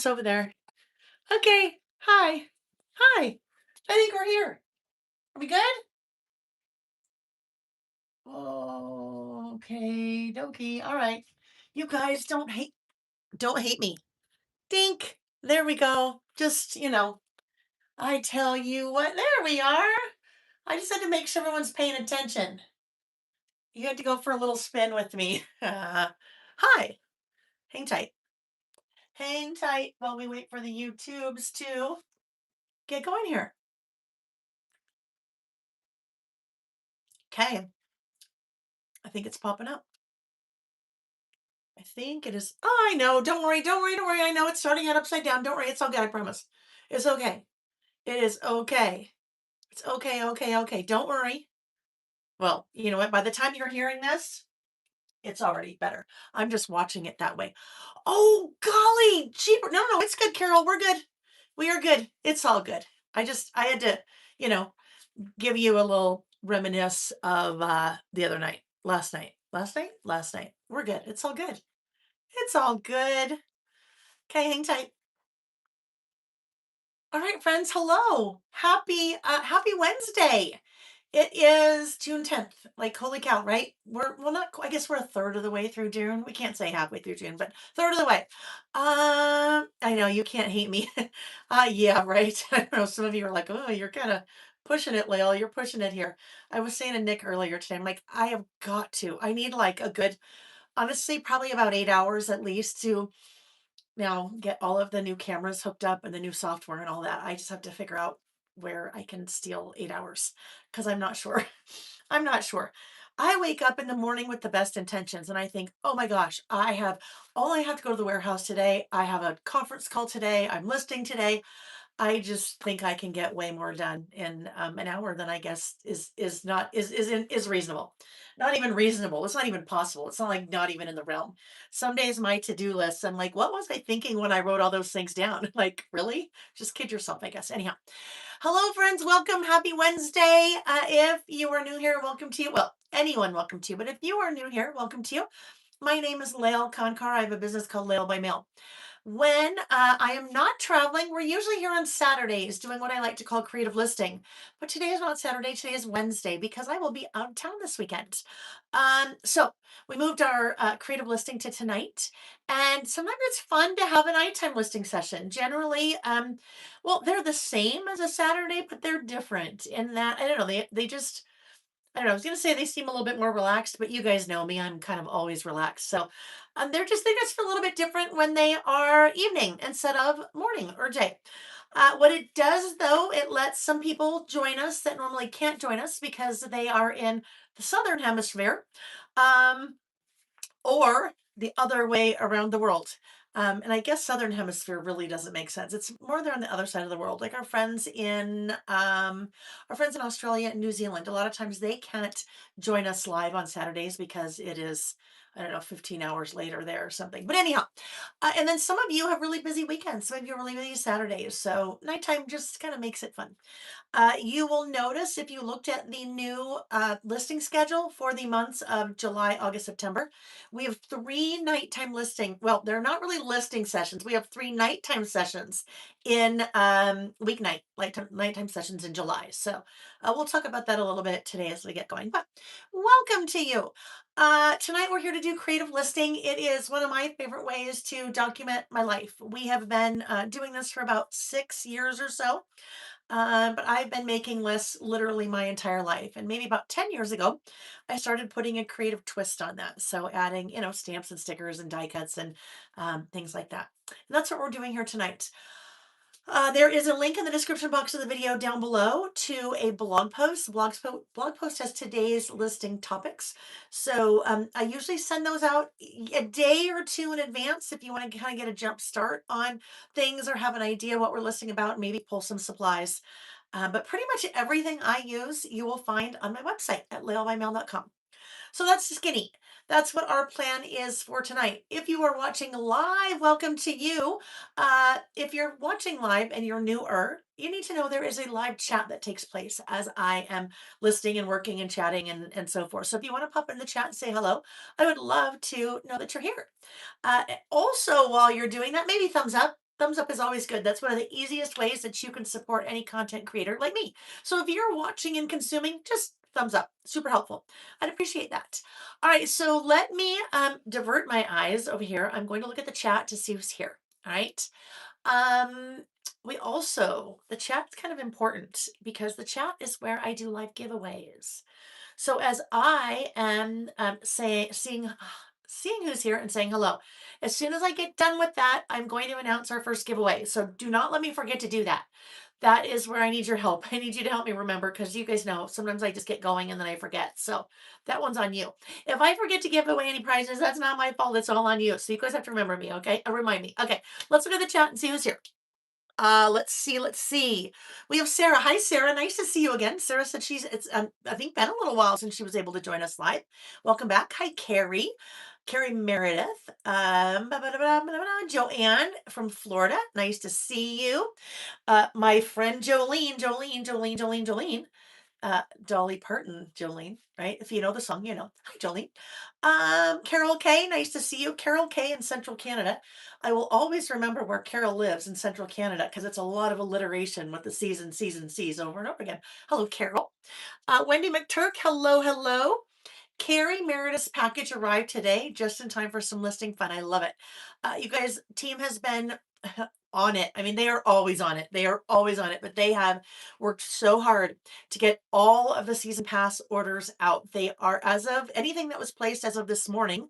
Over there. Okay. Hi. Hi. I think we're here. Are we good? Oh, okay. Dokie. All right. You guys don't hate me. Dink. There we go. Just, I tell you what, there we are. I just had to make sure everyone's paying attention. You had to go for a little spin with me. Hi. Hang tight. Hang tight while we wait for the YouTubes to get going here. Okay. I think it's popping up. I think it is. Oh, I know. Don't worry. Don't worry. Don't worry. I know it's starting out upside down. Don't worry. It's all good. I promise. It's okay. It is okay. It's okay. Okay. Okay. Don't worry. Well, you know what? By the time you're hearing this, it's already better. I'm just watching it that way. Oh, golly. Cheaper. No, no. It's good, Carol. We're good. We are good. It's all good. I had to, you know, give you a little reminisce of the other night, last night. Last night. We're good. It's all good. It's all good. Okay, hang tight. All right, friends. Hello. Happy Wednesday. It is June 10th. Like, holy cow, right? Well, not, I guess we're a third of the way through June. We can't say halfway through June, but third of the way. I know you can't hate me. Yeah, right. I know some of you are like, oh, you're kind of pushing it, Layle. You're pushing it here. I was saying to Nick earlier today, I'm like, I have got to. I need like a good, honestly, probably about 8 hours at least to now get all of the new cameras hooked up and the new software and all that. I just have to figure out where I can steal 8 hours because I'm not sure. I'm not sure. I wake up in the morning with the best intentions and I think, oh my gosh, I have to go to the warehouse today. I have a conference call today. I'm listing today. I just think I can get way more done in an hour than I guess is not is reasonable. Not even reasonable. It's not even possible. It's not like not even in the realm. Some days my to-do list, I'm like, what was I thinking when I wrote all those things down? Like, really? Just kid yourself, I guess. Anyhow, hello, friends. Welcome. Happy Wednesday. If you are new here, welcome to you. Well, anyone, welcome to you. But if you are new here, welcome to you. My name is Layle Konkar. I have a business called Layle by Mail. When I am not traveling, we're usually here on Saturdays doing what I like to call creative listing. But today is not Saturday, today is Wednesday because I will be out of town this weekend. So we moved our creative listing to tonight. And sometimes it's fun to have a nighttime listing session. Generally, well, they're the same as a Saturday, but they're different in that, I don't know, they just, I don't know. I was gonna say they seem a little bit more relaxed, but you guys know me. I'm kind of always relaxed. So they just feel a little bit different when they are evening instead of morning or day. What it does though, it lets some people join us that normally can't join us because they are in the southern hemisphere. Um, or the other way around the world. And I guess Southern Hemisphere really doesn't make sense. It's more they're on the other side of the world, like our friends in Australia and New Zealand. A lot of times they can't join us live on Saturdays because it is, I don't know, 15 hours later there or something. But anyhow, and then some of you have really busy weekends. Some of you have really busy Saturdays. So nighttime just kind of makes it fun. You will notice if you looked at the new listing schedule for the months of July, August, September, we have three nighttime listing. Well, they're not really listing sessions. We have three nighttime sessions in nighttime sessions in July. So we'll talk about that a little bit today as we get going. But welcome to you. Tonight we're here to do creative listing. It is one of my favorite ways to document my life. We have been doing this for about 6 years or so. But I've been making lists literally my entire life. And maybe about 10 years ago, I started putting a creative twist on that. So adding, stamps and stickers and die cuts and things like that. And that's what we're doing here tonight. There is a link in the description box of the video down below to a blog post. Blog post has today's listing topics. So I usually send those out a day or two in advance if you want to kind of get a jump start on things or have an idea what we're listing about, maybe pull some supplies. But pretty much everything I use, you will find on my website at laylebymail.com. So that's skinny. That's what our plan is for tonight. If you are watching live, welcome to you. If you're watching live and you're newer, you need to know there is a live chat that takes place as I am listing and working and chatting and so forth. So if you want to pop in the chat and say hello, I would love to know that you're here. Also, while you're doing that, maybe thumbs up. Thumbs up is always good. That's one of the easiest ways that you can support any content creator like me. So if you're watching and consuming, just thumbs up. Super helpful. I'd appreciate that. All right, so let me divert my eyes over here. I'm going to look at the chat to see who's here. All right. Um, we also, the chat's kind of important because the chat is where I do live giveaways. So as I am seeing who's here and saying hello, as soon as I get done with that, I'm going to announce our first giveaway. So do not let me forget to do that. That is where I need your help. I need you to help me remember because you guys know sometimes I just get going and then I forget. So that one's on you. If I forget to give away any prizes, that's not my fault. It's all on you. So you guys have to remember me, okay? Remind me. Okay, let's look at the chat and see who's here. Let's see, let's see. We have Sarah. Hi, Sarah. Nice to see you again. Sarah said it's I think been a little while since she was able to join us live. Welcome back. Hi, Carrie. Carrie Meredith. Joanne from Florida. Nice to see you. My friend Jolene. Dolly Parton, Jolene, right? If you know the song, you know. Hi, Jolene. Carol K, nice to see you. Carol K in Central Canada. I will always remember where Carol lives in Central Canada because it's a lot of alliteration with the C's over and over again. Hello, Carol. Wendy McTurk, hello, hello. Carrie Meredith's package arrived today just in time for some listing fun. I love it. You guys, team has been on it. I mean, they are always on it. They are always on it, but they have worked so hard to get all of the season pass orders out. They are, as of anything that was placed as of this morning,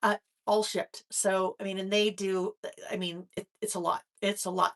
uh, all shipped. So, I mean, and they do, I mean, it's a lot. It's a lot.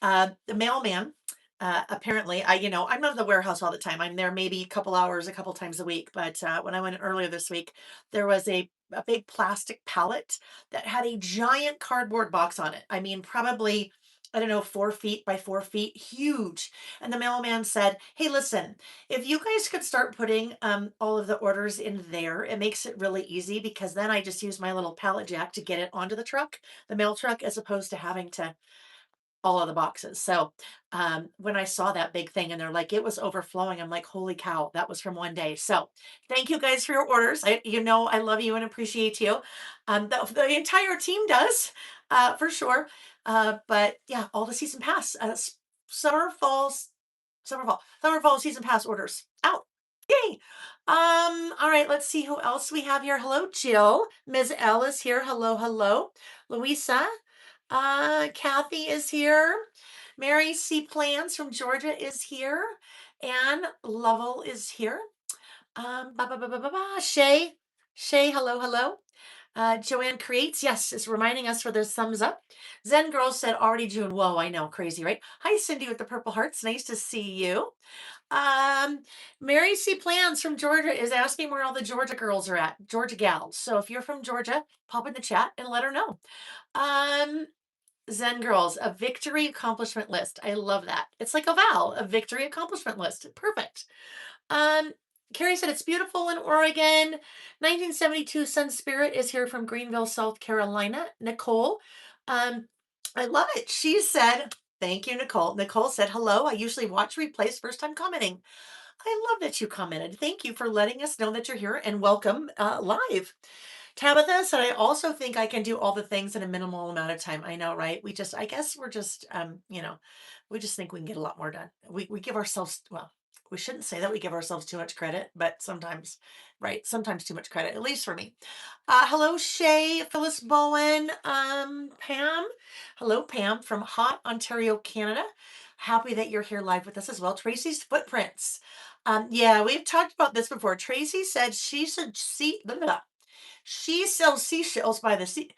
The mailman, apparently, I'm not at the warehouse all the time. I'm there maybe a couple hours, a couple times a week. But when I went earlier this week, there was a big plastic pallet that had a giant cardboard box on it. I mean, probably, I don't know, 4 feet by 4 feet, huge. And the mailman said, "Hey, listen, if you guys could start putting all of the orders in there, it makes it really easy because then I just use my little pallet jack to get it onto the truck, the mail truck, as opposed to having to all of the boxes." So when I saw that big thing and they're like, it was overflowing, I'm like, holy cow, that was from one day. So thank you guys for your orders. I love you and appreciate you. The entire team does, for sure. But yeah, all the season pass, summer, summer, fall season pass orders out. Yay. All right, let's see who else we have here. Hello, Jill. Ms. L is here. Hello, hello. Louisa. Kathy is here. Mary C. Plans from Georgia is here. Anne Lovell is here. Shay. Shay, hello, hello. Joanne Creates, yes, is reminding us for those thumbs up. Zen Girl said already June. Whoa, I know, crazy, right? Hi, Cindy with the purple hearts. Nice to see you. Um, Mary C. Plans from Georgia is asking where all the Georgia girls are at, Georgia gals. So if you're from Georgia, pop in the chat and let her know. Um, Zen Girls, a victory accomplishment list. I love that. It's like a vow, a victory accomplishment list. Perfect. Um, Carrie said it's beautiful in Oregon. 1972 Sun Spirit is here from Greenville, South Carolina. Nicole, I love it. She said, thank you, Nicole. Nicole said, hello. I usually watch replays, first time commenting. I love that you commented. Thank you for letting us know that you're here and welcome live. Tabitha said, I also think I can do all the things in a minimal amount of time. I know, right? I guess we're just, we just think we can get a lot more done. We give ourselves, well, we shouldn't say that we give ourselves too much credit, but sometimes, right? Sometimes too much credit, at least for me. Hello, Shay, Phyllis Bowen, Pam. Hello, Pam from Hot, Ontario, Canada. Happy that you're here live with us as well. Tracy's Footprints. Yeah, we've talked about this before. Tracy said she should see, blah, blah, blah. She sells seashells by the sea.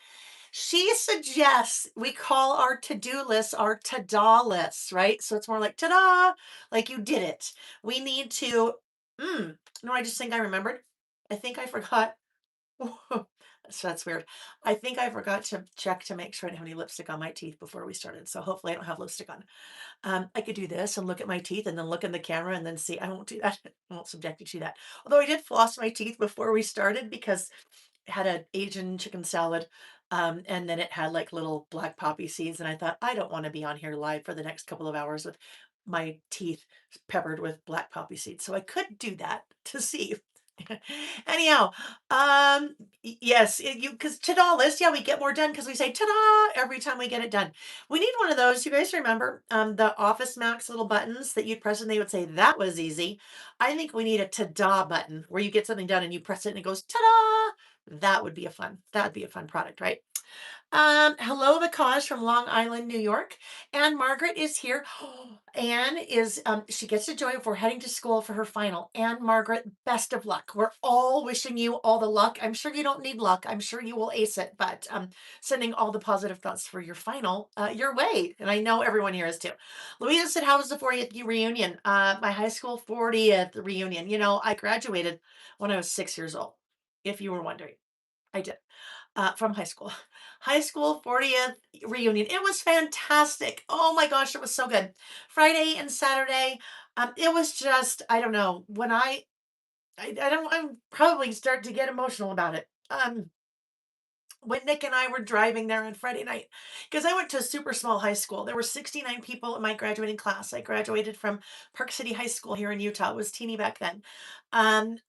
She suggests we call our to-do lists our ta-da lists, right? So it's more like ta-da, like you did it. We need to, no, I just think I remembered. I think I forgot. So that's weird. I think I forgot to check to make sure I didn't have any lipstick on my teeth before we started. So hopefully I don't have lipstick on. I could do this and look at my teeth and then look in the camera and then see. I won't do that. I won't subject you to that. Although I did floss my teeth before we started because had an Asian chicken salad. And then it had like little black poppy seeds. And I thought, I don't want to be on here live for the next couple of hours with my teeth peppered with black poppy seeds. So I could do that to see. Anyhow, yes, you because ta-da list, yeah, we get more done because we say ta-da every time we get it done. We need one of those. You guys remember the Office Max little buttons that you'd press and they would say that was easy. I think we need a ta-da button where you get something done and you press it and it goes ta-da. That'd be a fun product, right? Hello, Vikash from Long Island, New York. And Margaret is here. Anne is, she gets to join if we're heading to school for her final. And Margaret, best of luck. We're all wishing you all the luck. I'm sure you don't need luck. I'm sure you will ace it, but sending all the positive thoughts for your final your way. And I know everyone here is too. Louisa said, how was the 40th reunion? My high school 40th reunion. You know, I graduated when I was 6 years old, if you were wondering. I did from high school. High school 40th reunion. It was fantastic. Oh my gosh, it was so good. Friday and Saturday. It was just, I don't know, when I don't, I'm probably start to get emotional about it. When Nick and I were driving there on Friday night, because I went to a super small high school. There were 69 people in my graduating class. I graduated from Park City High School here in Utah. It was teeny back then. And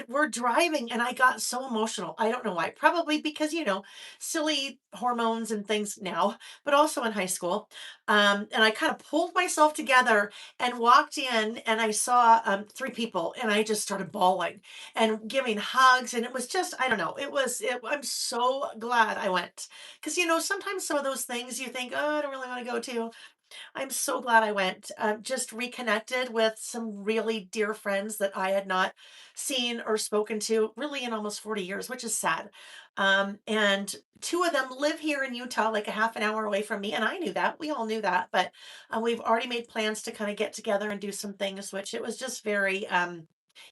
we're driving, and I got so emotional. I don't know why. Probably because, silly hormones and things now, but also in high school. And I kind of pulled myself together and walked in, and I saw three people, and I just started bawling and giving hugs. And it was just, I don't know, I'm so glad I went. Because, sometimes some of those things you think, oh, I don't really want to go to. I'm so glad I went. Just reconnected with some really dear friends that I had not seen or spoken to really in almost 40 years, which is sad. And two of them live here in Utah, like a half an hour away from me. And I knew that. We all knew that. But we've already made plans to kind of get together and do some things, which it was just very,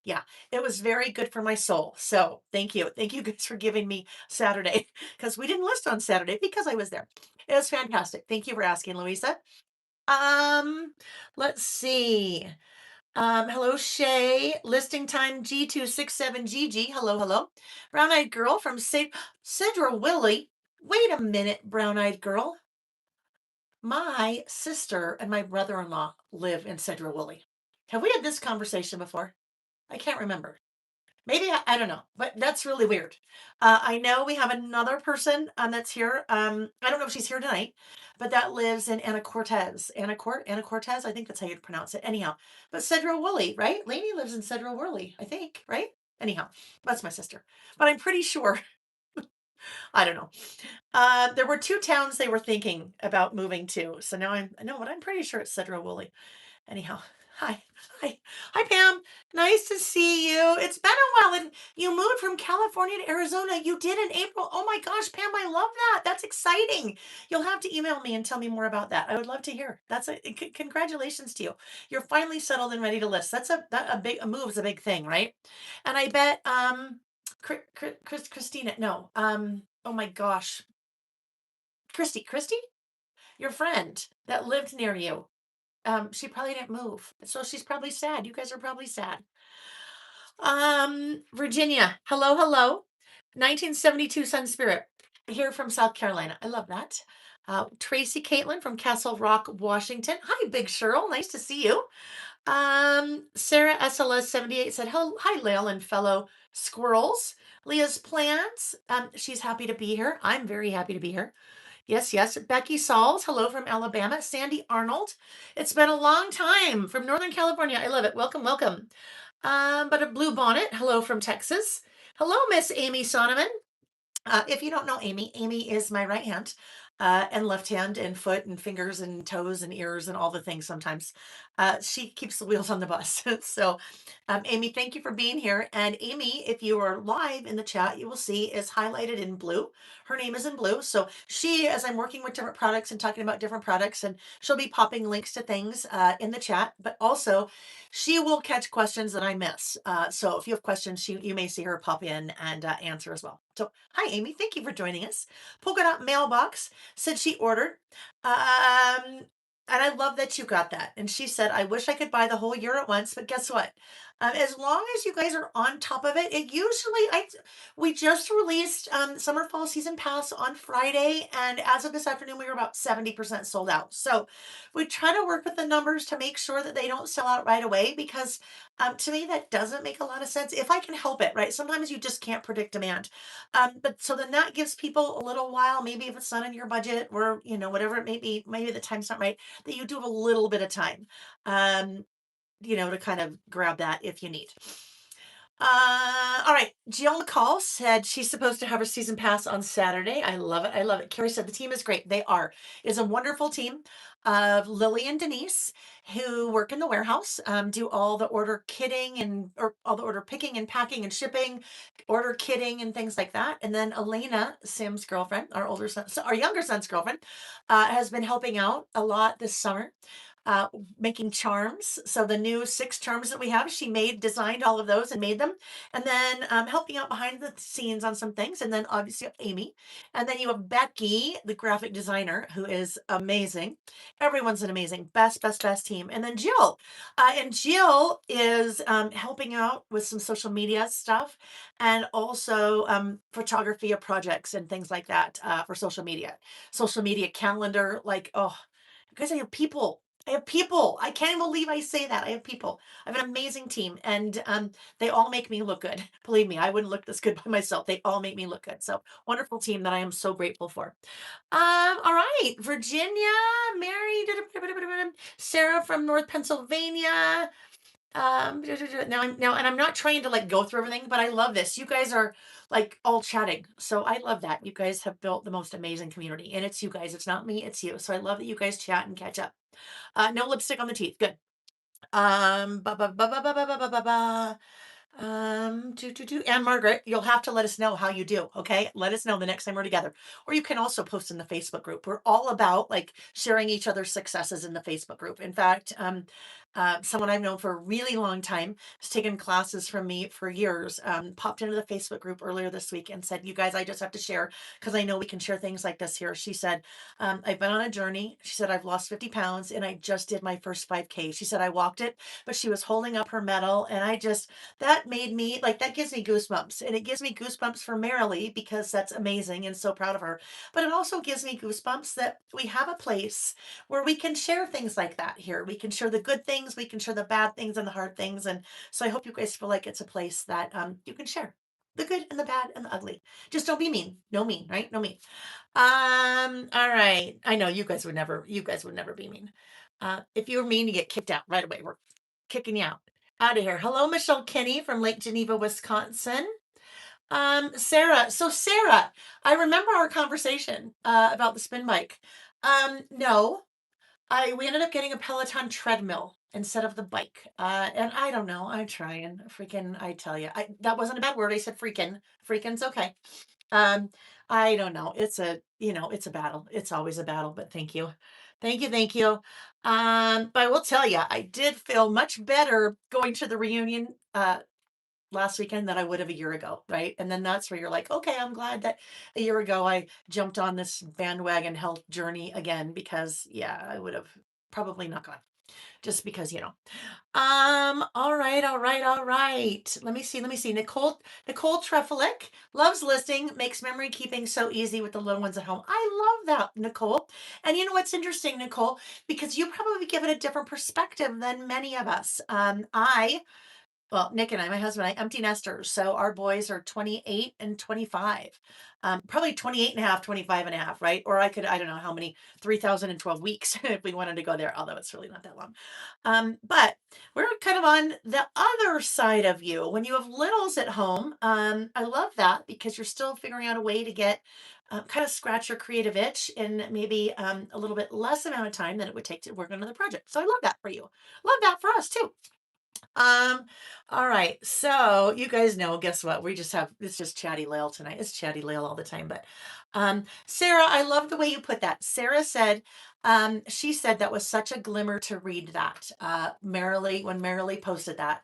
yeah, it was very good for my soul. So thank you. Thank you guys for giving me Saturday because we didn't list on Saturday because I was there. It was fantastic. Thank you for asking, Louisa. Um, let's see. Hello, Shay. Listing time G267GG. Hello, hello. Brown eyed girl from Cedra Willie. Wait a minute, brown eyed girl. My sister and my brother in law live in Cedra Willie. Have we had this conversation before? I can't remember. Maybe I don't know, but that's really weird. I know we have another person that's here. I don't know if she's here tonight, but that lives in Anna Cortez. Anna Cortez. I think that's how you pronounce it. Anyhow, but Cedro Woolley, right? Lainey lives in Cedro Woolley, I think, right? Anyhow, that's my sister, but I'm pretty sure. I don't know. There were two towns they were thinking about moving to, so now I know, but I'm pretty sure it's Cedro Woolley. Anyhow, hi. Hi. Hi, Pam. Nice to see you. It's been a while. And you moved from California to Arizona. You did in April. Oh my gosh, Pam, I love that. That's exciting. You'll have to email me and tell me more about that. I would love to hear. Congratulations to you. You're finally settled and ready to list. A move is a big thing, right? And I bet Christina, no. Oh my gosh. Christy, your friend that lived near you. She probably didn't move. So she's probably sad. You guys are probably sad. Virginia. Hello, hello. 1972 Sun Spirit. Here from South Carolina. I love that. Tracy Caitlin from Castle Rock, Washington. Hi, Big Cheryl. Nice to see you. Sarah SLS 78 said, hello, hi, Layle and fellow squirrels. Leah's plants. She's happy to be here. I'm very happy to be here. Yes, yes. Becky Sauls, hello from Alabama. Sandy Arnold, it's been a long time from Northern California. I love it. Welcome, welcome. But a blue bonnet, hello from Texas. Hello, Miss Amy Sonneman. If you don't know Amy, Amy is my right hand and left hand and foot and fingers and toes and ears and all the things sometimes. She keeps the wheels on the bus. So, Amy, thank you for being here. And Amy, if you are live in the chat, you will see is highlighted in blue. Her name is in blue. So she, as I'm working with different products and talking about different products, and she'll be popping links to things in the chat, but also she will catch questions that I miss. So if you have questions, you may see her pop in and answer as well. So hi, Amy. Thank you for joining us. Polka Dot Mailbox said she ordered. Um, And I love that you got that. And she said, I wish I could buy the whole year at once, but guess what? As long as you guys are on top of it, it usually, we just released summer fall season pass on Friday. And as of this afternoon, we were about 70% sold out. So we try to work with the numbers to make sure that they don't sell out right away because to me, that doesn't make a lot of sense if I can help it, right? Sometimes you just can't predict demand. But so then that gives people a little while, maybe if it's not in your budget or, whatever it may be, maybe the time's not right, that you do have a little bit of time, um, to kind of grab that if you need. All right. Jill McCall said she's supposed to have her season pass on Saturday. I love it. I love it. Carrie said the team is great. They are. It's a wonderful team of Lily and Denise who work in the warehouse, do all the order kitting or all the order picking and packing and shipping, order kitting and things like that. And then Elena, Sim's girlfriend, our older son, so our younger son's girlfriend, has been helping out a lot this summer uh, making charms. So the new 6 charms that we have, she designed all of those and made them. And then helping out behind the scenes on some things. And then obviously Amy. And then you have Becky, the graphic designer, who is amazing. Everyone's an amazing, best team. And then Jill. And Jill is helping out with some social media stuff and also photography of projects and things like that for social media calendar. Like, oh, because I have people. I have people. I can't even believe I say that. I have people. I have an amazing team, and they all make me look good. Believe me, I wouldn't look this good by myself. They all make me look good. So wonderful team that I am so grateful for. All right, Virginia, Mary, Sarah from North Pennsylvania. Now, and I'm not trying to like go through everything, but I love this. You guys are like all chatting, so I love that. You guys have built the most amazing community, and it's you guys. It's not me. It's you. So I love that you guys chat and catch up. No lipstick on the teeth. Good. Ba ba ba ba ba ba ba ba ba ba. And Margaret, you'll have to let us know how you do. Okay, let us know the next time we're together. Or you can also post in the Facebook group. We're all about like sharing each other's successes in the Facebook group. In fact, someone I've known for a really long time has taken classes from me for years. Popped into the Facebook group earlier this week and said, "You guys, I just have to share because I know we can share things like this here." She said, "I've been on a journey." She said, "I've lost 50 pounds and I just did my first 5K." She said, "I walked it, but she was holding up her medal, and that made me like that gives me goosebumps, and it gives me goosebumps for Marilee because that's amazing and so proud of her. But it also gives me goosebumps that we have a place where we can share things like that here. We can share the good things, we can share the bad things and the hard things. And so I hope you guys feel like it's a place that you can share the good and the bad and the ugly. Just don't be mean. No mean, right? No mean. All right. I know you guys would never be mean. If you were mean, you get kicked out right away. We're kicking you out of here. Hello, Michelle Kinney from Lake Geneva, Wisconsin. Sarah. So Sarah, I remember our conversation about the spin bike. No, we ended up getting a Peloton treadmill instead of the bike. And I don't know. I'm trying. Freaking, I tell you, that wasn't a bad word. I said freaking. Freaking's okay. Um, I don't know. It's a battle. It's always a battle, but thank you. Thank you, thank you. But I will tell you, I did feel much better going to the reunion last weekend than I would have a year ago, right? And then that's where you're like, okay, I'm glad that a year ago I jumped on this bandwagon health journey again because yeah, I would have probably not gone just because, all right. Let me see. Nicole Trefilick loves listing, makes memory keeping so easy with the little ones at home. I love that, Nicole. And you know what's interesting, Nicole? Because you probably give it a different perspective than many of us. Nick and I, my husband and I, empty nesters. So our boys are 28 and 25. Probably 28 and a half, 25 and a half, right? Or I don't know how many, 3,012 weeks if we wanted to go there, although it's really not that long. But we're kind of on the other side of you. When you have littles at home, I love that because you're still figuring out a way to get kind of scratch your creative itch in maybe a little bit less amount of time than it would take to work on another project. So I love that for you. Love that for us too. Um, all right. So you guys know, guess what? It's just chatty Layle tonight. It's chatty Layle all the time. But Sarah, I love the way you put that. Sarah said, she said that was such a glimmer to read that. When Marilee posted that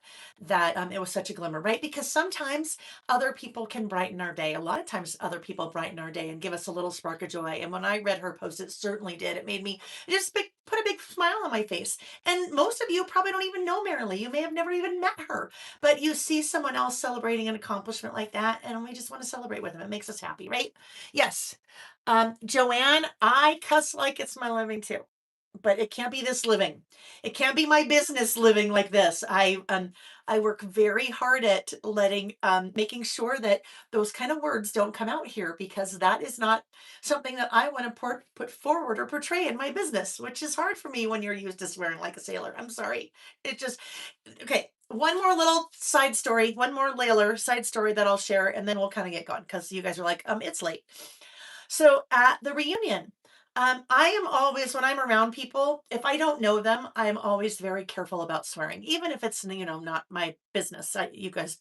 it was such a glimmer, right? Because sometimes other people can brighten our day. A lot of times other people brighten our day and give us a little spark of joy. And when I read her post, it certainly did. It made me it just put a big smile on my face. And most of you probably don't even know Marilee. You may have never even met her, but you see someone else celebrating an accomplishment like that, and we just want to celebrate with them. It makes us happy, right? Yes. Joanne, I cuss like it's my living too, but it can't be this living. It can't be my business living like this. I work very hard at making sure that those kind of words don't come out here, because that is not something that I want to put forward or portray in my business, which is hard for me when you're used to swearing like a sailor. I'm sorry. It just okay. One more little side story, one more Layler side story that I'll share, and then we'll kind of get going because you guys are like, it's late. So at the reunion, I am always, when I'm around people, if I don't know them, I'm always very careful about swearing, even if it's, not my business. You guys,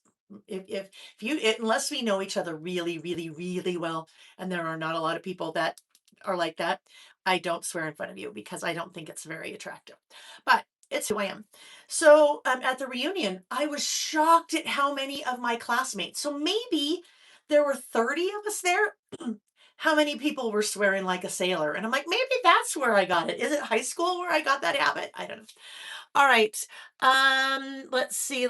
if you, unless we know each other really, really, really well, and there are not a lot of people that are like that, I don't swear in front of you because I don't think it's very attractive. But it's who I am. So at the reunion, I was shocked at how many of my classmates, so maybe there were 30 of us there. How many people were swearing like a sailor? And I'm like, maybe that's where I got it. Is it high school where I got that habit? I don't know. All right. Let's see.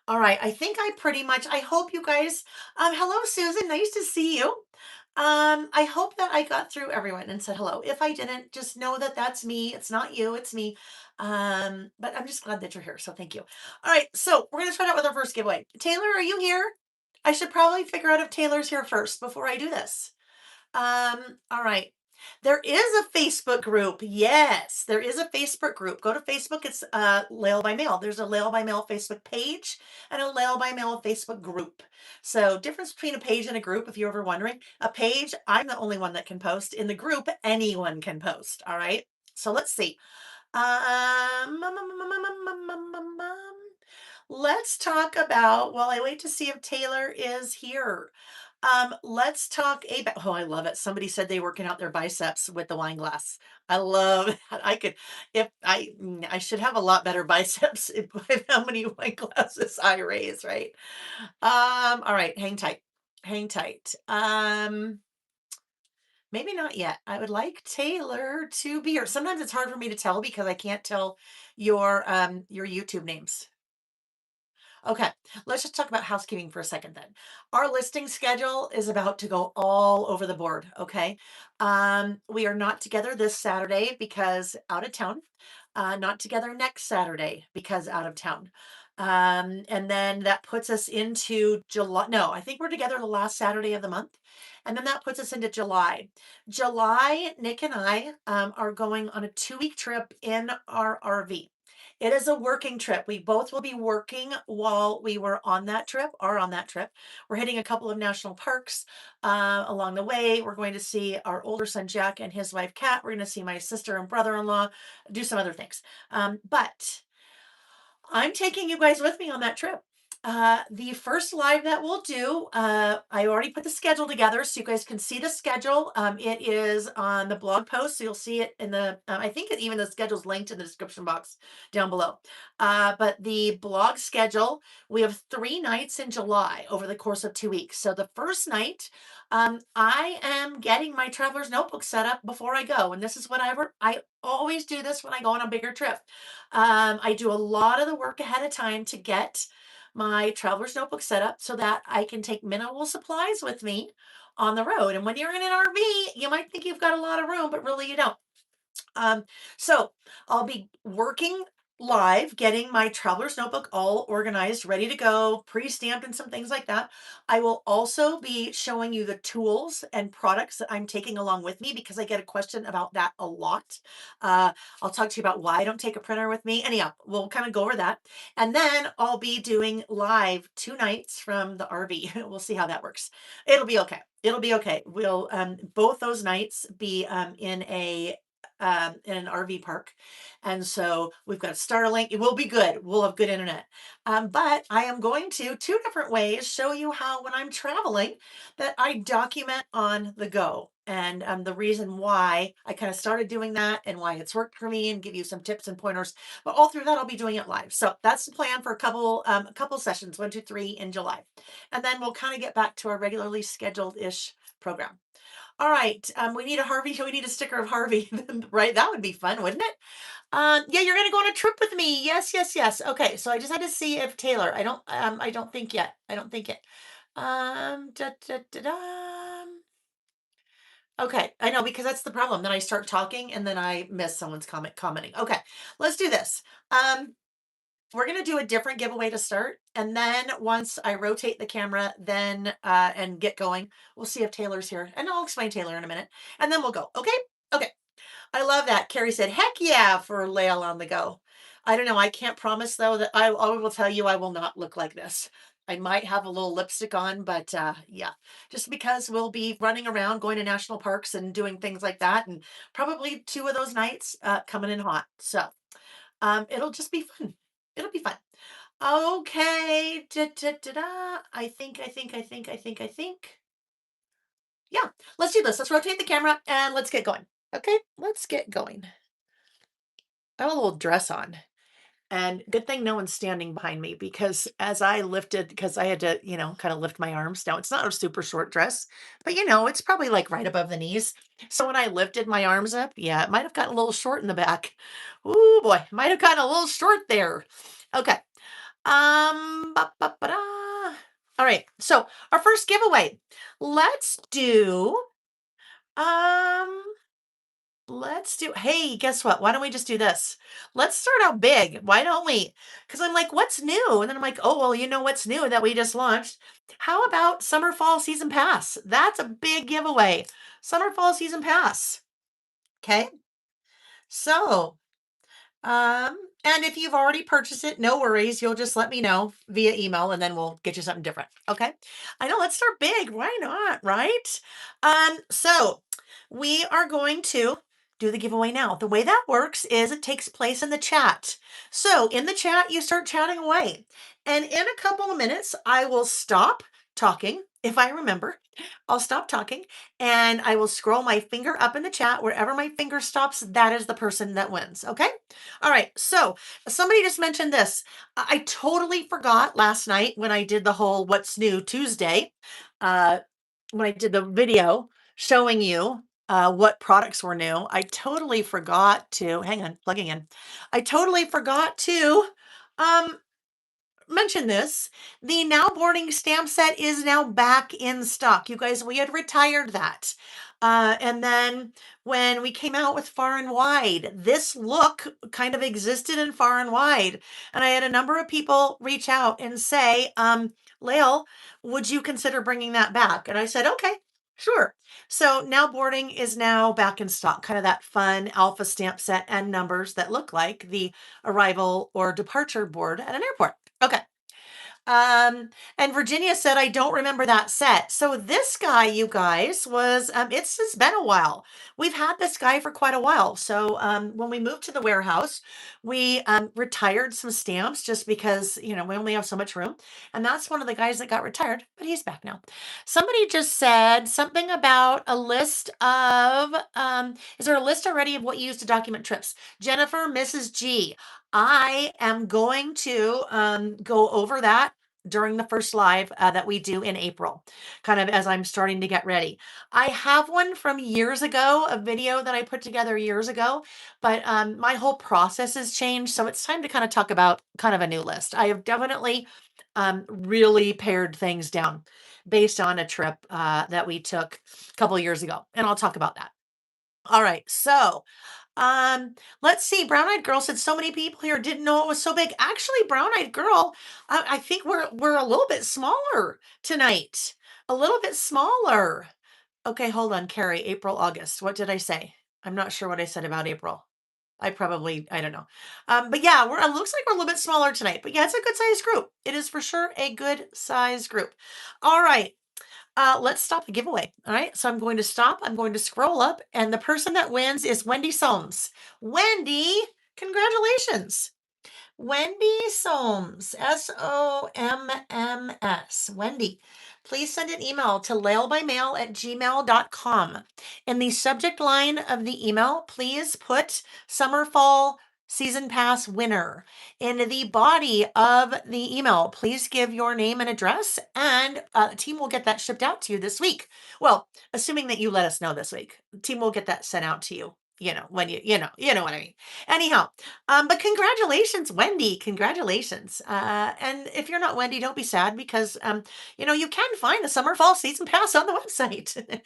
All right. I think I pretty much, I hope you guys, hello, Susan. Nice to see you. I hope that I got through everyone and said hello. If I didn't, just know that that's me. It's not you, it's me. But I'm just glad that you're here. So thank you. All right. So we're going to start out with our first giveaway. Taylor, are you here? I should probably figure out if Taylor's here first before I do this. All right. There is a Facebook group. Yes, there is a Facebook group. Go to Facebook. It's Layle by Mail. There's a Layle by Mail Facebook page and a Layle by Mail Facebook group. So difference between a page and a group, if you're ever wondering. A page, I'm the only one that can post. In the group, anyone can post. All right. So let's see. Let's talk about, while I wait to see if Taylor is here. Let's talk about, oh, I love it. Somebody said they working out their biceps with the wine glass. I love that. I should have a lot better biceps if how many wine glasses I raise, right? All right, hang tight. Hang tight. Maybe not yet. I would like Taylor to be here. Sometimes it's hard for me to tell because I can't tell your YouTube names. Okay, let's just talk about housekeeping for a second then. Our listing schedule is about to go all over the board, okay? We are not together this Saturday because out of town. Not together next Saturday because out of town. And then that puts us into July. No, I think we're together the last Saturday of the month. And then that puts us into July. July, Nick and I are going on a 2-week trip in our RV. It is a working trip. We both will be working while we were on that trip, are on that trip. We're hitting a couple of national parks along the way. We're going to see our older son, Jack, and his wife, Kat. We're going to see my sister and brother-in-law, do some other things. But I'm taking you guys with me on that trip. The first live that we'll do, I already put the schedule together so you guys can see the schedule. It is on the blog post, so you'll see it in I think even the schedule's linked in the description box down below. But the blog schedule, we have 3 nights in July over the course of 2 weeks. So the first night, I am getting my traveler's notebook set up before I go. And this is what I always do this when I go on a bigger trip. I do a lot of the work ahead of time to get my traveler's notebook set up so that I can take minimal supplies with me on the road. And when you're in an RV, you might think you've got a lot of room, but really you don't. So I'll be working live, getting my traveler's notebook all organized, ready to go, pre-stamped and some things like that. I will also be showing you the tools and products that I'm taking along with me because I get a question about that a lot. I'll talk to you about why I don't take a printer with me. Anyhow, we'll kind of go over that. And then I'll be doing live 2 nights from the RV. We'll see how that works. It'll be okay. It'll be okay. We'll both those nights be in an RV park. And so we've got Starlink. It will be good. We'll have good internet. But I am going to 2 different ways show you how, when I'm traveling, that I document on the go. And the reason why I kind of started doing that and why it's worked for me, and give you some tips and pointers. But all through that, I'll be doing it live. So that's the plan for a couple sessions, 1, 2, 3 in July. And then we'll kind of get back to our regularly scheduled-ish program. All right. We need a Harvey. We need a sticker of Harvey, right? That would be fun, wouldn't it? Yeah, you're gonna go on a trip with me. Yes, yes, yes. Okay, so I just had to see if Taylor. I don't think yet. I don't think yet. Da, da, da, da. Okay, I know because that's the problem. Then I start talking and then I miss someone's commenting. Okay, let's do this. Um, we're gonna do a different giveaway to start, and then once I rotate the camera, then and get going, we'll see if Taylor's here, and I'll explain Taylor in a minute, and then we'll go. Okay, okay. I love that. Carrie said, "Heck yeah!" for Layle on the go. I don't know. I can't promise though that I will tell you I will not look like this. I might have a little lipstick on, but yeah, just because we'll be running around, going to national parks and doing things like that, and probably two of those nights coming in hot. So it'll just be fun. It'll be fun. Okay. Da, da, da, da. I think. Yeah, let's do this. Let's rotate the camera and let's get going. Okay, let's get going. I have a little dress on. And good thing no one's standing behind me because as I lifted, because I had to, kind of lift my arms. Now it's not a super short dress, but it's probably like right above the knees. So when I lifted my arms up, yeah, it might have gotten a little short in the back. Ooh boy, might have gotten a little short there. Okay. Ba-ba-ba-da. All right. So our first giveaway. Let's do um hey, guess what? Why don't we just do this? Let's start out big. Why don't we? Because I'm like, what's new? And then I'm like, oh, well, you know what's new that we just launched? How about summer fall season pass? That's a big giveaway. Summer fall season pass. Okay. So and if you've already purchased it, no worries. You'll just let me know via email and then we'll get you something different. Okay. I know, let's start big. Why not? Right? So we are going to do the giveaway now. The way that works is it takes place in the chat. So in the chat, you start chatting away. And in a couple of minutes, I will stop talking. If I remember, I'll stop talking and I will scroll my finger up in the chat. Wherever my finger stops, that is the person that wins. Okay. All right. So somebody just mentioned this. I totally forgot last night when I did the whole What's New Tuesday, uh, when I did the video showing you what products were new. I totally forgot to, hang on, plugging in. I totally forgot to um, mention this. The Now Boarding stamp set is now back in stock. You guys, we had retired that. And then when we came out with Far and Wide, this look kind of existed in Far and Wide. And I had a number of people reach out and say, Layle, would you consider bringing that back? And I said, okay, sure. So Now Boarding is now back in stock, kind of that fun alpha stamp set and numbers that look like the arrival or departure board at an airport. Okay. And Virginia said, I don't remember that set. So this guy, you guys, was, it's been a while. We've had this guy for quite a while. So when we moved to the warehouse, we retired some stamps just because, we only have so much room. And that's one of the guys that got retired, but he's back now. Somebody just said something about a list of, is there a list already of what you use to document trips? Jennifer, Mrs. G. I am going to go over that during the first live that we do in April, kind of as I'm starting to get ready. I have one from years ago, a video that I put together years ago, but my whole process has changed. So it's time to kind of talk about kind of a new list. I have definitely really pared things down based on a trip that we took a couple of years ago. And I'll talk about that. All right. So let's see. Brown Eyed Girl said so many people here didn't know it was so big. Actually, Brown Eyed Girl, I think we're a little bit smaller tonight. A little bit smaller. Okay, hold on, Carrie. April, August. What did I say? I'm not sure what I said about April. I don't know. But yeah, it looks like we're a little bit smaller tonight. But yeah, it's a good size group. It is for sure a good size group. All right. Let's stop the giveaway. All right. So I'm going to stop. I'm going to scroll up, and the person that wins is Wendy Solms. Wendy, congratulations. Wendy Solms, Somms. Wendy, please send an email to laylebymail@gmail.com. In the subject line of the email, please put summer fall season pass winner. In the body of the email, please give your name and address, and the team will get that shipped out to you this week. Well, assuming that you let us know this week, the team will get that sent out to you. When you know what I mean. Anyhow, but congratulations, Wendy. Congratulations. And if you're not Wendy, don't be sad because you can find the summer fall season pass on the website.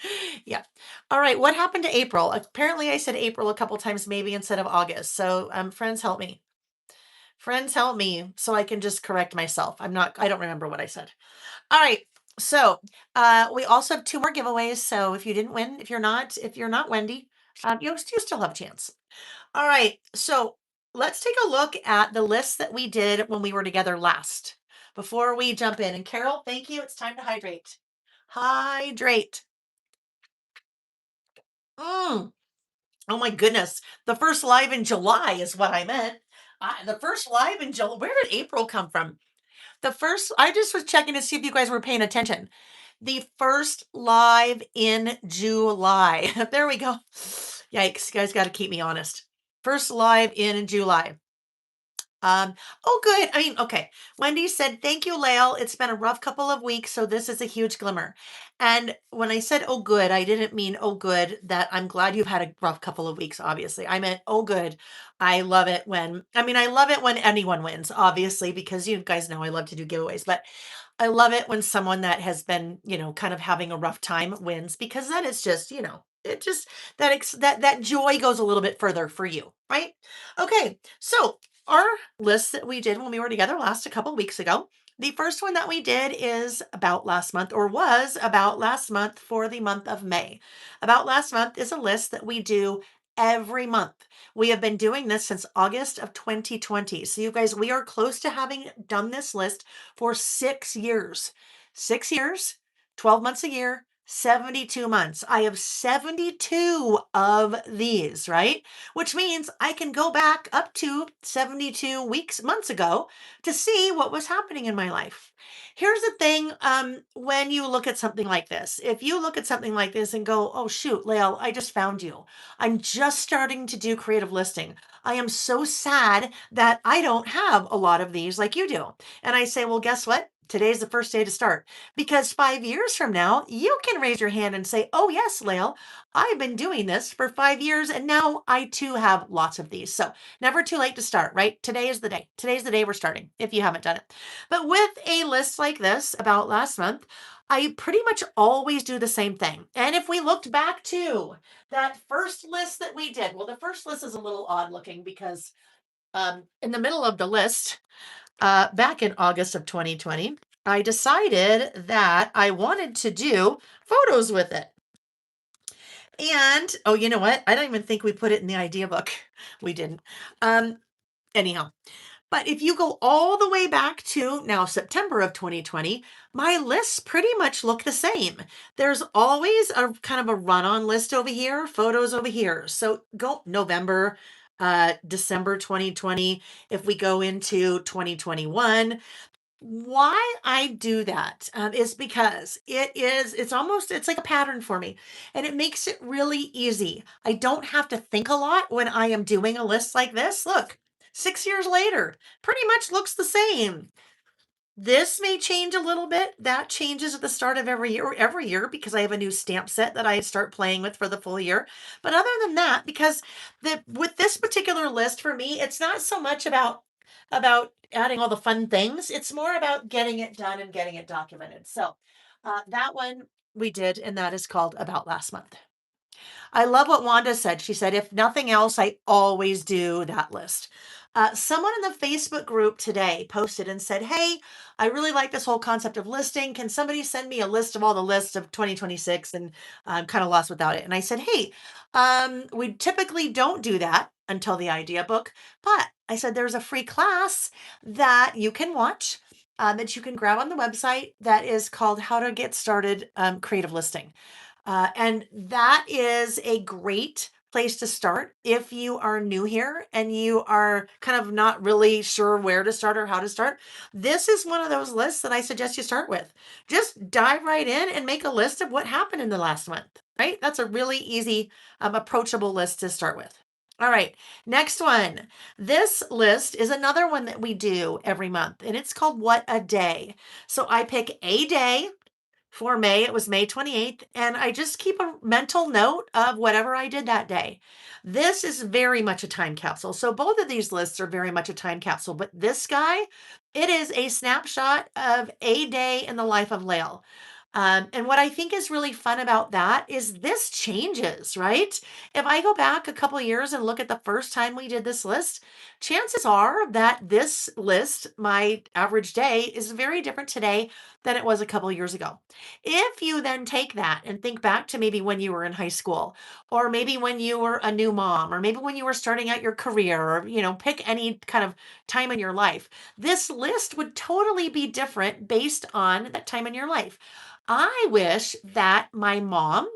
Yeah. All right, what happened to April? Apparently, I said April a couple times, maybe instead of August. So, friends, help me. Friends, help me so I can just correct myself. I don't remember what I said. All right. So, we also have two more giveaways. So, if you didn't win, if you're not Wendy, you still have a chance. All right. So, let's take a look at the list that we did when we were together last before we jump in. And Carol, thank you. It's time to hydrate. Hydrate. Mm. Oh my goodness. The first live in July is what I meant. The first live in July. Where did April come from? I just was checking to see if you guys were paying attention. The first live in July. There we go. Yikes. You guys got to keep me honest. First live in July. Oh, good. I mean, okay. Wendy said, thank you, Layle. It's been a rough couple of weeks, so this is a huge glimmer. And when I said, oh, good, I didn't mean, oh, good, that I'm glad you've had a rough couple of weeks, obviously. I meant, oh, good. I love it when anyone wins, obviously, because you guys know I love to do giveaways, but I love it when someone that has been, kind of having a rough time wins because then it's just, it just that joy goes a little bit further for you, right? Okay, so our list that we did when we were together last a couple weeks ago. The first one that we did is about last month, or was about last month for the month of May. About last month is a list that we do every month. We have been doing this since August of 2020. So, you guys, we are close to having done this list for 6 years. 6 years, 12 months a year, 72 months. I have 72 of these, right? Which means I can go back up to 72 months ago to see what was happening in my life. Here's the thing, when you look at something like this, if you look at something like this and go, oh, shoot, Lael, I just found you. I'm just starting to do creative listing. I am so sad that I don't have a lot of these like you do. And I say, well, guess what? Today's the first day to start because 5 years from now, you can raise your hand and say, oh, yes, Lael, I've been doing this for 5 years and now I too have lots of these. So never too late to start, right? Today is the day. Today's the day we're starting if you haven't done it. But with a list like this about last month, I pretty much always do the same thing. And if we looked back to that first list that we did, well, the first list is a little odd looking because in the middle of the list, back in August of 2020, I decided that I wanted to do photos with it. And oh, you know what? I don't even think we put it in the idea book. We didn't. Anyhow, but if you go all the way back to now September of 2020, my lists pretty much look the same. There's always a kind of a run-on list over here, photos over here. So go November, December 2020. If we go into 2021, why I do that is because it's like a pattern for me and it makes it really easy. I don't have to think a lot when I am doing a list like this. Look, 6 years later, pretty much looks the same. This may change a little bit. That changes at the start of every year because I have a new stamp set that I start playing with for the full year. But other than that, because with this particular list for me, it's not so much about adding all the fun things. It's more about getting it done and getting it documented. So that one we did, and that is called About Last Month. I love what Wanda said. She said, if nothing else, I always do that list. Someone in the Facebook group today posted and said, hey, I really like this whole concept of listing. Can somebody send me a list of all the lists of 2026? And I'm kind of lost without it. And I said, hey, we typically don't do that until the idea book. But I said, there's a free class that you can watch. That you can grab on the website that is called How to Get Started Creative Listing. And that is a great place to start if you are new here and you are kind of not really sure where to start or how to start. This is one of those lists that I suggest you start with. Just dive right in and make a list of what happened in the last month, right? That's a really easy, approachable list to start with. All right, next one. This list is another one that we do every month, and it's called What a Day. So I pick a day for May. It was May 28th, and I just keep a mental note of whatever I did that day. This is very much a time capsule. So both of these lists are very much a time capsule, but this guy, it is a snapshot of a day in the life of Layle. And what I think is really fun about that is this changes, right? If I go back a couple years and look at the first time we did this list, chances are that this list, my average day, is very different today than it was a couple years ago. If you then take that and think back to maybe when you were in high school, or maybe when you were a new mom, or maybe when you were starting out your career, or pick any kind of time in your life, this list would totally be different based on that time in your life. I wish that my mom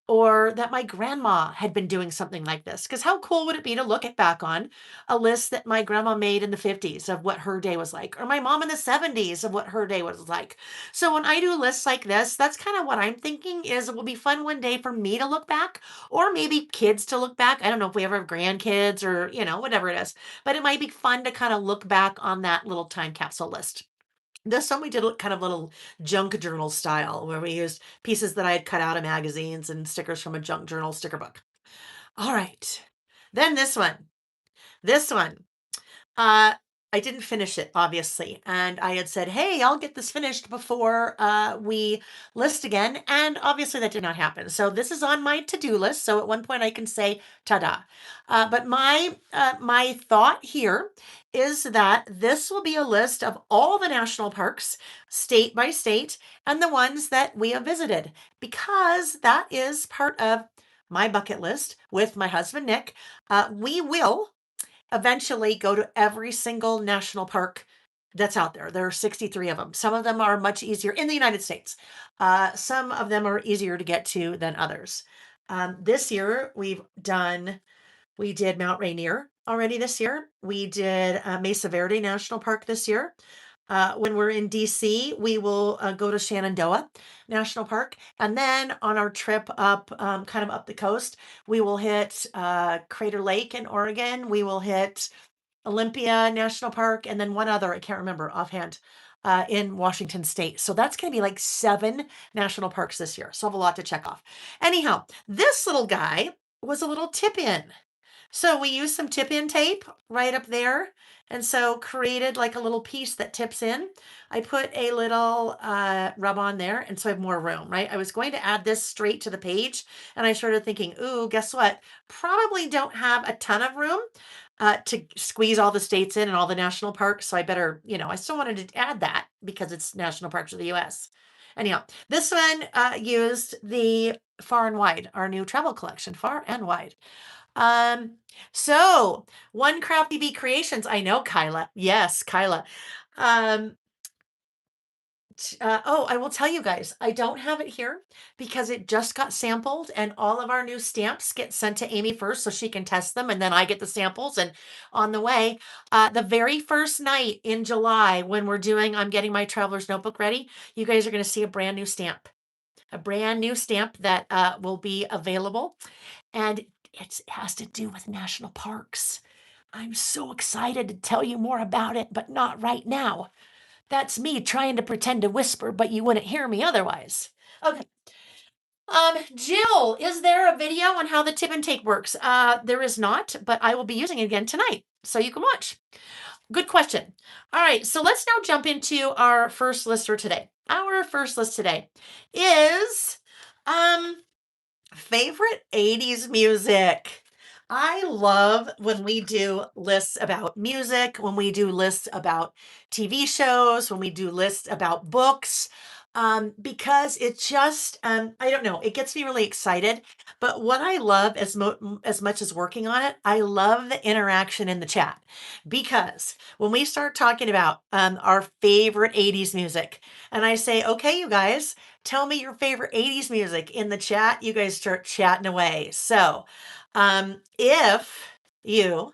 or that my grandma had been doing something like this. Because how cool would it be to look it back on a list that my grandma made in the 50s of what her day was like, or my mom in the 70s of what her day was like. So when I do lists like this, that's kind of what I'm thinking is it will be fun one day for me to look back, or maybe kids to look back. I don't know if we ever have grandkids or, whatever it is, but it might be fun to kind of look back on that little time capsule list. This one we did kind of little junk journal style where we used pieces that I had cut out of magazines and stickers from a junk journal sticker book. All right. Then this one. This one. Uh, I didn't finish it, obviously. And I had said, hey, I'll get this finished before we list again. And obviously that did not happen. So this is on my to-do list. So at one point I can say, ta-da. But my thought here is that this will be a list of all the national parks, state by state, and the ones that we have visited, because that is part of my bucket list with my husband, Nick. We will eventually go to every single national park that's out there. There are 63 of them. Some of them are much easier in the United States. Some of them are easier to get to than others. This year we did Mount Rainier already this year. We did Mesa Verde National Park this year. When we're in DC, we will go to Shenandoah National Park. And then on our trip up, kind of up the coast, we will hit Crater Lake in Oregon. We will hit Olympia National Park, and then one other, I can't remember offhand, in Washington State. So that's going to be like 7 national parks this year. So I have a lot to check off. Anyhow, this little guy was a little tip in. So we used some tip in tape right up there. And so created like a little piece that tips in. I put a little rub on there. And so I have more room, right? I was going to add this straight to the page. And I started thinking, ooh, guess what? Probably don't have a ton of room to squeeze all the states in and all the national parks. So I better, I still wanted to add that because it's national parks of the US. Anyhow, this one used the Far and Wide, our new travel collection, Far and Wide. Um, so One Crafty Bee Creations. I know Kyla. Yes, Kyla. Um, oh, I will tell you guys, I don't have it here because it just got sampled, and all of our new stamps get sent to Amy first so she can test them, and then I get the samples. And on the way, the very first night in July, when we're doing, I'm getting my traveler's notebook ready, you guys are going to see a brand new stamp. A brand new stamp that will be available, and it has to do with national parks. I'm so excited to tell you more about it, but not right now. That's me trying to pretend to whisper, but you wouldn't hear me otherwise. Okay. Jill, is there a video on how the tip and take works? There is not, but I will be using it again tonight, so you can watch. Good question. All right, so let's now jump into our first list for today. Our first list today is favorite 80s music. I love when we do lists about music, when we do lists about TV shows, when we do lists about books, because it just, I don't know, it gets me really excited. But what I love as much as working on it, I love the interaction in the chat, because when we start talking about our favorite 80s music, and I say, okay, you guys, tell me your favorite 80s music in the chat, you guys start chatting away. So, if you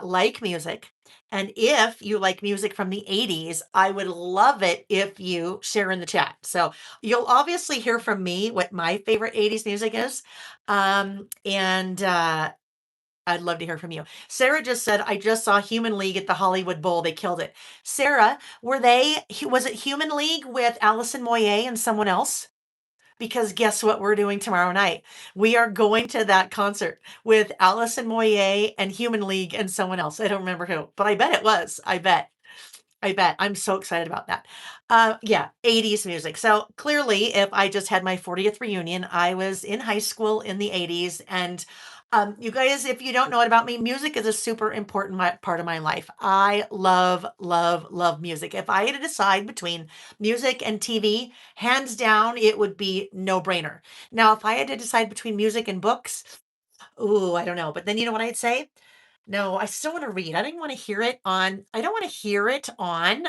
like music, and if you like music from the 80s, I would love it if you share in the chat. So you'll obviously hear from me what my favorite 80s music is. And I'd love to hear from you. Sarah just said, I just saw Human League at the Hollywood Bowl. They killed it. Sarah, was it Human League with Allison Moyer and someone else? Because guess what we're doing tomorrow night? We are going to that concert with Allison Moyer and Human League and someone else. I don't remember who, but I bet it was. I bet. I bet. I'm so excited about that. Yeah, 80s music. So clearly, if I just had my 40th reunion, I was in high school in the 80s. And you guys, if you don't know it about me, music is a super important part of my life. I love, love, love music. If I had to decide between music and TV, hands down, it would be no brainer. Now, if I had to decide between music and books, ooh, I don't know. But then you know what I'd say? No, I still want to read. I didn't want to hear it on, I don't want to hear it on,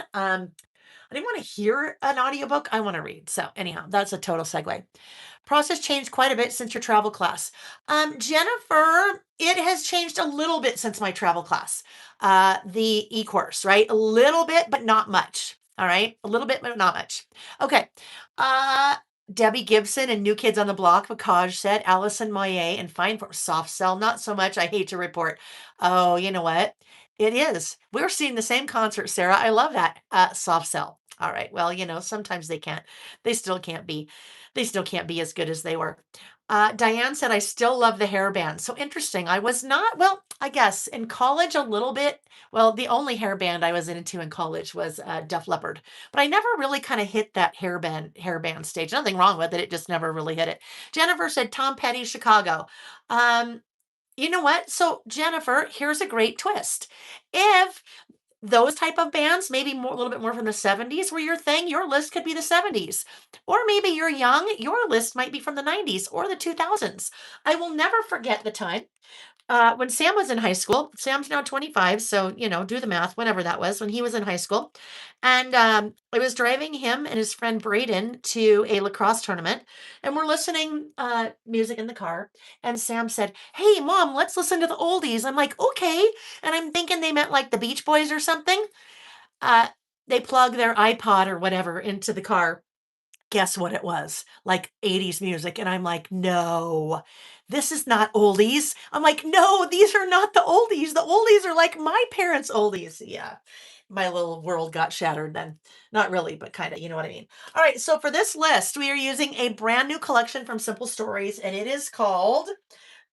I didn't want to hear an audiobook. I want to read. So anyhow, that's a total segue. Process changed quite a bit since your travel class. Jennifer, it has changed a little bit since my travel class. The e-course, right? A little bit, but not much. All right. A little bit, but not much. Okay. Uh, Debbie Gibson and New Kids on the Block, Bacage said, Allison Moyer and Fine for Soft Cell, not so much. I hate to report. Oh, you know what? It is. We're seeing the same concert, Sarah. I love that. Soft Cell. All right. Well, sometimes they can't. They still can't be. They still can't be as good as they were. Diane said, I still love the hair band. So interesting. I was not, well, I guess in college a little bit. Well, the only hair band I was into in college was Def Leppard, but I never really kind of hit that hair band stage. Nothing wrong with it. It just never really hit it. Jennifer said, Tom Petty, Chicago. Um, you know what? So Jennifer, here's a great twist. If those type of bands, maybe more, a little bit more from the 70s were your thing, your list could be the 70s. Or maybe you're young, your list might be from the 90s or the 2000s. I will never forget the time when Sam was in high school. Sam's now 25, so do the math, whenever that was, when he was in high school. And I was driving him and his friend Braden to a lacrosse tournament, and we're listening music in the car. And Sam said, Hey, Mom, let's listen to the oldies. I'm like, okay. And I'm thinking they meant like the Beach Boys or something. Uh, they plug their iPod or whatever into the car. Guess what it was? Like 80s music. And I'm like, no, this is not oldies. I'm like, no, these are not the oldies. The oldies are like my parents' oldies. Yeah. My little world got shattered then. Not really, but kind of, you know what I mean? All right. So for this list, we are using a brand new collection from Simple Stories, and it is called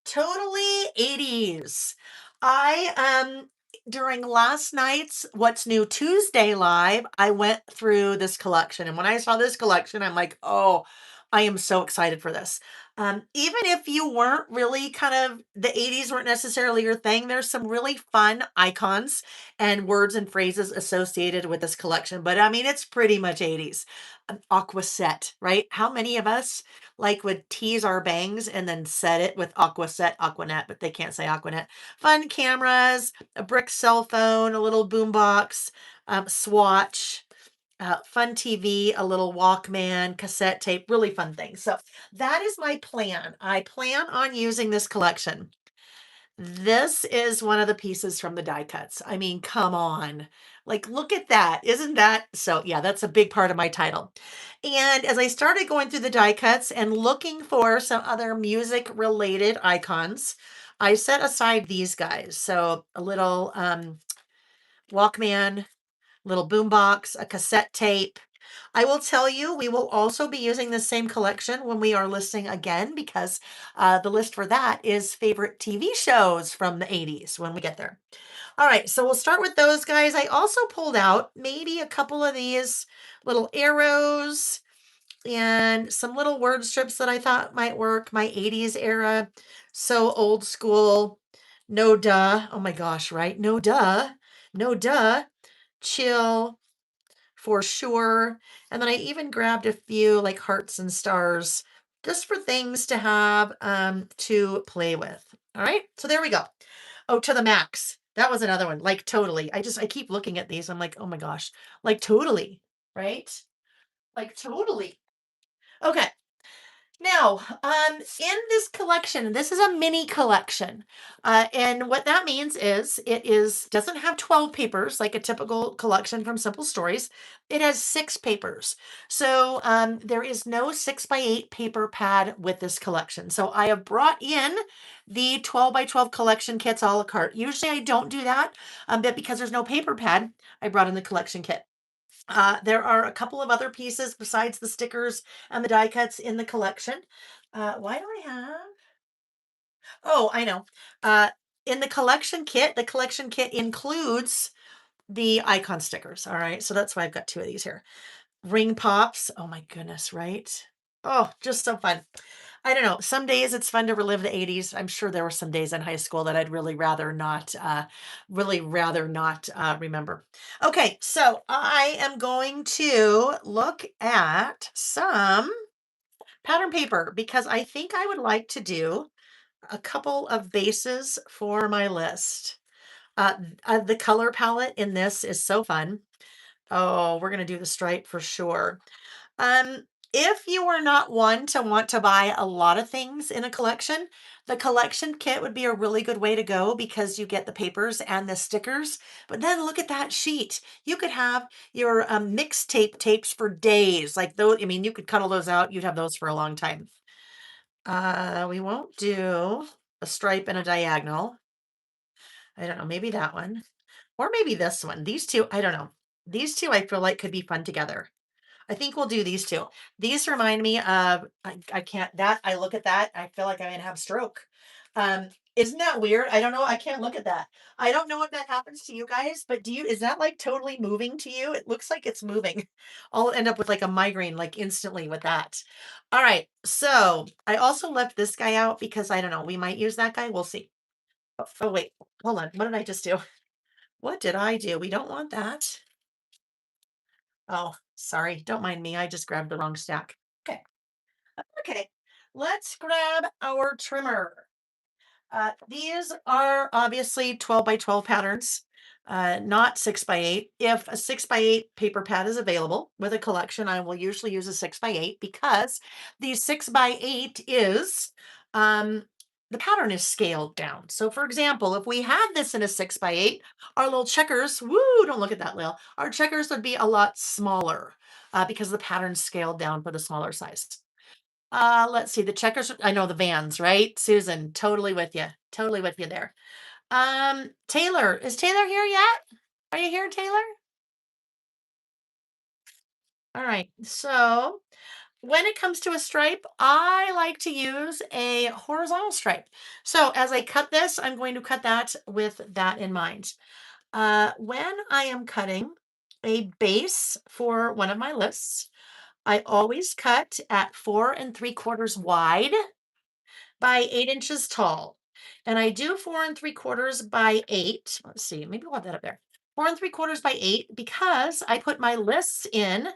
Totally 80s. I during last night's What's New Tuesday live, I went through this collection, and when I saw this collection, I'm like, "Oh, I am so excited for this." Even if you weren't really kind of the 80s weren't necessarily your thing, there's some really fun icons and words and phrases associated with this collection. But I mean, it's pretty much 80s. Aqua set, right? How many of us would tease our bangs and then set it with Aquaset, Aquanet, but they can't say Aquanet. Fun cameras, a brick cell phone, a little boombox, swatch, fun TV, a little Walkman, cassette tape, really fun things. So that is my plan. I plan on using this collection. This is one of the pieces from the die cuts. I mean, come on. Like, look at that. Isn't that so? Yeah, that's a big part of my title. And as I started going through the die cuts and looking for some other music related icons, I set aside these guys. So a little Walkman, little boombox, a cassette tape. I will tell you, we will also be using the same collection when we are listing again because the list for that is favorite TV shows from the 80s when we get there. All right, so we'll start with those guys. I also pulled out maybe a couple of these little arrows and some little word strips that I thought might work. My 80s era, so old school. No duh. Oh my gosh, right? No duh. No duh. Chill for sure. And then I even grabbed a few like hearts and stars just for things to have to play with. All right, so there we go. Oh, to the max. That was another one. Like totally. I keep looking at these. I'm like, oh my gosh, like totally, right? Like totally. Okay. Now, in this collection, this is a mini collection, and what that means is it is doesn't have 12 papers like a typical collection from Simple Stories. It has 6 papers, so there is no 6x8 paper pad with this collection. So I have brought in the 12 by 12 collection kits a la carte. Usually I don't do that, but because there's no paper pad, I brought in the collection kit. There are a couple of other pieces besides the stickers and the die cuts in the collection. Why do I have? Oh, I know. Uh, in the collection kit includes the icon stickers. All right. So that's why I've got 2 of these here. Ring pops. Oh my goodness, right? Oh, just so fun. I don't know. Some days it's fun to relive the 80s. I'm sure there were some days in high school that I'd really rather not remember. Okay, so I am going to look at some pattern paper because I think I would like to do a couple of bases for my list. The color palette in this is so fun. Oh, we're going to do the stripe for sure. Um, if you are not one to want to buy a lot of things in a collection, the collection kit would be a really good way to go because you get the papers and the stickers. But then look at that sheet. You could have your mixtape tapes for days. Like those, I mean, you could cuddle those out. You'd have those for a long time. We won't do a stripe and a diagonal. I don't know, maybe that one. Or maybe this one. These two, I don't know. These two I feel like could be fun together. I think we'll do these 2. These remind me of I can't that I look at that, I feel like I'm gonna have a stroke. Isn't that weird? I don't know. I can't look at that. I don't know if that happens to you guys, but do you is that like totally moving to you? It looks like it's moving. I'll end up with like a migraine like instantly with that. All right. So I also left this guy out because I don't know. We might use that guy. We'll see. Oh wait, hold on. What did I just do? What did I do? We don't want that. Oh, sorry. Don't mind me. I just grabbed the wrong stack. Okay. Okay. Let's grab our trimmer. These are obviously 12 by 12 patterns, not 6x8. If a 6x8 paper pad is available with a collection, I will usually use a 6x8 because the 6x8 is the pattern is scaled down. So, for example, if we had this in a 6x8, our little checkers, woo, don't look at that, Layle. Our checkers would be a lot smaller because the pattern's scaled down for the smaller size. Let's see, the checkers, I know the Vans, right? Susan, totally with you. Totally with you there. Taylor, is Taylor here yet? Are you here, Taylor? All right. So, when it comes to a stripe, I like to use a horizontal stripe. So, as I cut this, I'm going to cut that with that in mind. When I am cutting a base for one of my lists, I always cut at 4 3/4 wide by 8 inches tall. And I do 4 3/4 by 8. Let's see, maybe we'll have that up there. 4 3/4 by 8 because I put my lists in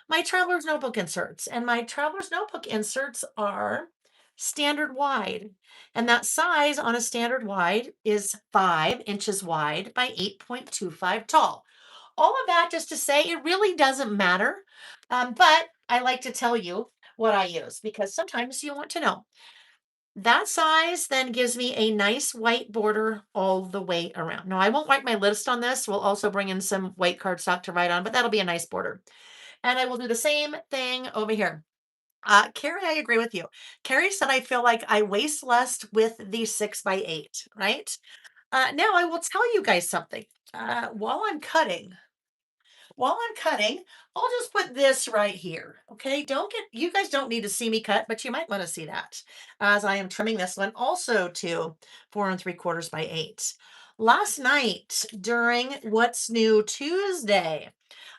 my traveler's notebook inserts. And my traveler's notebook inserts are standard wide. And that size on a standard wide is 5 inches wide by 8.25 tall. All of that just to say it really doesn't matter. But I like to tell you what I use because sometimes you want to know. That size then gives me a nice white border all the way around. Now, I won't write my list on this. We'll also bring in some white cardstock to write on, but that'll be a nice border. And I will do the same thing over here. Carrie, I agree with you. Carrie said, I feel like I waste less with the 6x8, right? Now, I will tell you guys something. While I'm cutting, I'll just put this right here. Okay. You guys don't need to see me cut, but you might want to see that as I am trimming this one also to 4 3/4 by 8. Last night during What's New Tuesday,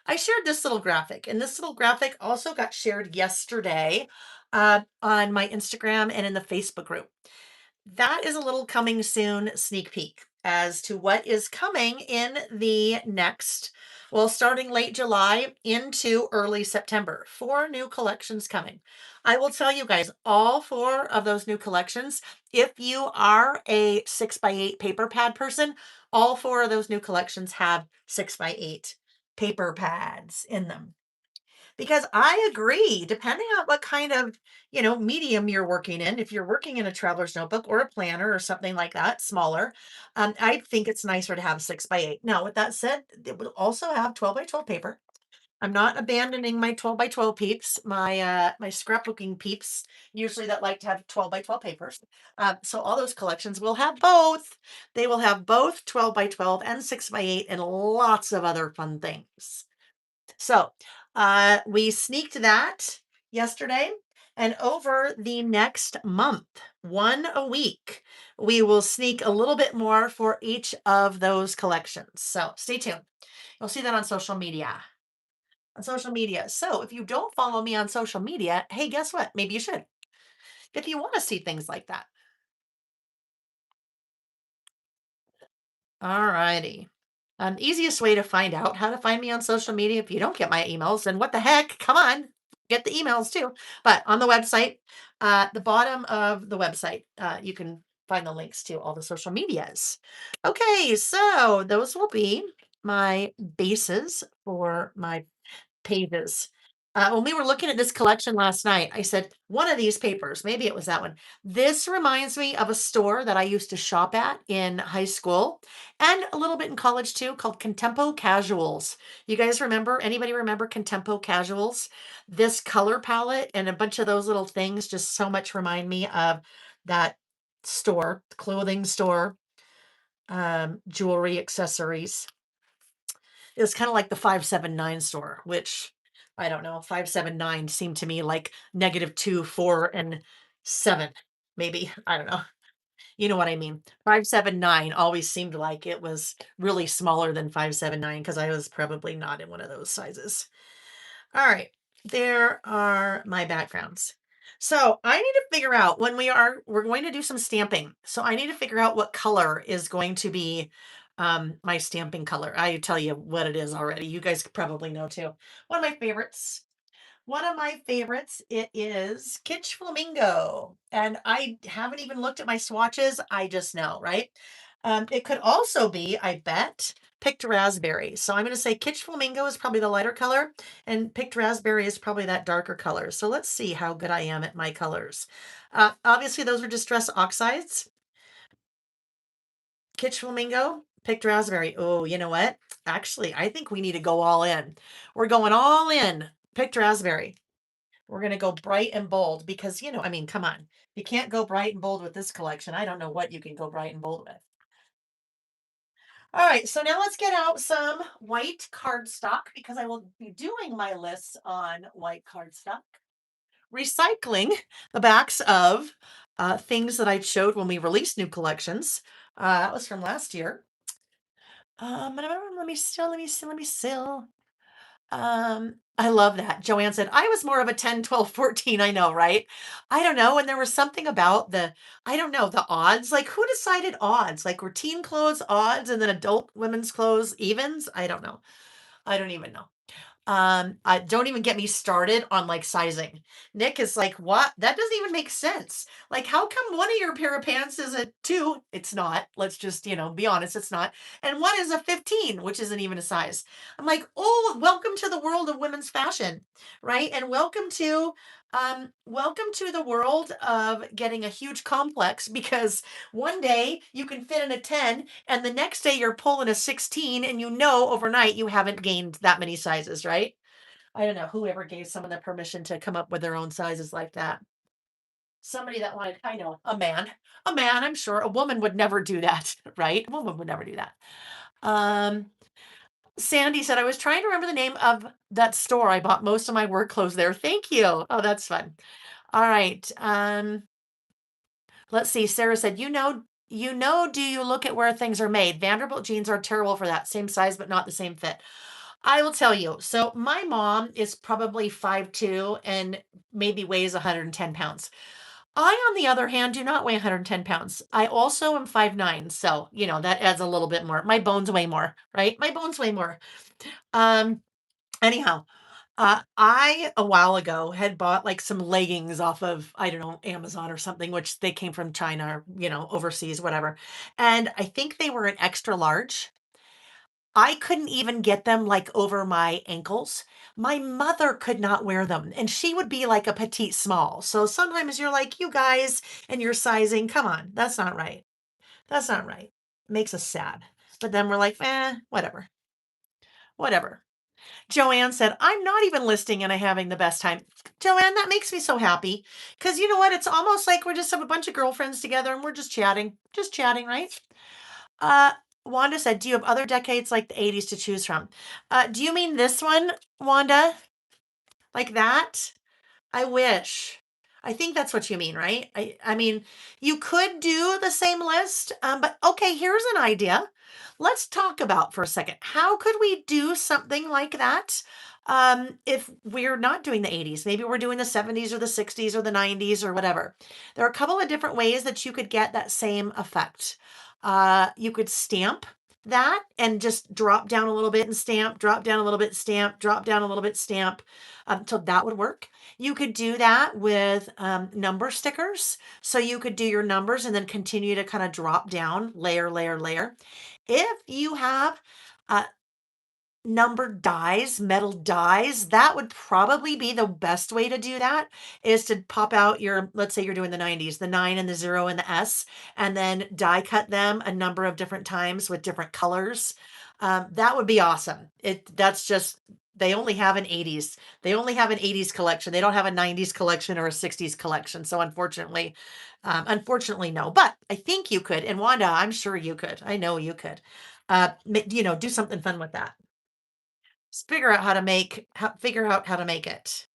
I shared this little graphic, and this little graphic also got shared yesterday on my Instagram and in the Facebook group. That is a little coming soon sneak peek as to what is coming in the next, well, starting late July into early September. 4 new collections coming. I will tell you guys, all 4 of those new collections, if you are a 6x8 paper pad person, all 4 of those new collections have 6x8 paper pads in them. Because I agree, depending on what kind of, medium you're working in, if you're working in a traveler's notebook or a planner or something like that, smaller, I think it's nicer to have 6 by 8. Now, with that said, it will also have 12 by 12 paper. I'm not abandoning my 12 by 12 peeps, my scrapbooking peeps, usually that like to have 12 by 12 papers. So all those collections will have both. They will have both 12 by 12 and 6 by 8 and lots of other fun things. So we sneaked that yesterday. And over the next month, one a week, we will sneak a little bit more for each of those collections. So stay tuned. You'll see that on social media. On social media. So if you don't follow me on social media, hey, guess what? Maybe you should. If you want to see things like that. All righty. Easiest way to find out how to find me on social media if you don't get my emails, then what the heck? Come on, get the emails too. But on the website, the bottom of the website, you can find the links to all the social medias. Okay, so those will be my bases for my pages. When we were looking at this collection last night, I said, one of these papers, maybe it was that one. This reminds me of a store that I used to shop at in high school and a little bit in college too, called Contempo Casuals. You guys remember? Anybody remember Contempo Casuals? This color palette and a bunch of those little things just so much remind me of that store, clothing store, jewelry, accessories. It was kind of like the 579 store, which I don't know, 579 seemed to me like -2, 4, and 7, maybe. I don't know. You know what I mean? 579 always seemed like it was really smaller than 579 because I was probably not in one of those sizes. All right, there are my backgrounds. So I need to figure out when we're going to do some stamping. So I need to figure out what color is going to be my stamping color. I tell you what it is already. You guys probably know too. One of my favorites. One of my favorites, it is Kitsch Flamingo. And I haven't even looked at my swatches. I just know, right? It could also be, I bet, picked raspberry. So I'm going to say Kitsch Flamingo is probably the lighter color, and picked raspberry is probably that darker color. So let's see how good I am at my colors. Obviously, those are distress oxides. Kitsch Flamingo, picked raspberry. Oh, you know what? Actually, I think we need to go all in. We're going all in. Picked raspberry. We're going to go bright and bold because, I mean, come on. You can't go bright and bold with this collection. I don't know what you can go bright and bold with. All right, so now let's get out some white cardstock because I will be doing my lists on white cardstock. Recycling the backs of things that I showed when we released new collections. That was from last year. Let me still, let me still, let me still. I love that. Joanne said, I was more of a 10, 12, 14. I know, right? I don't know. And there was something about I don't know, the odds. Like, who decided odds? Like, were teen clothes odds and then adult women's clothes evens? I don't know. I don't even know. Don't even get me started on like sizing. Nick is like, what? That doesn't even make sense. Like, how come one of your pair of pants is a 2? It's not. Let's just, be honest, it's not. And one is a 15, which isn't even a size. I'm like, oh, welcome to the world of women's fashion, right? And welcome to the world of getting a huge complex because one day you can fit in a 10 and the next day you're pulling a 16 and overnight you haven't gained that many sizes, right? I don't know whoever gave someone the permission to come up with their own sizes like that. Somebody that wanted, I know, a man, I'm sure a woman would never do that, right? A woman would never do that. Um, Sandy said, I was trying to remember the name of that store. I bought most of my work clothes there. Thank you. Oh, that's fun. All right. Let's see. Sarah said, do you look at where things are made? Vanderbilt jeans are terrible for that. Same size, but not the same fit. I will tell you. So my mom is probably 5'2" and maybe weighs 110 pounds. I, on the other hand, do not weigh 110 pounds. I also am 5'9". So, that adds a little bit more. My bones weigh more, right? My bones weigh more. Um, anyhow, I a while ago had bought like some leggings off of, I don't know, Amazon or something, which they came from China or, overseas, whatever. And I think they were an extra large. I couldn't even get them like over my ankles. My mother could not wear them, and she would be like a petite small. So sometimes you're like, you guys and your sizing, come on, that's not right. That's not right. Makes us sad. But then we're like, whatever, whatever. Joanne said, I'm not even listing and I'm having the best time. Joanne, that makes me so happy. Because you know what? It's almost like we're just have a bunch of girlfriends together and we're just chatting, right? Uh, Wanda said, do you have other decades like the 80s to choose from? Do you mean this one, Wanda? Like that? I wish. I think that's what you mean, right? I mean, you could do the same list, but okay, here's an idea. Let's talk about for a second. How could we do something like that? If we're not doing the 80s, maybe we're doing the 70s or the 60s or the 90s or whatever. There are a couple of different ways that you could get that same effect. You could stamp that and just drop down a little bit and stamp, drop down a little bit, stamp, drop down a little bit, stamp. So that would work. You could do that with number stickers. So you could do your numbers and then continue to kind of drop down layer, layer, layer. If you have uh, numbered dies, metal dies, that would probably be the best way to do that is to pop out your, let's say you're doing the 90s, the 9 and the 0 and the S, and then die cut them a number of different times with different colors. That would be awesome. That's just they only have an 80s. They only have an 80s collection. They don't have a 90s collection or a 60s collection. So unfortunately, no. But I think you could. And Wanda, I'm sure you could. I know you could. Do something fun with that. Figure out how to make it.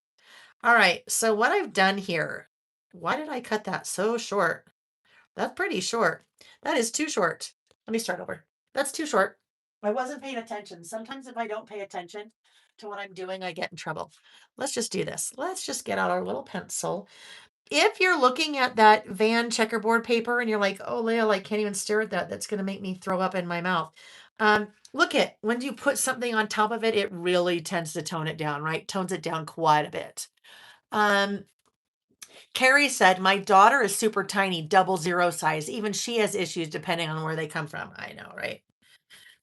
All right. So what I've done here, why did I cut that so short? That's pretty short. That is too short. Let me start over. That's too short. I wasn't paying attention. Sometimes if I don't pay attention to what I'm doing, I get in trouble. Let's just do this. Let's just get out our little pencil. If you're looking at that van checkerboard paper and you're like, oh, Layle, I can't even stare at that. That's going to make me throw up in my mouth. Look at when you put something on top of it, it really tends to tone it down, right? Tones it down quite a bit. Um, Carrie said, my daughter is super tiny, 00 size. Even she has issues depending on where they come from. I know, right?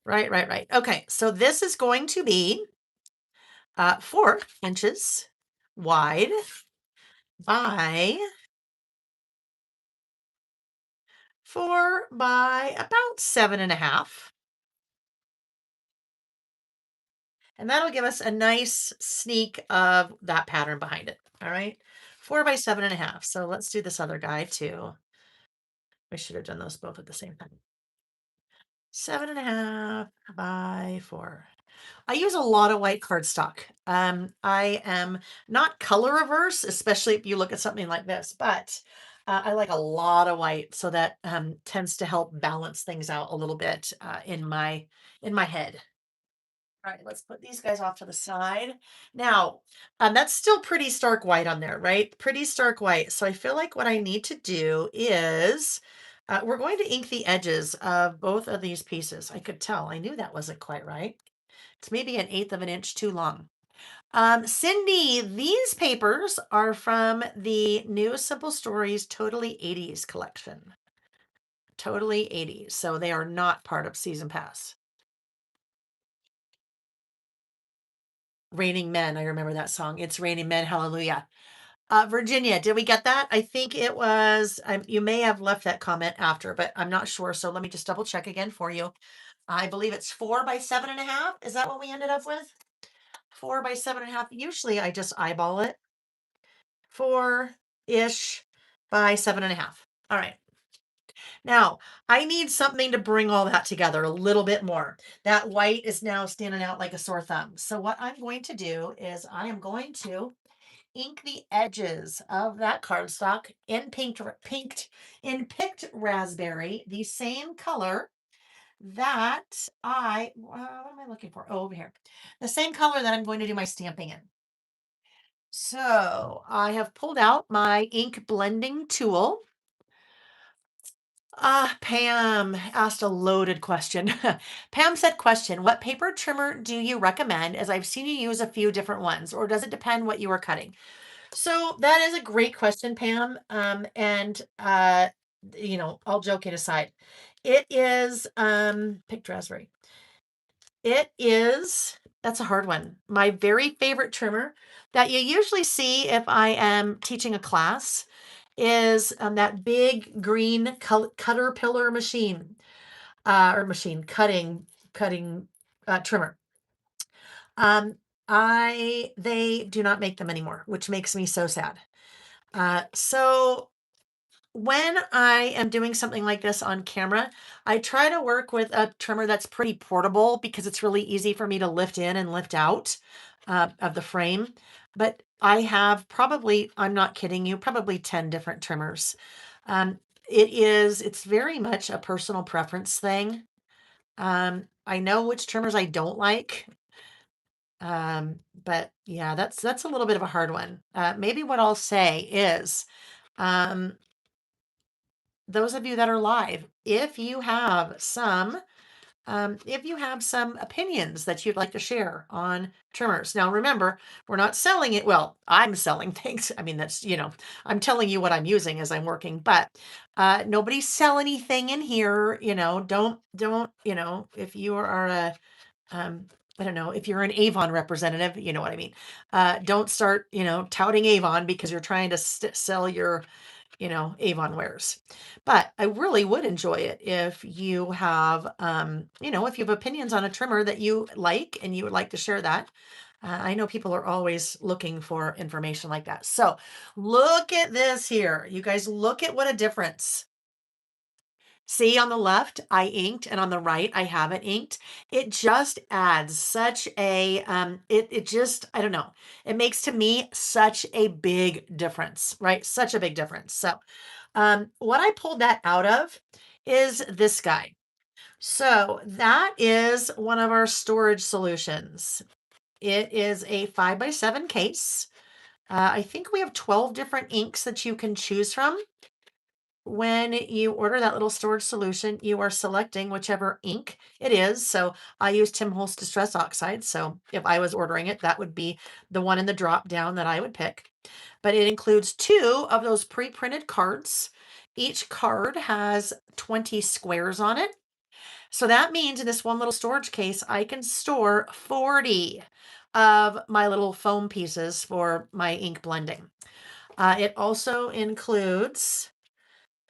Right. Okay, so this is going to be 4 inches wide by 4 by about 7.5. And that'll give us a nice sneak of that pattern behind it. All right. 4 by 7.5. So let's do this other guy too. I should have done those both at the same time. 7.5 by 4. I use a lot of white cardstock. I am not color averse, especially if you look at something like this, but I like a lot of white, so that tends to help balance things out a little bit in my head. All right, let's put these guys off to the side. Now, that's still pretty stark white on there, right? Pretty stark white. So I feel like what I need to do is we're going to ink the edges of both of these pieces. I could tell. I knew that wasn't quite right. It's maybe 1/8 of an inch too long. Cindy, these papers are from the new Simple Stories Totally 80s collection. Totally 80s. So they are not part of Season Pass. Raining Men. I remember that song. It's Raining Men. Hallelujah. Virginia, did we get that? I think it was, you may have left that comment after, but I'm not sure. So let me just double check again for you. I believe it's 4 by 7.5. Is that what we ended up with? 4 by 7.5. Usually I just eyeball it. 4-ish by 7.5. All right. Now, I need something to bring all that together a little bit more. That white is now standing out like a sore thumb. So what I'm going to do is I am going to ink the edges of that cardstock in picked raspberry, the same color that what am I looking for? Oh, over here. The same color that I'm going to do my stamping in. So I have pulled out my ink blending tool. Pam asked a loaded question. Pam said, question, what paper trimmer do you recommend, as I've seen you use a few different ones, or does it depend what you are cutting? So that is a great question, Pam. And all joking aside, it is picked raspberry. That's a hard one. My very favorite trimmer that you usually see if I am teaching a class is that big green cutter pillar machine, or machine cutting trimmer. Um, they do not make them anymore, which makes me so sad. So when I am doing something like this on camera, I try to work with a trimmer that's pretty portable because it's really easy for me to lift in and lift out of the frame. But I have probably, I'm not kidding you, probably 10 different trimmers. Um, it's very much a personal preference thing. I know which trimmers I don't like. But yeah, that's a little bit of a hard one. Maybe what I'll say is, um, those of you that are live, if you have some opinions that you'd like to share on trimmers. Now, remember, we're not selling it. Well, I'm selling things. I mean, I'm telling you what I'm using as I'm working, but nobody sell anything in here. Don't, if you are um, I don't know, if you're an Avon representative, you know what I mean. Don't start, touting Avon because you're trying to sell your Avon wares. But I really would enjoy it if you have, if you have opinions on a trimmer that you like and you would like to share that. I know people are always looking for information like that. So look at this here. You guys, look at what a difference. See, on the left, I inked, and on the right, I haven't inked. It just adds such it just, I don't know, it makes to me such a big difference, right? Such a big difference. So, what I pulled that out of is this guy. So, that is one of our storage solutions. It is a 5x7 case. I think we have 12 different inks that you can choose from. When you order that little storage solution, you are selecting whichever ink it is. So I use Tim Holtz Distress Oxide. So if I was ordering it, that would be the one in the drop down that I would pick. But it includes two of those pre-printed cards. Each card has 20 squares on it. So that means in this one little storage case, I can store 40 of my little foam pieces for my ink blending. It also includes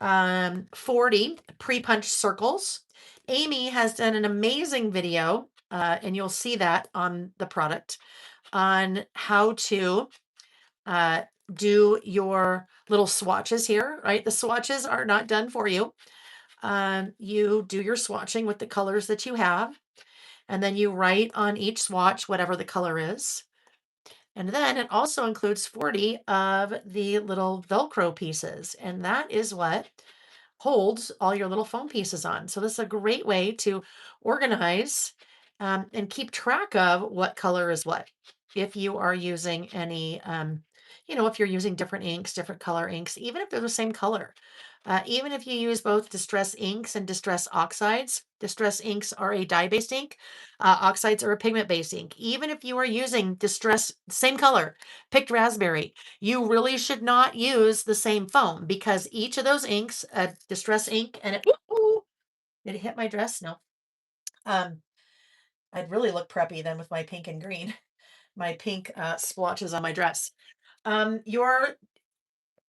40 pre-punched circles. Amy has done an amazing video, and you'll see that on the product, on how to uh, do your little swatches here, right? The swatches are not done for you. You do your swatching with the colors that you have, and then you write on each swatch whatever the color is. And then it also includes 40 of the little Velcro pieces, and that is what holds all your little foam pieces on. So this is a great way to organize and keep track of what color is what. If you are using any, if you're using different inks, different color inks, even if they're the same color, even if you use both distress inks and distress oxides, distress inks are a dye-based ink, oxides are a pigment-based ink. Even if you are using distress, same color, picked raspberry, you really should not use the same foam because each of those inks, distress ink, and did it hit my dress? No. Um, I'd really look preppy then with my pink and green, my pink splotches on my dress. Your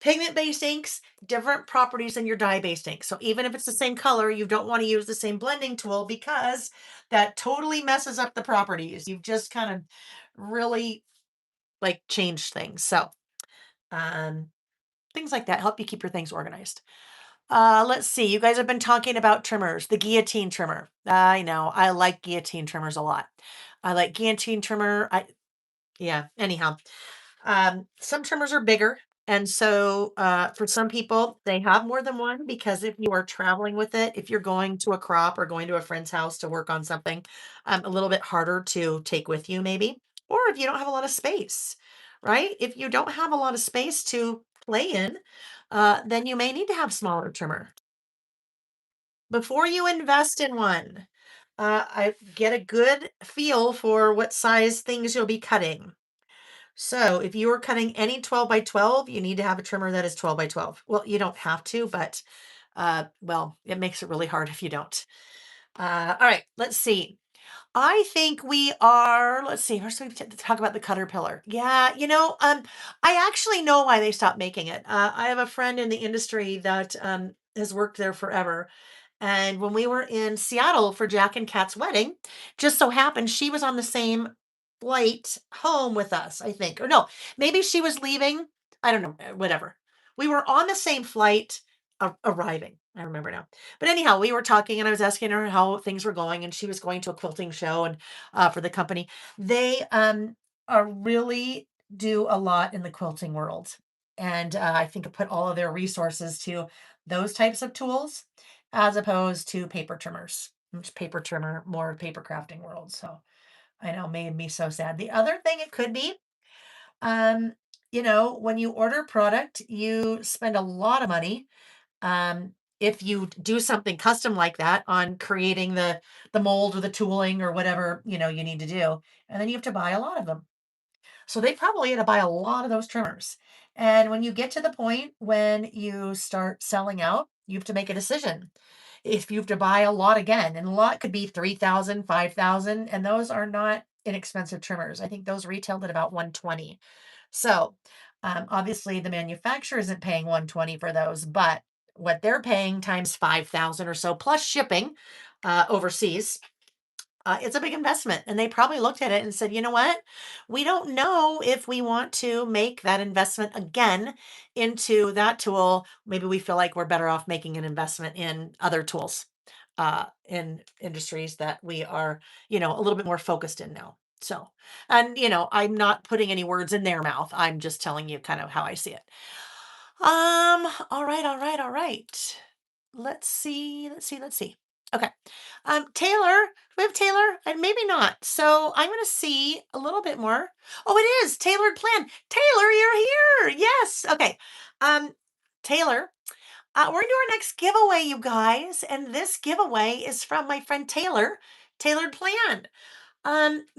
pigment-based inks, different properties than your dye-based ink. So even if it's the same color, you don't want to use the same blending tool because that totally messes up the properties. You've just kind of really like changed things. So um, things like that help you keep your things organized. Let's see. You guys have been talking about trimmers, the guillotine trimmer. I know. I like guillotine trimmers a lot. I like guillotine trimmer. Yeah, anyhow. Some trimmers are bigger. And so for some people, they have more than one because if you are traveling with it, if you're going to a crop or going to a friend's house to work on something, a little bit harder to take with you, maybe. Or if you don't have a lot of space, right? If you don't have a lot of space to play in, then you may need to have smaller trimmer. Before you invest in one, I get a good feel for what size things you'll be cutting. So if you are cutting any 12 by 12, you need to have a trimmer that is 12 by 12. Well, you don't have to, but well, it makes it really hard if you don't. All right, let's see. I think we are, let's see, first we talk about the caterpillar. Yeah, I actually know why they stopped making it. I have a friend in the industry that has worked there forever. And when we were in Seattle for Jack and Kat's wedding, just so happened she was on the same flight home with us, I think. Or no, maybe she was leaving. I don't know, whatever. We were on the same flight arriving. I remember now. But anyhow, we were talking and I was asking her how things were going, and she was going to a quilting show and for the company. They are really do a lot in the quilting world. And I think put all of their resources to those types of tools as opposed to paper trimmers, which paper trimmer, more paper crafting world. So I know made me so sad. The other thing it could be, um, when you order product, you spend a lot of money. If you do something custom like that on creating the mold or the tooling or whatever, you need to do, and then you have to buy a lot of them. So they probably had to buy a lot of those trimmers. And when you get to the point when you start selling out, you have to make a decision. If you have to buy a lot again, and a lot could be 3,000, 5,000, and those are not inexpensive trimmers. I think those retailed at about 120. So obviously the manufacturer isn't paying 120 for those, but what they're paying times 5,000 or so plus shipping overseas, it's a big investment. And they probably looked at it and said, you know what? We don't know if we want to make that investment again into that tool. Maybe we feel like we're better off making an investment in other tools in industries that we are, a little bit more focused in now. So, and, I'm not putting any words in their mouth. I'm just telling you kind of how I see it. All right, all right, all right. Let's see. Okay. Taylor, we have Taylor, and maybe not. So I'm gonna see a little bit more. Oh, it is tailored plan. Taylor, you're here. Yes. Okay. Um, Taylor, we're gonna do our next giveaway, you guys, and this giveaway is from my friend Taylor, Tailored Plan.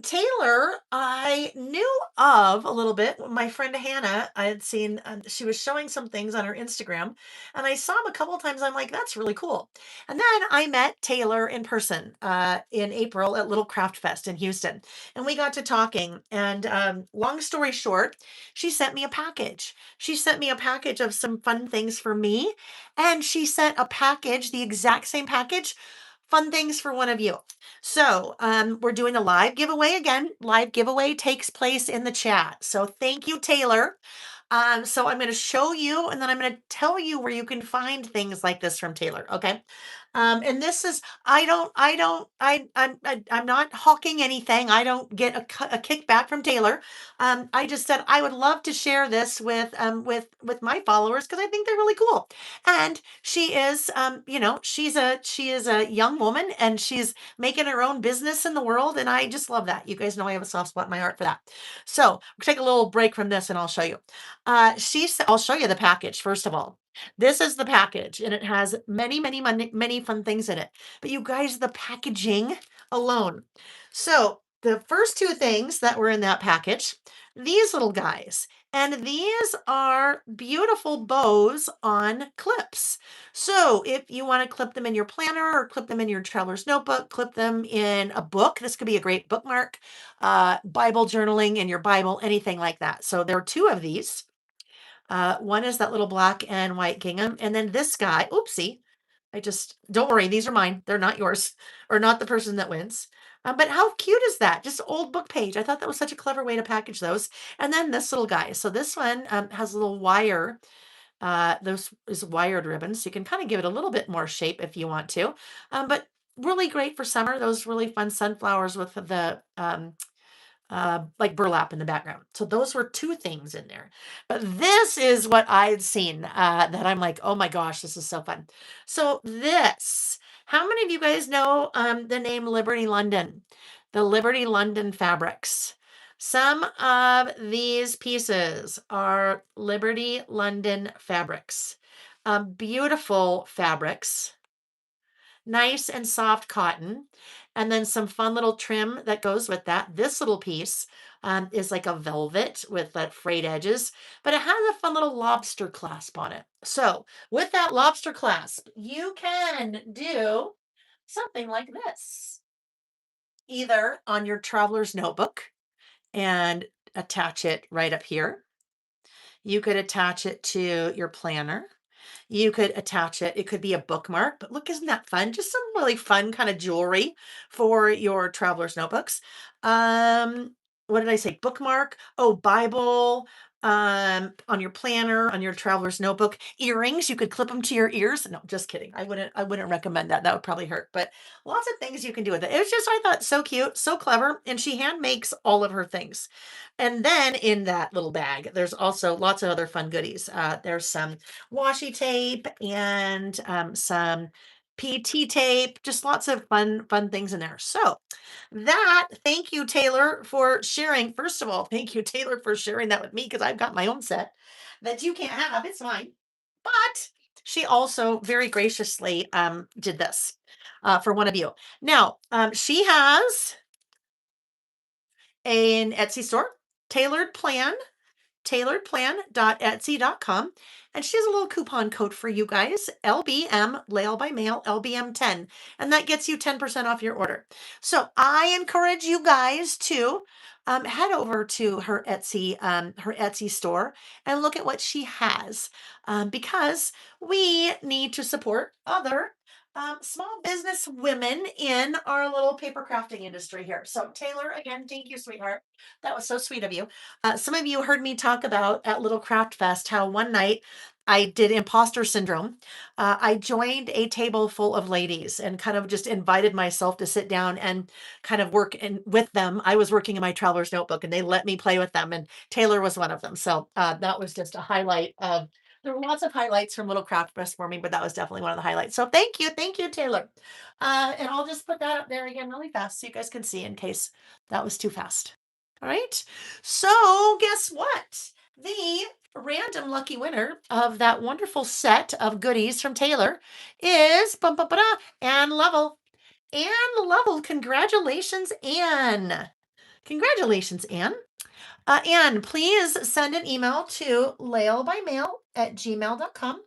Taylor, I knew of a little bit. My friend Hannah, I had seen, she was showing some things on her Instagram, and I saw him a couple of times. I'm like, that's really cool. And then I met Taylor in person in April at Little Craft Fest in Houston, and we got to talking. And long story short, she sent me a package. She sent me a package of some fun things for me, and she sent a package, the exact same package, fun things for one of you. So, we're doing a live giveaway again. Live giveaway takes place in the chat. So, thank you, Taylor. So I'm going to show you, and then I'm going to tell you where you can find things like this from Taylor. Okay. And this is, I'm not hawking anything. I don't get a kickback from Taylor. I just said I would love to share this with my followers because I think they're really cool. And she is, she is a young woman and she's making her own business in the world. And I just love that. You guys know I have a soft spot in my heart for that. So we'll take a little break from this and I'll show you. I'll show you the package first of all. This is the package, and it has many, many, many, many fun things in it. But you guys, the packaging alone. So the first two things that were in that package, these little guys. And these are beautiful bows on clips. So if you want to clip them in your planner or clip them in your traveler's notebook, clip them in a book. This could be a great bookmark, Bible journaling in your Bible, anything like that. So there are two of these. One is that little black and white gingham. And then this guy, oopsie, don't worry, these are mine. They're not yours or not the person that wins. But how cute is that? Just old book page. I thought that was such a clever way to package those. And then this little guy. So this one has a little wire. Those is wired ribbons. So you can kind of give it a little bit more shape if you want to. But really great for summer. Those really fun sunflowers with the like burlap in the background. So those were two things in there. But this is what I'd seen that I'm like, oh my gosh, this is so fun. So this, how many of you guys know the name Liberty London? The Liberty London fabrics. Some of these pieces are Liberty London fabrics. Beautiful fabrics, nice and soft cotton, and then some fun little trim that goes with that. This little piece is like a velvet with that frayed edges, but it has a fun little lobster clasp on it. So with that lobster clasp, you can do something like this. either on your traveler's notebook and attach it right up here. You could attach it to your planner. You could attach it. It could be a bookmark, but look, isn't that fun? Just some really fun kind of jewelry for your traveler's notebooks. Um, what did I say? Bookmark. Oh, Bible. On your planner, on your traveler's notebook, earrings. You could clip them to your ears. No, just kidding. I wouldn't recommend that. That would probably hurt. But lots of things you can do with it. It was just, I thought, so cute, so clever, and she hand makes all of her things. And then in that little bag, there's also lots of other fun goodies. There's some washi tape and some PT tape, just lots of fun things in there. So thank you, Taylor, for sharing. First of all, thank you, Taylor, for sharing that with me because I've got my own set that you can't have. It's mine. But she also very graciously did this for one of you. Now, she has an Etsy store, Tailored Plan tailoredplan.etsy.com. And she has a little coupon code for you guys, LBM, Layle by Mail, LBM10. And that gets you 10% off your order. So I encourage you guys to head over to her Etsy store and look at what she has because we need to support other small business women in our little paper crafting industry here. So Taylor, again, thank you, sweetheart. That was so sweet of you. Some of you heard me talk about at Little Craft Fest how one night I did imposter syndrome. I joined a table full of ladies and kind of just invited myself to sit down and kind of work with them. I was working in my traveler's notebook and they let me play with them, and Taylor was one of them. So that was just a highlight of. There were lots of highlights from Little Craft Fest for me, but that was definitely one of the highlights. So thank you, Taylor. And I'll just put that up there again really fast so you guys can see in case that was too fast. All right. So, guess what? The random lucky winner of that wonderful set of goodies from Taylor is Anne Lovell. Anne Lovell, congratulations, Anne. Congratulations, Anne. Anne, please send an email to laylebymail@gmail.com.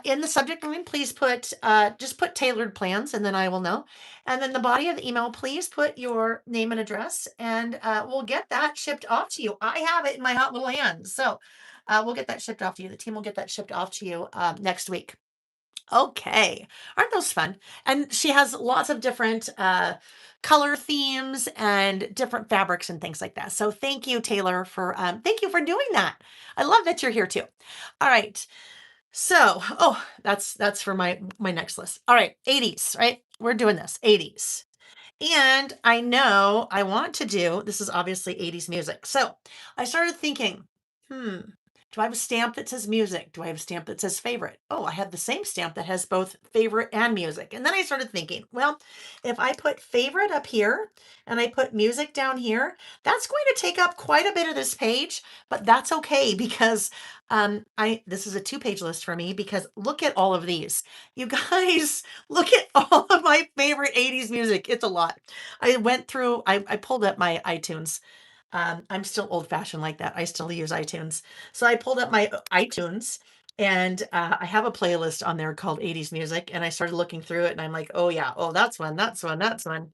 In the subject line, please put just put tailored plans, and then I will know. And then the body of the email, please put your name and address, and we'll get that shipped off to you. I have it in my hot little hands, so we'll get that shipped off to you. The team will get that shipped off to you next week. Okay, aren't those fun? And she has lots of different color themes and different fabrics and things like that. So thank you, Taylor, for thank you for doing that. I love that you're here too. All right. So, oh, that's for my next list. All right, 80s, right? We're doing this, 80s. And I know I want to do, this is obviously 80s music. So I started thinking, do I have a stamp that says music? Do I have a stamp that says favorite? Oh, I have the same stamp that has both favorite and music. And then I started thinking, well, if I put favorite up here and I put music down here, that's going to take up quite a bit of this page, but that's okay because this is a 2-page list for me because look at all of these. You guys, look at all of my favorite 80s music. It's a lot. I pulled up my iTunes. I'm still old fashioned like that. I still use iTunes. So I pulled up my iTunes and I have a playlist on there called 80s music. And I started looking through it and I'm like, oh, yeah. Oh, that's one. That's one. That's one.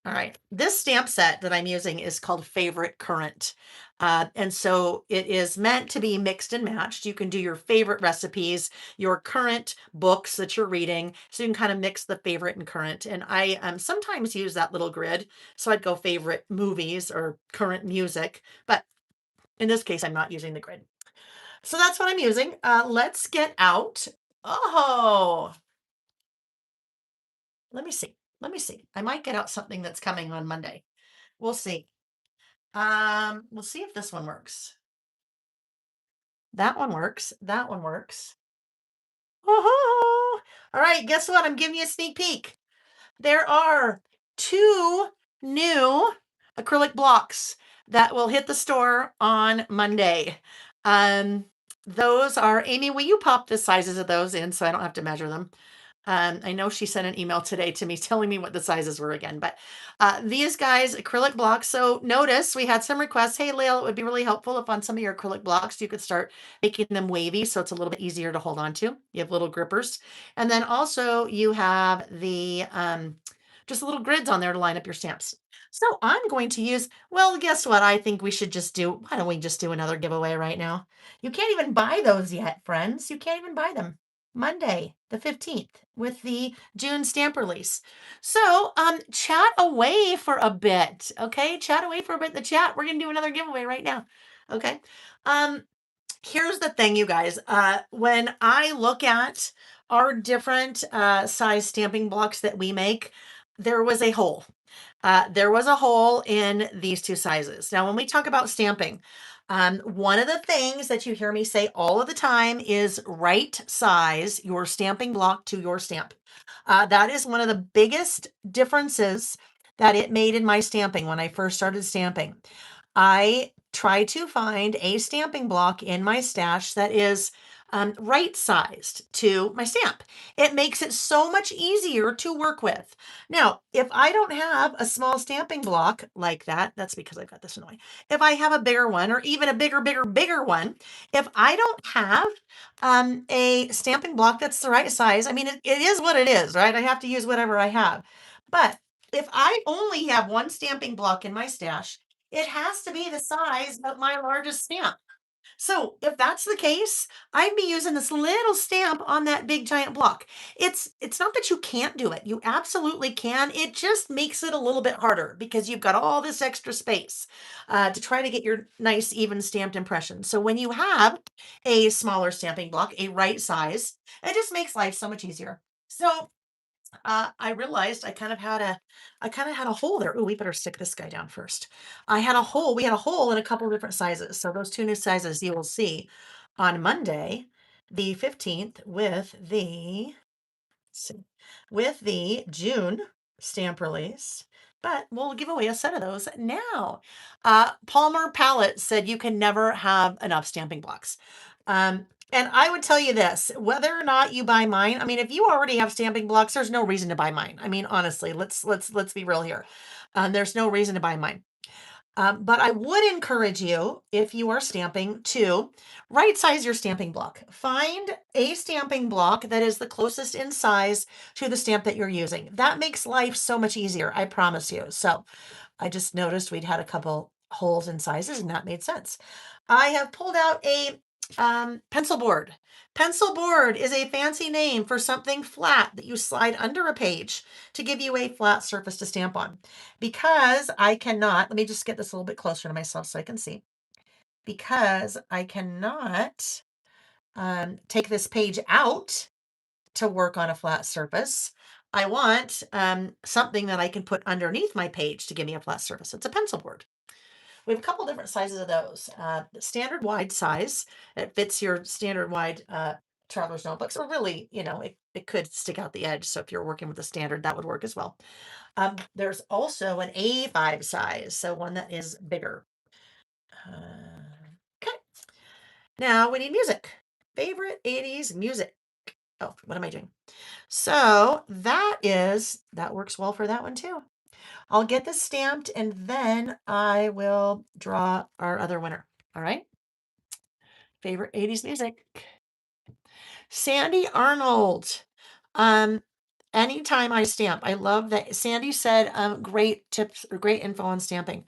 All right. This stamp set that I'm using is called Favorite Current. And so it is meant to be mixed and matched. You can do your favorite recipes, your current books that you're reading. So you can kind of mix the favorite and current. And I sometimes use that little grid. So I'd go favorite movies or current music. But in this case, I'm not using the grid. So that's what I'm using. Let's get out. Oh, let me see. Let me see. I might get out something that's coming on Monday. We'll see. We'll see if this one works. That one works. That one works. Oh, all right. Guess what? I'm giving you a sneak peek. There are 2 new acrylic blocks that will hit the store on Monday. Um, those are, Amy, will you pop the sizes of those in so I don't have to measure them? I know she sent an email today to me telling me what the sizes were again, but these guys, acrylic blocks. So notice we had some requests. Hey, Layle, it would be really helpful if on some of your acrylic blocks, you could start making them wavy so it's a little bit easier to hold on to. You have little grippers. And then also you have the just little grids on there to line up your stamps. So I'm going to use, well, guess what? I think we should just do, why don't we just do another giveaway right now? You can't even buy those yet, friends. You can't even buy them. Monday, the 15th, with the June stamp release. So chat away for a bit. Okay. Chat away for a bit in the chat. We're gonna do another giveaway right now. Okay. Um, Here's the thing, you guys. When I look at our different size stamping blocks that we make, there was a hole. There was a hole in these two sizes. Now, when we talk about stamping, one of the things that you hear me say all of the time is right size your stamping block to your stamp. That is one of the biggest differences that it made in my stamping when I first started stamping. I try to find a stamping block in my stash that is right sized to my stamp. It makes it so much easier to work with. Now, if I don't have a small stamping block like that, that's because I've got this in the way. If I have a bigger one or even a bigger one, if I don't have a stamping block that's the right size, I mean, it is what it is, right? I have to use whatever I have. But if I only have one stamping block in my stash, it has to be the size of my largest stamp. So if that's the case, I'd be using this little stamp on that big giant block. It's not that you can't do it. You absolutely can. It just makes it a little bit harder because you've got all this extra space to try to get your nice even stamped impression. So when you have a smaller stamping block, a right size, it just makes life so much easier. So I realized I kind of had a hole there. Oh, we better stick this guy down first. I had a hole. We had a hole in a couple of different sizes. So those two new sizes you will see on Monday, the 15th, with the see, with the June stamp release. But we'll give away a set of those now. Palmer Palette said you can never have enough stamping blocks. And I would tell you this, whether or not you buy mine, I mean, if you already have stamping blocks, there's no reason to buy mine. I mean, honestly, let's be real here. There's no reason to buy mine. But I would encourage you, if you are stamping, to right size your stamping block. Find a stamping block that is the closest in size to the stamp that you're using. That makes life so much easier, I promise you. So I just noticed we'd had a couple holes in sizes, and that made sense. I have pulled out a pencil board. Pencil board is a fancy name for something flat that you slide under a page to give you a flat surface to stamp on. Because I cannot, let me just get this a little bit closer to myself so I can see. Because I cannot take this page out to work on a flat surface, I want something that I can put underneath my page to give me a flat surface. It's a pencil board. We have a couple different sizes of those. The standard wide size, it fits your standard wide traveler's notebooks, or really, it could stick out the edge. So if you're working with a standard, that would work as well. There's also an A5 size, so one that is bigger. Okay. Now we need music. Favorite 80s music. Oh, what am I doing? So that works well for that one too. I'll get this stamped and then I will draw our other winner. All right. Favorite 80s music. Sandy Arnold. Um, Anytime I stamp, I love that. Sandy said, great tips or great info on stamping.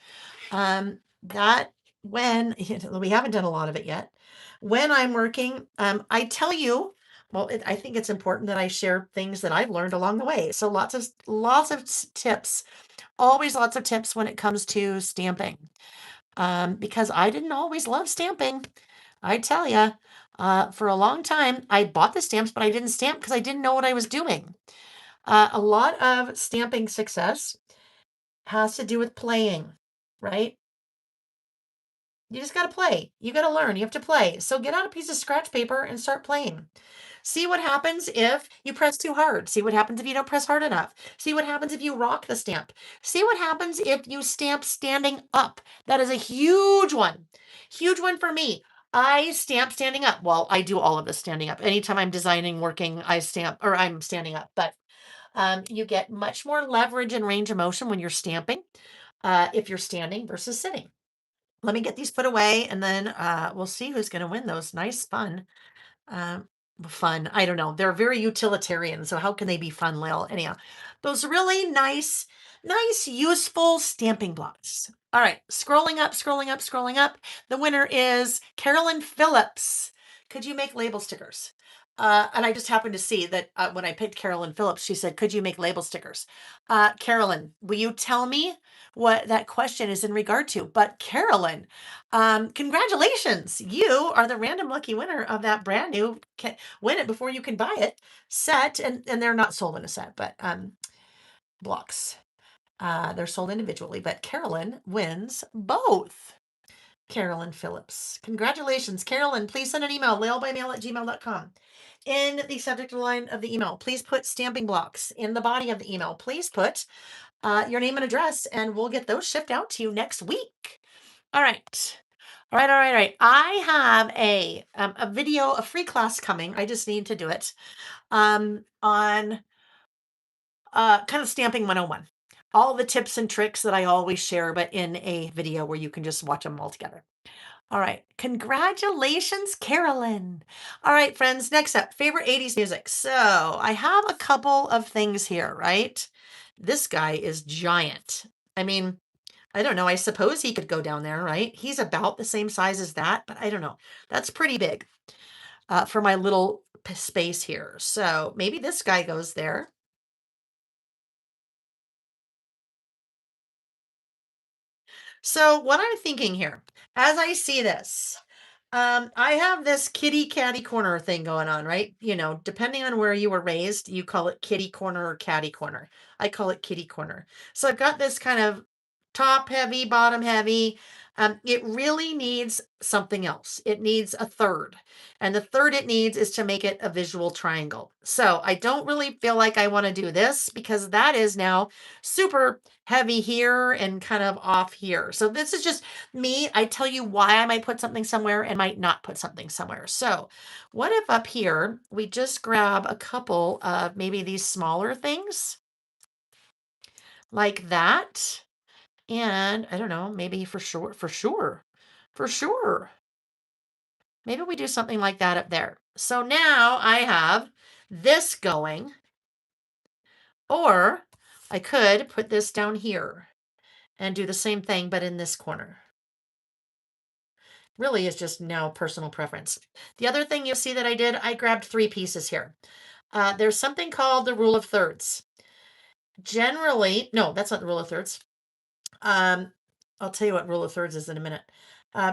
That when we haven't done a lot of it yet, when I'm working, I tell you, well, I think it's important that I share things that I've learned along the way. So lots of tips, always lots of tips when it comes to stamping. Because I didn't always love stamping. I tell you, for a long time, I bought the stamps, but I didn't stamp because I didn't know what I was doing. A lot of stamping success has to do with playing, right? You just got to play. You got to learn. You have to play. So get out a piece of scratch paper and start playing. See what happens if you press too hard. See what happens if you don't press hard enough. See what happens if you rock the stamp. See what happens if you stamp standing up. That is a huge one. Huge one for me. I stamp standing up. Well, I do all of this standing up. Anytime I'm designing, working, I stamp or I'm standing up. But you get much more leverage and range of motion when you're stamping if you're standing versus sitting. Let me get these put away and then we'll see who's going to win those. Nice, fun. fun. I don't know. They're very utilitarian. So how can they be fun, Lil? Anyhow, those really nice, useful stamping blocks. All right, scrolling up, scrolling up, scrolling up. The winner is Carolyn Phillips. Could you make label stickers? And I just happened to see that when I picked Carolyn Phillips, she said, "Could you make label stickers?" Carolyn, will you tell me what that question is in regard to? But Carolyn, congratulations! You are the random lucky winner of that brand new win it before you can buy it set, and they're not sold in a set, but blocks, they're sold individually, but Carolyn wins both. Carolyn Phillips, congratulations. Carolyn, please send an email, laylebymail@gmail.com. In the subject line of the email, please put stamping blocks. In the body of the email, please put your name and address, and we'll get those shipped out to you next week. All right. All right. I have a video, a free class coming. I just need to do it on kind of stamping 101. All the tips and tricks that I always share, but in a video where you can just watch them all together. All right. Congratulations, Carolyn. All right, friends. Next up, favorite 80s music. So I have a couple of things here, right? This guy is giant. I mean, I don't know. I suppose he could go down there, right? He's about the same size as that, but I don't know. That's pretty big for my little space here. So maybe this guy goes there. So what I'm thinking here, as I see this, I have this kitty catty corner thing going on, right? You know, depending on where you were raised, you call it kitty corner or catty corner. I call it kitty corner. So I've got this kind of top heavy, bottom heavy. It really needs something else. It needs a third. And the third it needs is to make it a visual triangle. So I don't really feel like I want to do this because that is now super heavy here and kind of off here. So this is just me. I tell you why I might put something somewhere and might not put something somewhere. So what if up here we just grab a couple of maybe these smaller things like that? And I don't know, maybe for sure. Maybe we do something like that up there. So now I have this going, or I could put this down here and do the same thing, but in this corner. Really is just now personal preference. The other thing you'll see that I did, I grabbed 3 pieces here. There's something called the rule of thirds. Generally, no, that's not the rule of thirds. Um, I'll tell you what rule of thirds is in a minute.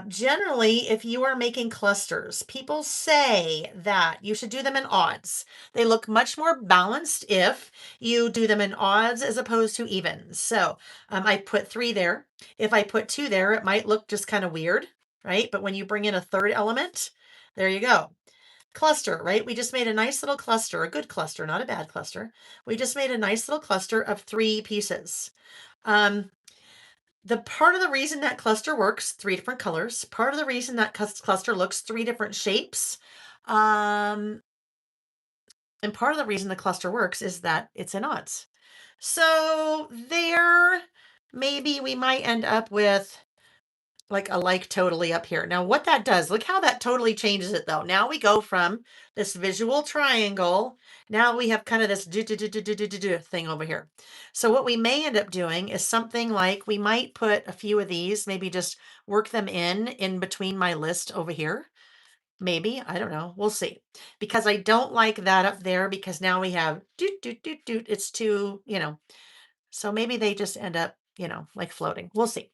Generally, if you are making clusters, people say that you should do them in odds. They look much more balanced if you do them in odds as opposed to evens. So I put 3 there. If I put 2 there, it might look just kind of weird, right? But when you bring in a third element, there you go. Cluster, right? We just made a nice little cluster, a good cluster, not a bad cluster. We just made a nice little cluster of 3 pieces. The part of the reason that cluster works, 3 different colors, part of the reason that cluster looks 3 different shapes, and part of the reason the cluster works is that it's in odds. So there, maybe we might end up with like a like totally up here. Now what that does, look how that totally changes it though. Now we go from this visual triangle. Now we have kind of this thing over here. So what we may end up doing is something like we might put a few of these, maybe just work them in between my list over here. Maybe, I don't know. We'll see. Because I don't like that up there because now we have it's too, so maybe they just end up, like floating. We'll see.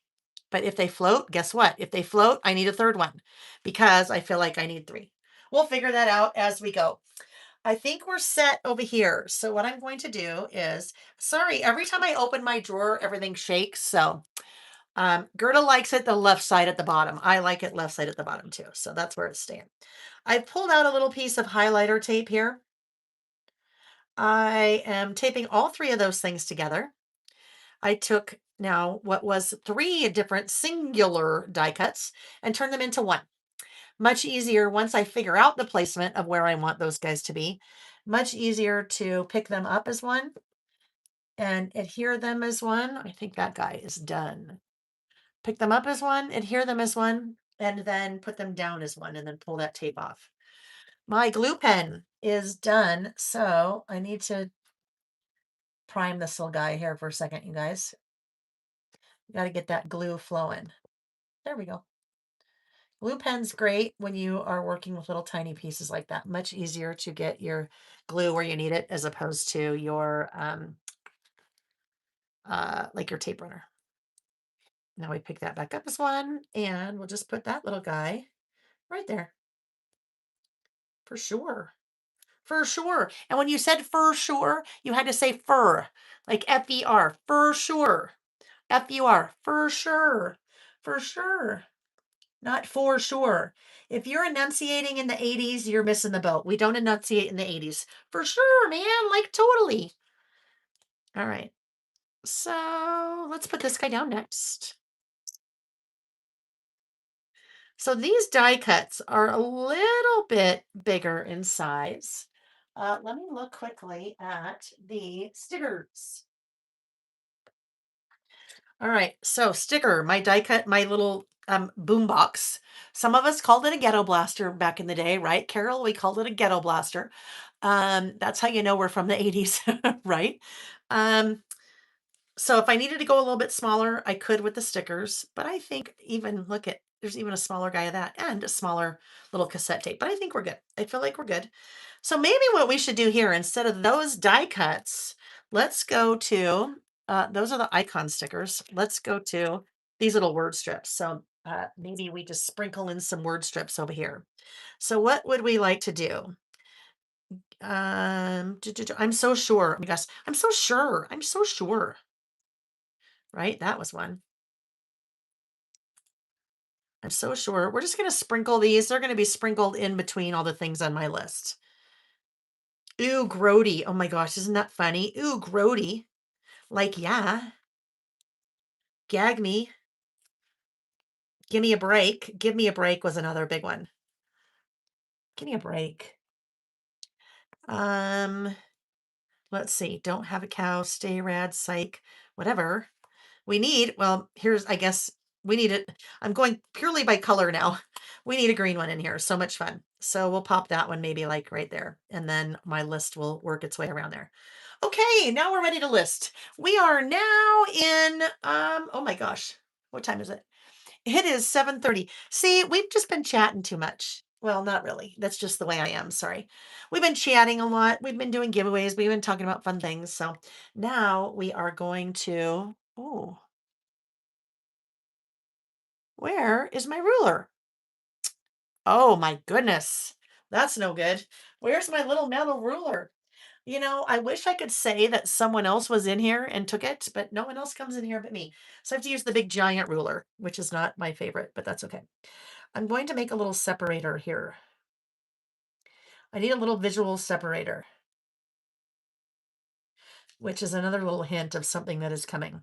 But if they float, guess what? If they float, I need a third one because I feel like I need 3. We'll figure that out as we go. I think we're set over here. So what I'm going to do is, sorry, every time I open my drawer, everything shakes. So Gerda likes it the left side at the bottom. I like it left side at the bottom too. So that's where it's staying. I pulled out a little piece of highlighter tape here. I am taping all 3 of those things together. I took now what was 3 different singular die cuts and turned them into 1. Much easier once I figure out the placement of where I want those guys to be. Much easier to pick them up as 1 and adhere them as 1. I think that guy is done. Pick them up as 1, adhere them as 1, and then put them down as 1 and then pull that tape off. My glue pen is done, so I need to prime this little guy here for a second, you guys. Got to get that glue flowing. There we go. Glue pen's great when you are working with little tiny pieces like that. Much easier to get your glue where you need it as opposed to your like your tape runner. Now we pick that back up as one, and we'll just put that little guy right there. For sure. For sure. And when you said for sure, you had to say fur, like F-E-R, for sure. F-U-R, for sure. For sure. Not for sure. If you're enunciating in the 80s, you're missing the boat. We don't enunciate in the 80s. For sure, man. Like totally. All right. So let's put this guy down next. So these die cuts are a little bit bigger in size. Let me look quickly at the stickers. All right, so sticker, my die cut, my little boom box. Some of us called it a ghetto blaster back in the day, right? Carol, we called it a ghetto blaster. That's how you know we're from the 80s, right? Um, so if I needed to go a little bit smaller, I could with the stickers, but I think even look at there's even a smaller guy of that and a smaller little cassette tape. But I think we're good. I feel like we're good. So maybe what we should do here instead of those die cuts, let's go to those are the icon stickers. Let's go to these little word strips. So maybe we just sprinkle in some word strips over here. So what would we like to do? I'm so sure. Oh my gosh, I'm so sure. I'm so sure. Right? That was one. I'm so sure. We're just going to sprinkle these. They're going to be sprinkled in between all the things on my list. Ooh, grody. Oh my gosh, isn't that funny? Ooh, grody. Like, yeah. Gag me. Give me a break. Give me a break was another big one. Give me a break. Um, let's see. Don't have a cow. Stay rad. Psych. Whatever. We need, well, here's, I guess we need it. I'm going purely by color now. We need a green one in here. So much fun. So we'll pop that one maybe like right there. And then my list will work its way around there. Okay, now we're ready to list. We are now in, oh my gosh, what time is it? It is 7:30. See, we've just been chatting too much. Well, not really. That's just the way I am. Sorry. We've been chatting a lot. We've been doing giveaways. We've been talking about fun things. So now we are going to, oh, where is my ruler? Oh my goodness. That's no good. Where's my little metal ruler? You know, I wish I could say that someone else was in here and took it, but no one else comes in here but me. So I have to use the big giant ruler, which is not my favorite, but that's okay. I'm going to make a little separator here. I need a little visual separator, which is another little hint of something that is coming.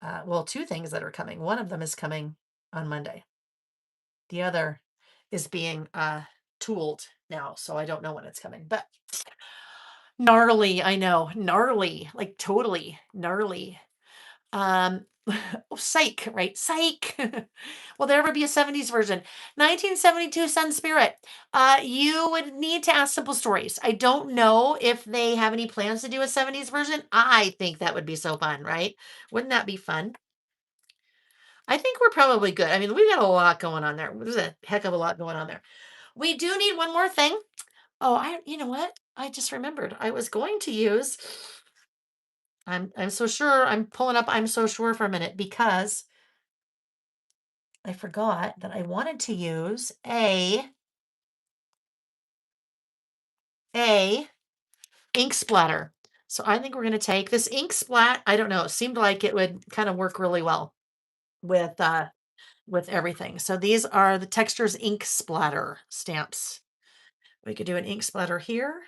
Well, two things that are coming. One of them is coming on Monday. The other is being tooled now, so I don't know when it's coming. But gnarly, I know, gnarly, like totally gnarly. Um, oh, psych, right? Psych. Will there ever be a 70s version? 1972 Sun Spirit. You would need to ask Simple Stories. I don't know if they have any plans to do a 70s version. I think that would be so fun, right? Wouldn't that be fun? I think we're probably good. I mean, we've got a lot going on there. There's a heck of a lot going on there. We do need one more thing. Oh, you know what? I just remembered. I was going to use I'm so sure. I'm pulling up I'm so sure for a minute because I forgot that I wanted to use a ink splatter. So I think we're going to take this ink splat. I don't know. It seemed like it would kind of work really well with everything. So these are the Textures ink splatter stamps. We could do an ink splatter here,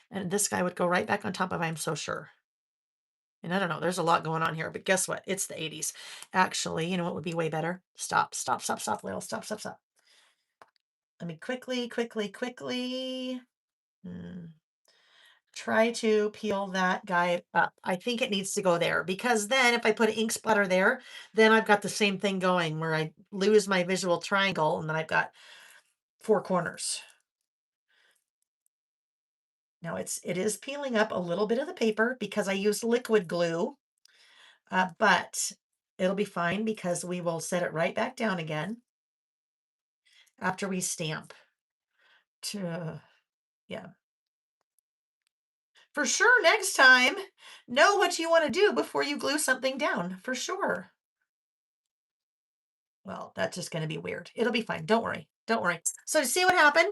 and this guy would go right back on top of I'm so sure. And I don't know, there's a lot going on here, but guess what? It's the 80s. Actually, you know what would be way better? Stop, stop, stop, stop, Layle. Stop, stop, stop. Let me quickly try to peel that guy up. I think it needs to go there because then if I put an ink splatter there, then I've got the same thing going where I lose my visual triangle and then I've got four corners. Now it is peeling up a little bit of the paper because I used liquid glue, but it'll be fine because we will set it right back down again after we stamp. To, yeah, for sure. Next time, know what you want to do before you glue something down. For sure. Well, that's just going to be weird. It'll be fine. Don't worry. Don't worry. So, to see what happened,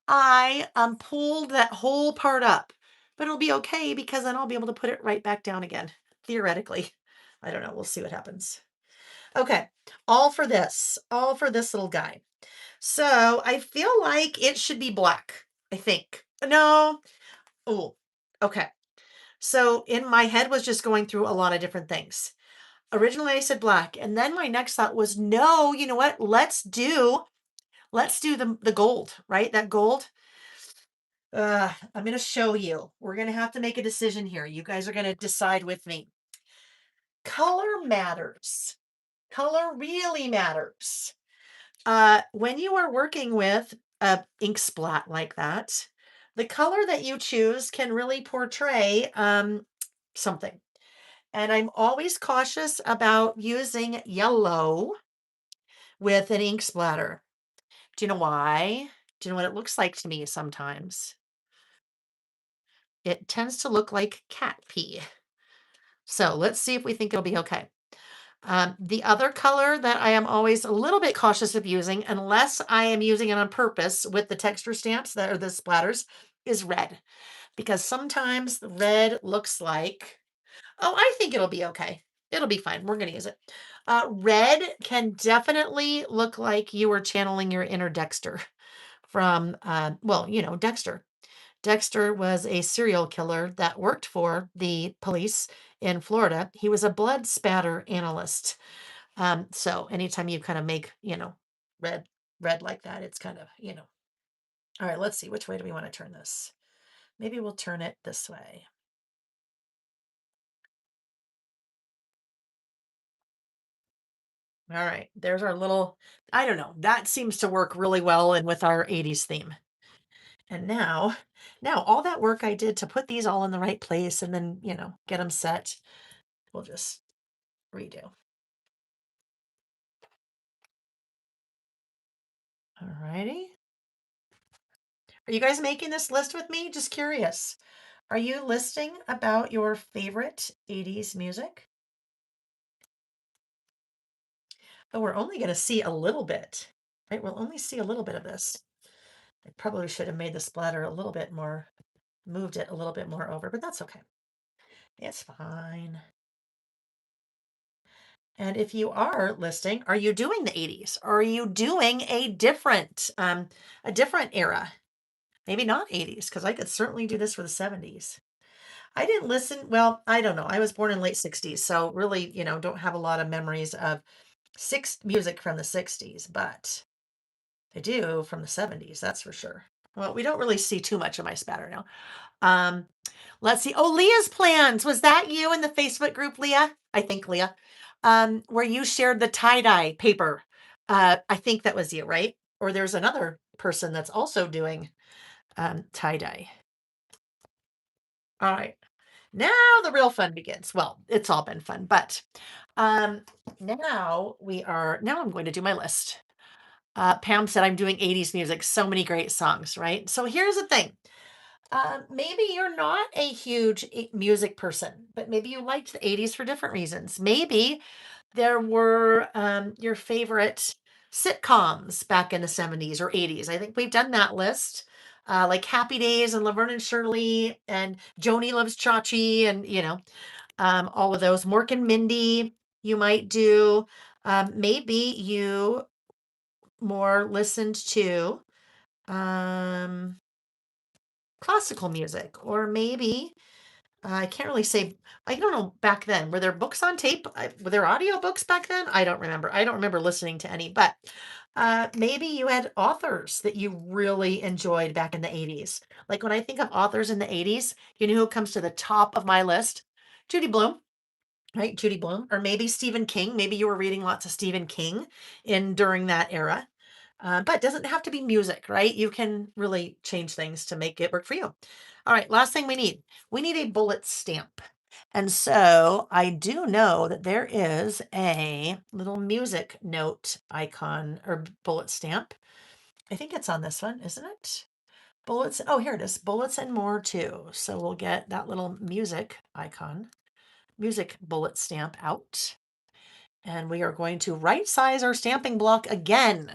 I pulled that whole part up, but it'll be okay because then I'll be able to put it right back down again. Theoretically, I don't know. We'll see what happens. Okay, all for this little guy. So I feel like it should be black. I think. No. Oh, okay. So in my head was just going through a lot of different things. Originally I said black, and then my next thought was no, you know what? Let's do the gold, right? That gold. I'm going to show you. We're going to have to make a decision here. You guys are going to decide with me. Color matters. Color really matters. When you are working with a ink splat like that, the color that you choose can really portray something. And I'm always cautious about using yellow with an ink splatter. Do you know why? Do you know what it looks like to me sometimes? It tends to look like cat pee. So let's see if we think it'll be okay. The other color that I am always a little bit cautious of using, unless I am using it on purpose with the texture stamps that are the splatters, is red. Because sometimes the red looks like, oh, I think it'll be okay. It'll be fine. We're going to use it. Red can definitely look like you were channeling your inner Dexter from, well, you know, Dexter. Dexter was a serial killer that worked for the police in Florida. He was a blood spatter analyst. So anytime you kind of make, you know, red, red like that, it's kind of, you know. All right, let's see. Which way do we want to turn this? Maybe we'll turn it this way. All right, there's our little, I don't know, that seems to work really well and with our 80s theme. And now all that work I did to put these all in the right place and then, you know, get them set, we'll just redo. All righty. Are you guys making this list with me? Just curious. Are you listing about your favorite 80s music? Oh, we're only going to see a little bit, right? We'll only see a little bit of this. I probably should have made the splatter a little bit more, moved it a little bit more over, but that's okay. It's fine. And if you are listing, are you doing the 80s? Or are you doing a different era? Maybe not 80s, because I could certainly do this for the 70s. I didn't listen. Well, I don't know. I was born in late 60s, so really, you know, don't have a lot of memories of music from the 60s, but I do from the 70s, that's for sure. Well, we don't really see too much of my spatter now. Um, let's see. Oh, Leah's plans. Was that you in the Facebook group, Leah? I think Leah. Where you shared the tie-dye paper. I think that was you, right? Or there's another person that's also doing tie-dye. All right. Now the real fun begins. Well, it's all been fun, but um, now I'm going to do my list. Pam said I'm doing 80s music, so many great songs, right? So here's the thing. Maybe you're not a huge music person, but maybe you liked the 80s for different reasons. Maybe there were your favorite sitcoms back in the 70s or 80s. I think we've done that list. Like Happy Days and Laverne and Shirley and Joni Loves Chachi and, you know, all of those. Mork and Mindy, you might do. Maybe you more listened to um, classical music, or maybe I can't really say. I don't know. Back then, were there books on tape? Were there audio books back then? I don't remember. I don't remember listening to any. But maybe you had authors that you really enjoyed back in the 80s. Like when I think of authors in the 80s, you know who comes to the top of my list? Judy Blume. Right, Judy Blume, or maybe Stephen King. Maybe you were reading lots of Stephen King in during that era. But it doesn't have to be music, right? You can really change things to make it work for you. All right, last thing we need a bullet stamp. And so I do know that there is a little music note icon or bullet stamp. I think it's on this one, isn't it? Bullets. Oh, here it is. Bullets and more too. So we'll get that little music icon, music bullet stamp out. And we are going to right size our stamping block again.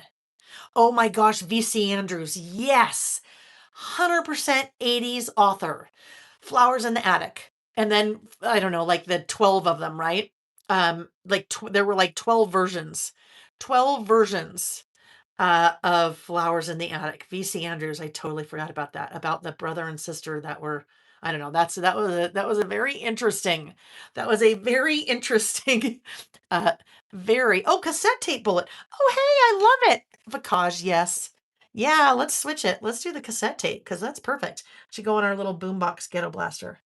Oh my gosh, VC Andrews. Yes. 100% 80s author. Flowers in the Attic. And then I don't know, like the 12 of them, right? There were like 12 versions. 12 versions of Flowers in the Attic. VC Andrews, I totally forgot about that. About the brother and sister that were, I don't know. That was a very interesting. That was a very interesting uh very cassette tape bullet. Oh hey, I love it. Vicage, yes. Yeah, let's switch it. Let's do the cassette tape because that's perfect. Should go in our little boombox ghetto blaster.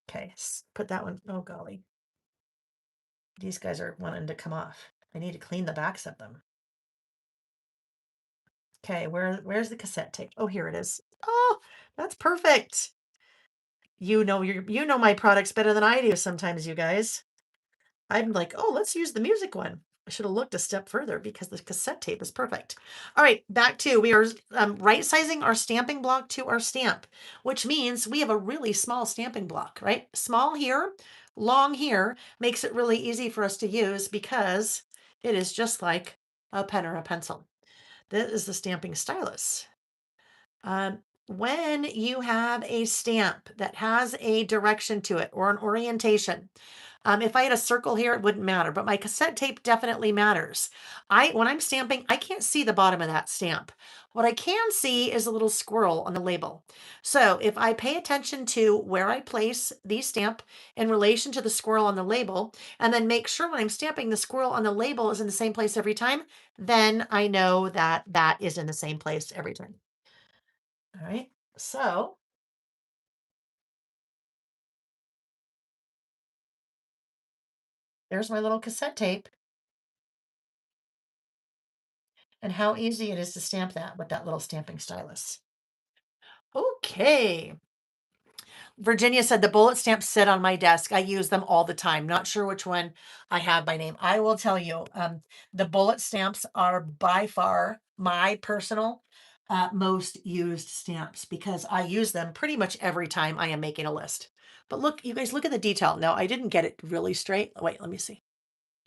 Okay, put that one. Oh golly. These guys are wanting to come off. I need to clean the backs of them. Okay, where's the cassette tape? Oh, here it is. Oh, that's perfect. You know my products better than I do sometimes, you guys. I'm like, oh, let's use the music one. I should have looked a step further because the cassette tape is perfect. All right, back to we are right sizing our stamping block to our stamp, which means we have a really small stamping block, right? Small here, long here makes it really easy for us to use because it is just like a pen or a pencil. This is the stamping stylus. When you have a stamp that has a direction to it or an orientation, if I had a circle here, it wouldn't matter, but my cassette tape definitely matters. When I'm stamping, I can't see the bottom of that stamp. What I can see is a little squirrel on the label. So if I pay attention to where I place the stamp in relation to the squirrel on the label, and then make sure when I'm stamping the squirrel on the label is in the same place every time, then I know that that is in the same place every time. All right. So there's my little cassette tape and how easy it is to stamp that with that little stamping stylus. Okay. Virginia said the bullet stamps sit on my desk. I use them all the time. Not sure which one I have by name. I will tell you, the bullet stamps are by far my personal most used stamps because I use them pretty much every time I am making a list. But look, you guys, look at the detail. No, I didn't get it really straight. Wait, let me see.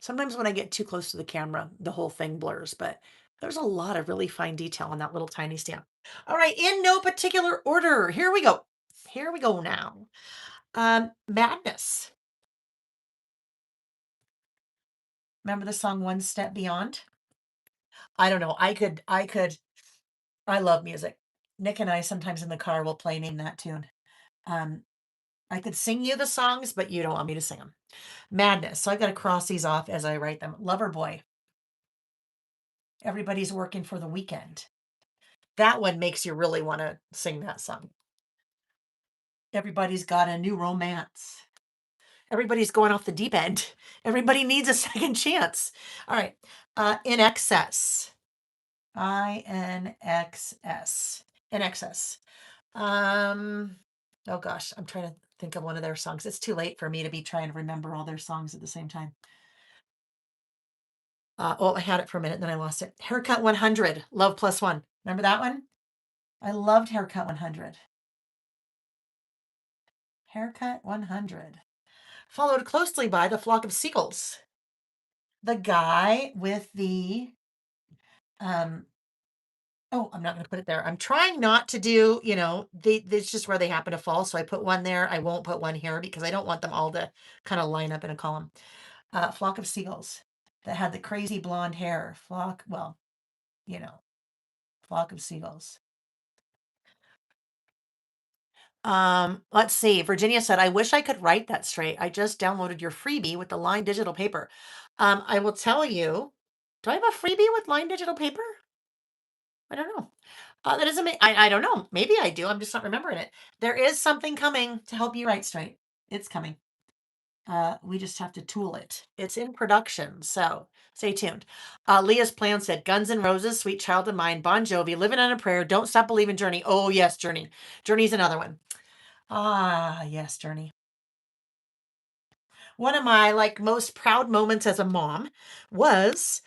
Sometimes when I get too close to the camera, the whole thing blurs, but there's a lot of really fine detail on that little tiny stamp. All right, in no particular order. Here we go. Here we go now. Madness. Remember the song One Step Beyond? I don't know. I love music. Nick and I sometimes in the car will play Name That Tune. Um, I could sing you the songs, but you don't want me to sing them. Madness. So I've got to cross these off as I write them. Lover Boy. Everybody's working for the weekend. That one makes you really want to sing that song. Everybody's got a new romance. Everybody's going off the deep end. Everybody needs a second chance. All right. In excess. INXS. In excess. Oh gosh, I'm trying to think of one of their songs. It's too late for me to be trying to remember all their songs at the same time. I had it for a minute, then I lost it. Haircut 100, Love Plus One. Remember that one? I loved Haircut 100. Haircut 100. Followed closely by The Flock of Seagulls. The guy with the um I'm not going to put it there. I'm trying not to do, it's just where they happen to fall. So I put one there. I won't put one here because I don't want them all to kind of line up in a column. Flock of Seagulls that had the crazy blonde hair. You know, Flock of Seagulls. Let's see. Virginia said, I wish I could write that straight. I just downloaded your freebie with the line digital paper. I will tell you, do I have a freebie with line digital paper? I don't know. That doesn't make, I don't know. Maybe I do. I'm just not remembering it. There is something coming to help you write straight. It's coming. We just have to tool it. It's in production, so stay tuned. Leah's plan said Guns N' Roses, Sweet Child of Mine, Bon Jovi, Living on a Prayer, Don't Stop Believing, Journey. Oh, yes, Journey. Journey's another one. Ah, yes, Journey. One of my like most proud moments as a mom was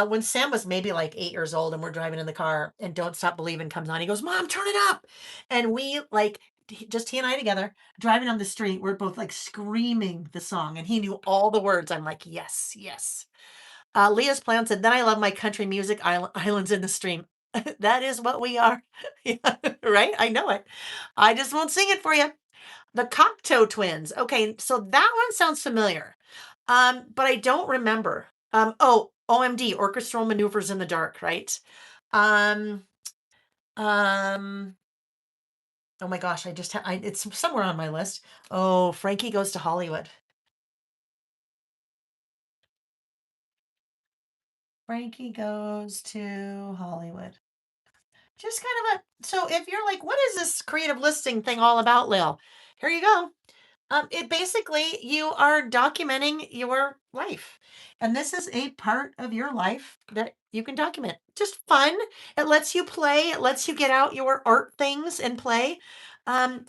when Sam was maybe like 8 years old and we're driving in the car and Don't Stop Believing comes on. He goes, Mom, turn it up. And we like just he and I together driving on the street, we're both like screaming the song and he knew all the words. I'm like, yes, yes. Leah's plan said, then I love my country music islands in the stream. That is what we are. Yeah, right? I know it. I just won't sing it for you. The Cocteau Twins. Okay, so that one sounds familiar. But I don't remember. Oh, OMD, Orchestral Maneuvers in the Dark, right? Um, um, oh my gosh, it's somewhere on my list. Oh, Frankie Goes to Hollywood. Frankie Goes to Hollywood. Just kind of so if you're like, what is this creative listing thing all about, Lil? Here you go. It basically you are documenting your life, and this is a part of your life that you can document. Just fun. It lets you play. It lets you get out your art things and play. Um,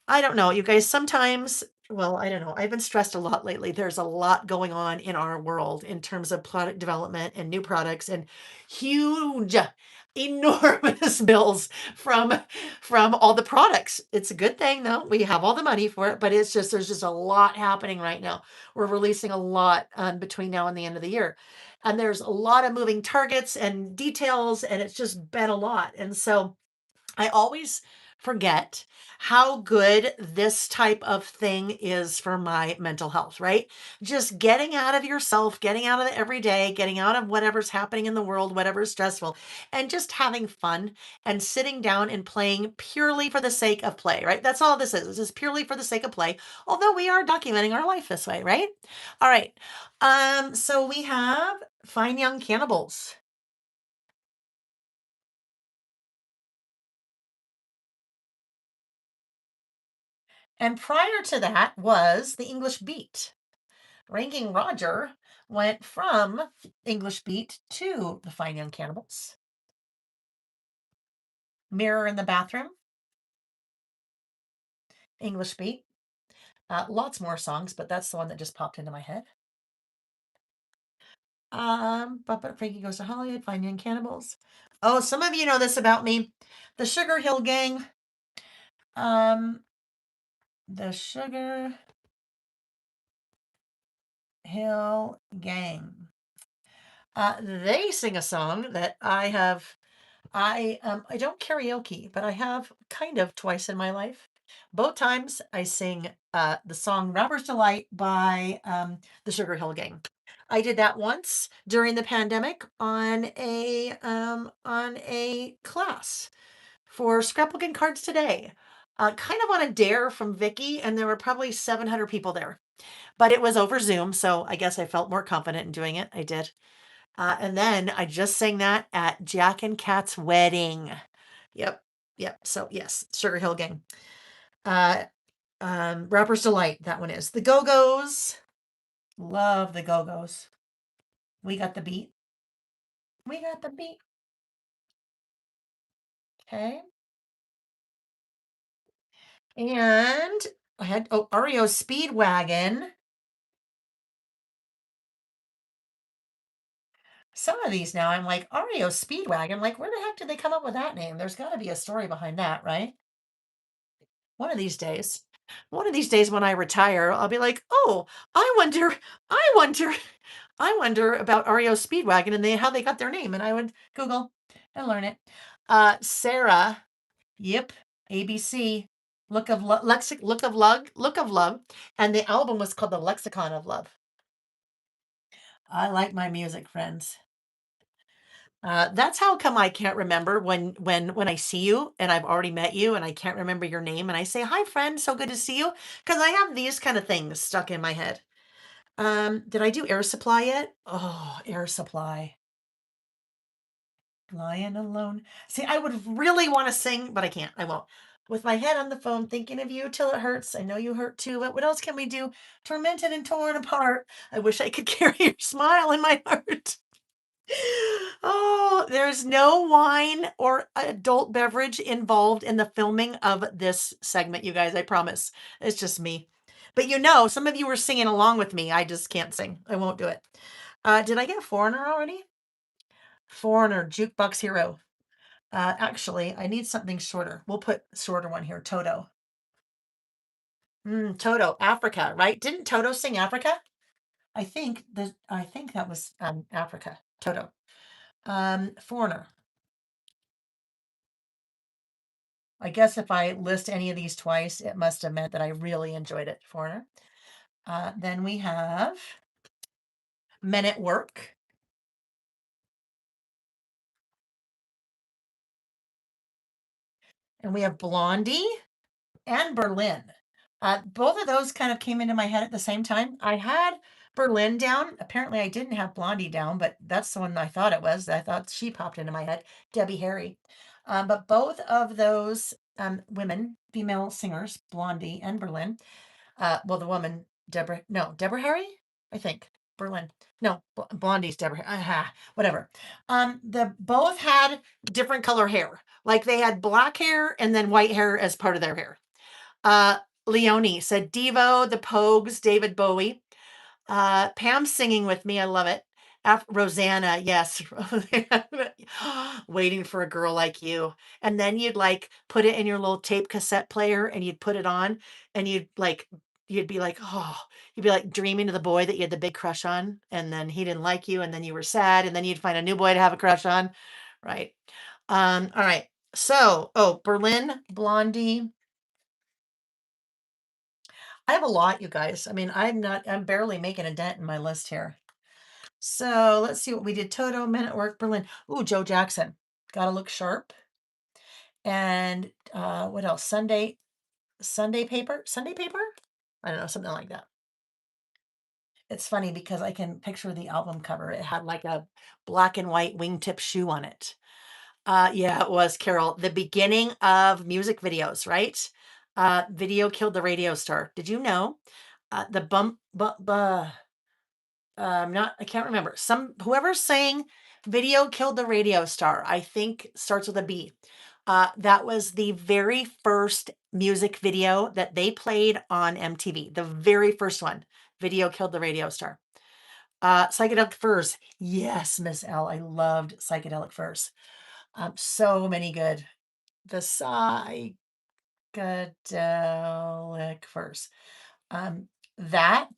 I don't know, you guys. Sometimes, well, I don't know. I've been stressed a lot lately. There's a lot going on in our world in terms of product development and new products and huge, enormous bills from all the products. It's a good thing though. We have all the money for it, but it's just there's just a lot happening right now. We're releasing a lot between now and the end of the year. And there's a lot of moving targets and details, and it's just been a lot. And so I always forget how good this type of thing is for my mental health, right? Just getting out of yourself, getting out of the everyday, getting out of whatever's happening in the world, whatever's stressful, and just having fun and sitting down and playing purely for the sake of play, right? That's all this is. This is purely for the sake of play, although we are documenting our life this way, right? All right. So we have Fine Young Cannibals. And prior to that was the English Beat. Ranking Roger went from English Beat to the Fine Young Cannibals. Mirror in the Bathroom, English Beat. Lots more songs, but that's the one that just popped into my head. But Frankie Goes to Hollywood, Fine Young Cannibals. Oh, some of you know this about me. The Sugar Hill Gang. Um, the Sugar Hill Gang. They sing a song that I don't karaoke, but I have kind of twice in my life. Both times I sing the song Rapper's Delight by the Sugar Hill Gang. I did that once during the pandemic on a class for scrapbooking cards today. Kind of on a dare from Vicky, and there were probably 700 people there. But it was over Zoom, so I guess I felt more confident in doing it. I did. And then I just sang that at Jack and Kat's wedding. Yep. Yep. So yes, Sugar Hill Gang. Uh, Rapper's Delight. That one is the Go Go's. Love the Go Go's. We got the beat. We got the beat. Okay. And I had REO Speedwagon. Some of these now I'm like REO Speedwagon. Like, where the heck did they come up with that name? There's got to be a story behind that, right? One of these days. One of these days when I retire, I'll be like, "Oh, I wonder I wonder I wonder about REO Speedwagon and how they got their name." And I would Google and learn it. Sarah, yep, ABC, Look of Love, and the album was called The Lexicon of Love. I like my music, friends. That's how come I can't remember when I see you and I've already met you and I can't remember your name and I say, "Hi, friend, so good to see you," because I have these kind of things stuck in my head. Did I do Air Supply yet? Oh, Air Supply. Lying alone. See, I would really want to sing, but I can't. I won't. with my head on the phone thinking of you till it hurts. I know you hurt too, but what else can we do? Tormented and torn apart. I wish I could carry your smile in my heart. Oh, there's no wine or adult beverage involved in the filming of this segment, you guys. I promise. It's just me. But some of you were singing along with me. I just can't sing. I won't do it. Did I get Foreigner already? Foreigner, Jukebox Hero. Actually, I need something shorter. We'll put shorter one here. Toto. Toto, Africa, right? Didn't Toto sing Africa? I think that was Africa. Toto. Foreigner. I guess if I list any of these twice, it must have meant that I really enjoyed it. Foreigner. Then we have Men at Work. And we have Blondie and Berlin. Both of those kind of came into my head at the same time. I had Berlin down. Apparently, I didn't have Blondie down, but that's the one I thought it was. I thought she popped into my head. Debbie Harry. But both of those women, female singers, Blondie and Berlin, well, the woman, Deborah Harry, I think. Berlin. No, Blondie's Deborah. Whatever. The both had different color hair. Like they had black hair and then white hair as part of their hair. Uh, Leonie said Devo, the Pogues, David Bowie. Pam singing with me. I love it. Rosanna, yes. Waiting for a girl like you. And then you'd like put it in your little tape cassette player and you'd put it on and you'd be like, oh, you'd be like dreaming of the boy that you had the big crush on. And then he didn't like you. And then you were sad. And then you'd find a new boy to have a crush on. Right. All right. So, Berlin, Blondie. I have a lot, you guys. I mean, I'm barely making a dent in my list here. So let's see what we did. Toto, Men at Work, Berlin. Ooh, Joe Jackson. Gotta look sharp. And what else? Sunday paper? Sunday paper? I don't know, something like that. It's funny because I can picture the album cover. It had like a black and white wingtip shoe on it. Yeah, it was Carol. The beginning of music videos, right? Video killed the radio star. Did you know? The bump, not I can't remember. Whoever's saying video killed the radio star, I think starts with a B. That was the very first music video that they played on MTV. The very first one. Video killed the radio star. Psychedelic Furs. Yes, Miss L. I loved Psychedelic Furs. So many good. The Psychedelic Furs. That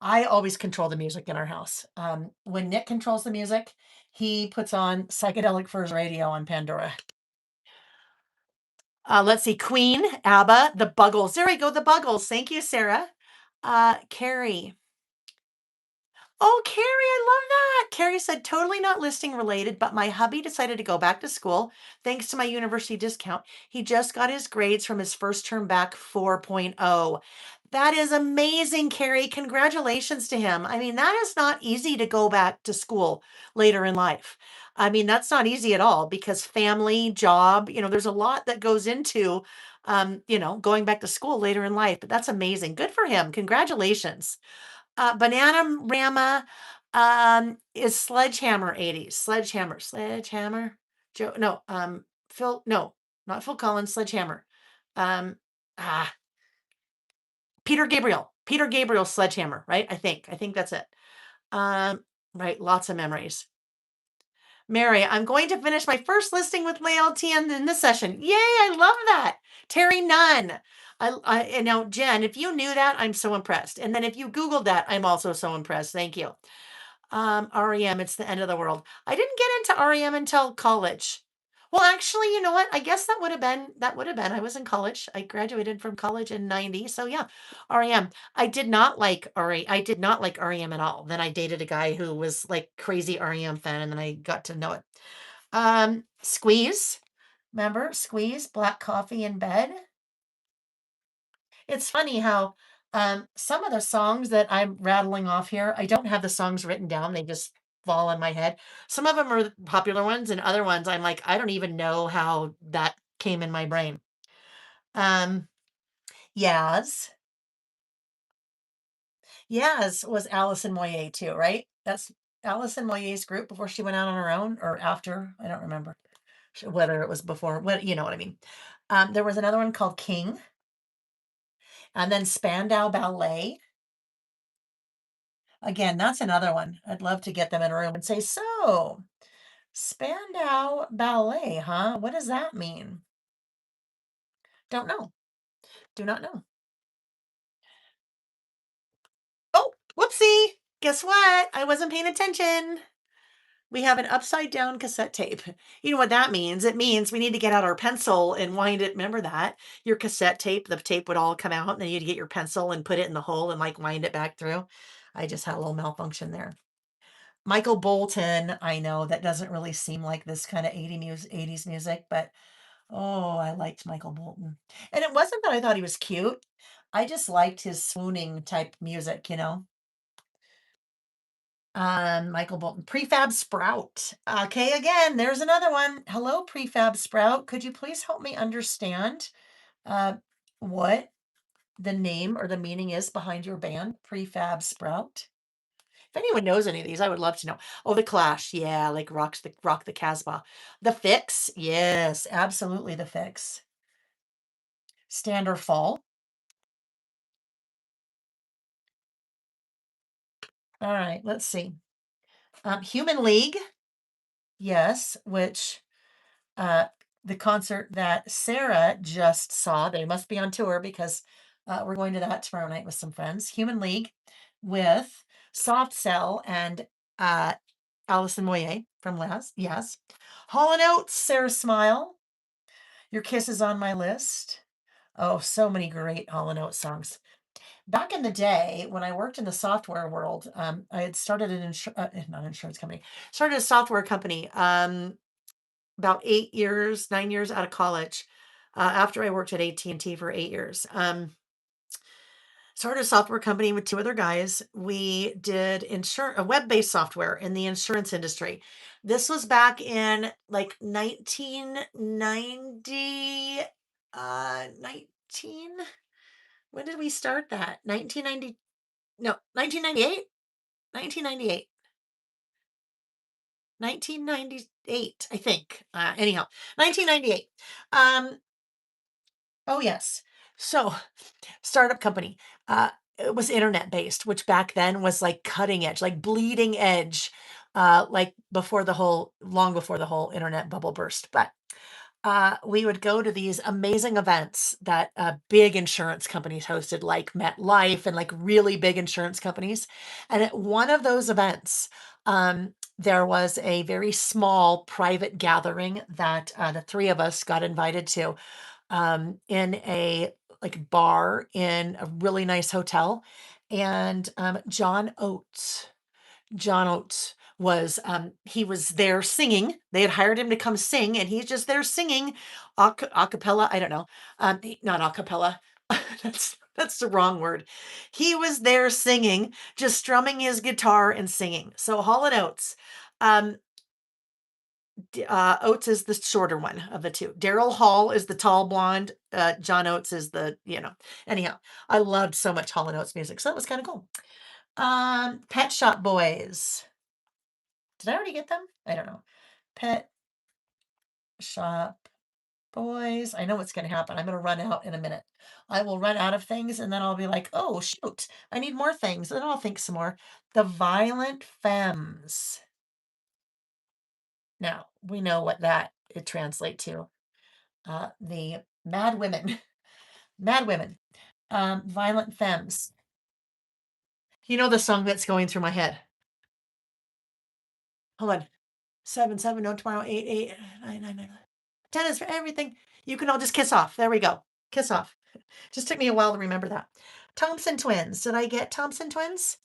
I always control the music in our house. When Nick controls the music, he puts on Psychedelic Furs radio on Pandora. Let's see, Queen, ABBA, the Buggles. There we go, the Buggles. Thank you, Sarah. Carrie. Oh, Carrie, I love that. Carrie said, totally not listing related, but my hubby decided to go back to school thanks to my university discount. He just got his grades from his first term back 4.0. That is amazing, Carrie. Congratulations to him. I mean, that is not easy to go back to school later in life. I mean, that's not easy at all because family, job, there's a lot that goes into, going back to school later in life. But that's amazing. Good for him. Congratulations. Banana Rama is Sledgehammer 80s. Sledgehammer. Joe, no, Phil, no, not Phil Collins, Sledgehammer. Um, ah, Peter Gabriel Sledgehammer, right? I think that's it. Right, lots of memories. Mary, I'm going to finish my first listing with Layle TN in this session. Yay, I love that. Terry Nunn. And now, Jen, if you knew that, I'm so impressed. And then if you Googled that, I'm also so impressed. Thank you. REM, it's the end of the world. I didn't get into REM until college. Well, actually, you know what? I guess that would have been. I was in college. I graduated from college in 90. So yeah, REM. I did not like I did not like REM at all. Then I dated a guy who was like crazy REM fan, and then I got to know it. Squeeze. Remember? Squeeze, Black Coffee in Bed. It's funny how some of the songs that I'm rattling off here, I don't have the songs written down. They just fall in my head. Some of them are the popular ones, and other ones I'm like, I don't even know how that came in my brain. Um, Yaz. Yaz was Alison Moyer too, right? That's Alison Moyer's group before she went out on her own or after. I don't remember whether it was before. What you know what I mean? There was another one called King, and then Spandau Ballet. Again, that's another one. I'd love to get them in a room and say, so Spandau Ballet, huh? What does that mean? Don't know. Do not know. Oh, whoopsie. Guess what? I wasn't paying attention. We have an upside down cassette tape. You know what that means? It means we need to get out our pencil and wind it. Remember that? Your cassette tape, the tape would all come out, and then you'd get your pencil and put it in the hole and like wind it back through. I just had a little malfunction there. Michael Bolton, I know that doesn't really seem like this kind of 80s music, but oh, I liked Michael Bolton. And it wasn't that I thought he was cute. I just liked his swooning type music, you know. Michael Bolton, Prefab Sprout. Okay, again, there's another one. Hello, Prefab Sprout. Could you please help me understand uh, what the name or the meaning is behind your band, Prefab Sprout? If anyone knows any of these, I would love to know. Oh, the Clash, yeah, like Rock the Casbah. The Fix, yes, absolutely the Fix. Stand or Fall. All right, let's see. Human League, yes, which uh, the concert that Sarah just saw. They must be on tour because we're going to that tomorrow night with some friends. Human League with Soft Cell and uh, Alison Moyer from Laz. Yes. Hall and Oates, Sarah Smile. Your Kiss is on my list. Oh, so many great Hall and Oates songs. Back in the day, when I worked in the software world, I had started not an insurance company, started a software company. About 8 years, 9 years out of college, after I worked at AT&T for 8 years. Started a software company with two other guys. We did a web-based software in the insurance industry. This was back in like 1990, 19. When did we start that? 1990, no, 1998, 1998. 1998, I think. Anyhow, 1998. Um, Oh, yes. So, startup company. It was internet based, which back then was like cutting edge, like bleeding edge, like long before the whole internet bubble burst. But we would go to these amazing events that big insurance companies hosted, like MetLife and like really big insurance companies. And at one of those events, there was a very small private gathering that the three of us got invited to in a like bar in a really nice hotel. And John Oates he was there singing. They had hired him to come sing, and he's just there singing a cappella. I don't know. Not a cappella. That's the wrong word. He was there singing, just strumming his guitar and singing. So Hall and Oates. Um, Oates is the shorter one of the two. Daryl Hall is the tall blonde. John Oates is anyhow. I loved so much Hall and Oates music, so that was kind of cool. Pet Shop Boys. Did I already get them? I don't know. Pet Shop Boys. I know what's going to happen. I'm going to run out in a minute. I will run out of things and then I'll be like, oh, shoot, I need more things. And then I'll think some more. The Violent Femmes. Now, we know what that it translates to. The Mad Women. Mad Women. Violent Femmes. You know the song that's going through my head. Hold on. 7, 7, no tomorrow, 8, 8, 9, 9, 9. 10 is for everything. You can all just kiss off. There we go. Kiss off. Just took me a while to remember that. Thompson Twins. Did I get Thompson Twins?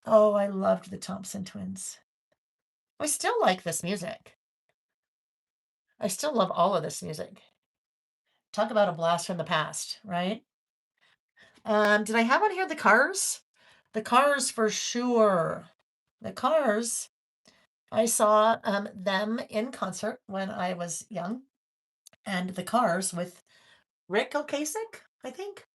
Oh, I loved the Thompson Twins. I still like this music. I still love all of this music. Talk about a blast from the past, right? Did I have on here the Cars? The Cars for sure. The Cars. I saw them in concert when I was young, and the Cars with Rick Ocasek, I think.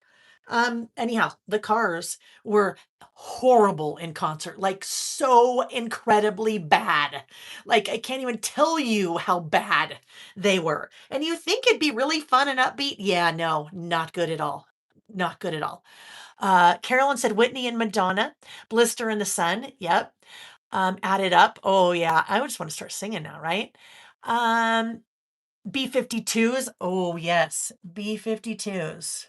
Anyhow, the Cars were horrible in concert, like so incredibly bad. Like I can't even tell you how bad they were. And you think it'd be really fun and upbeat? Yeah, no, not good at all. Not good at all. Carolyn said Whitney and Madonna, Blister in the Sun. Yep. Add it up. Oh yeah, I just want to start singing now, right? Um, B-52s. Oh yes, B-52s.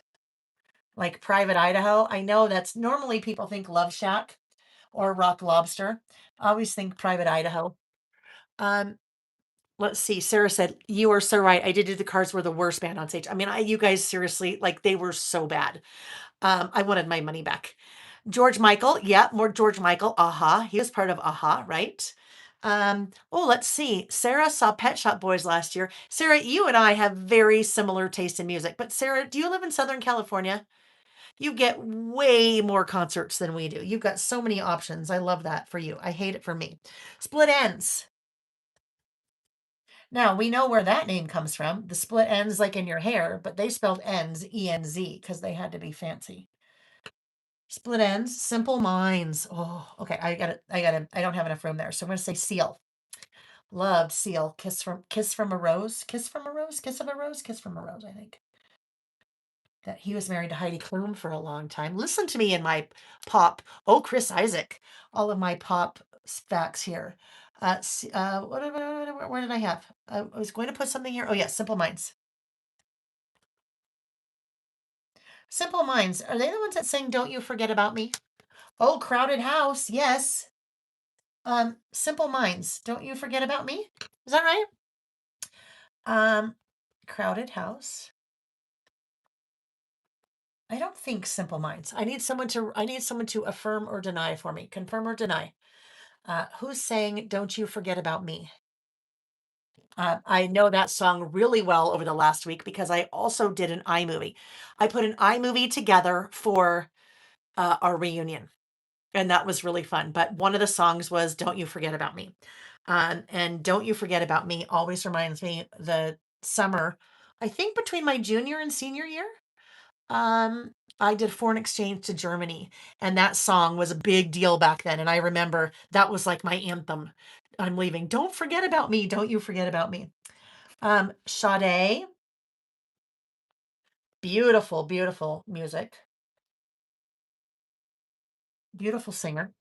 Like Private Idaho. I know that's normally people think Love Shack or Rock Lobster. I always think Private Idaho. Um, let's see. Sarah said, "You are so right. I did do the Cars were the worst band on stage. I mean, you guys seriously, like they were so bad. I wanted my money back." George Michael, yeah, more George Michael. Aha, he was part of Aha, right? Oh, let's see. Sarah saw Pet Shop Boys last year. Sarah, you and I have very similar taste in music. But Sarah, do you live in Southern California? You get way more concerts than we do. You've got so many options. I love that for you. I hate it for me. Split Ends. Now, we know where that name comes from. The split ends like in your hair, but they spelled ends, E-N-Z, because they had to be fancy. Split Ends, Simple Minds. Oh, okay. I don't have enough room there. So I'm gonna say Seal. Loved Seal. Kiss from a Rose. Kiss from a Rose? Kiss of a Rose? Kiss from a Rose, I think. That he was married to Heidi Klum for a long time. Listen to me in my pop. Oh, Chris Isaac. All of my pop facts here. Where did I have? I was going to put something here. Oh, yeah, Simple Minds. Simple Minds. Are they the ones that sing Don't You Forget About Me? Oh, Crowded House. Yes. Simple Minds. Don't You Forget About Me? Is that right? Um, Crowded House. I don't think Simple Minds. I need someone to affirm or deny for me. Confirm or deny. Who's saying Don't You Forget About Me? I know that song really well over the last week because I also did an iMovie. I put an iMovie together for our reunion, and that was really fun. But one of the songs was Don't You Forget About Me. And Don't You Forget About Me always reminds me the summer, I think between my junior and senior year. Um, I did foreign exchange to Germany, and that song was a big deal back then. And I remember that was like my anthem. I'm leaving. Don't forget about me. Don't you forget about me. Sade, beautiful, beautiful music, beautiful singer.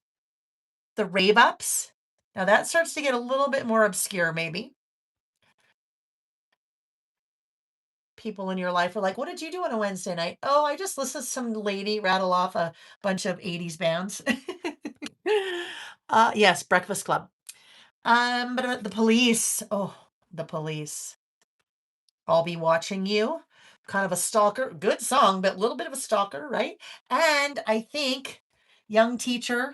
The Rave Ups. Now that starts to get a little bit more obscure, maybe. People in your life are like, what did you do on a Wednesday night? Oh, I just listened to some lady rattle off a bunch of 80s bands. Yes, Breakfast Club. But the Police. Oh, the Police. I'll be watching you. Kind of a stalker. Good song, but a little bit of a stalker, right? And I think Young Teacher,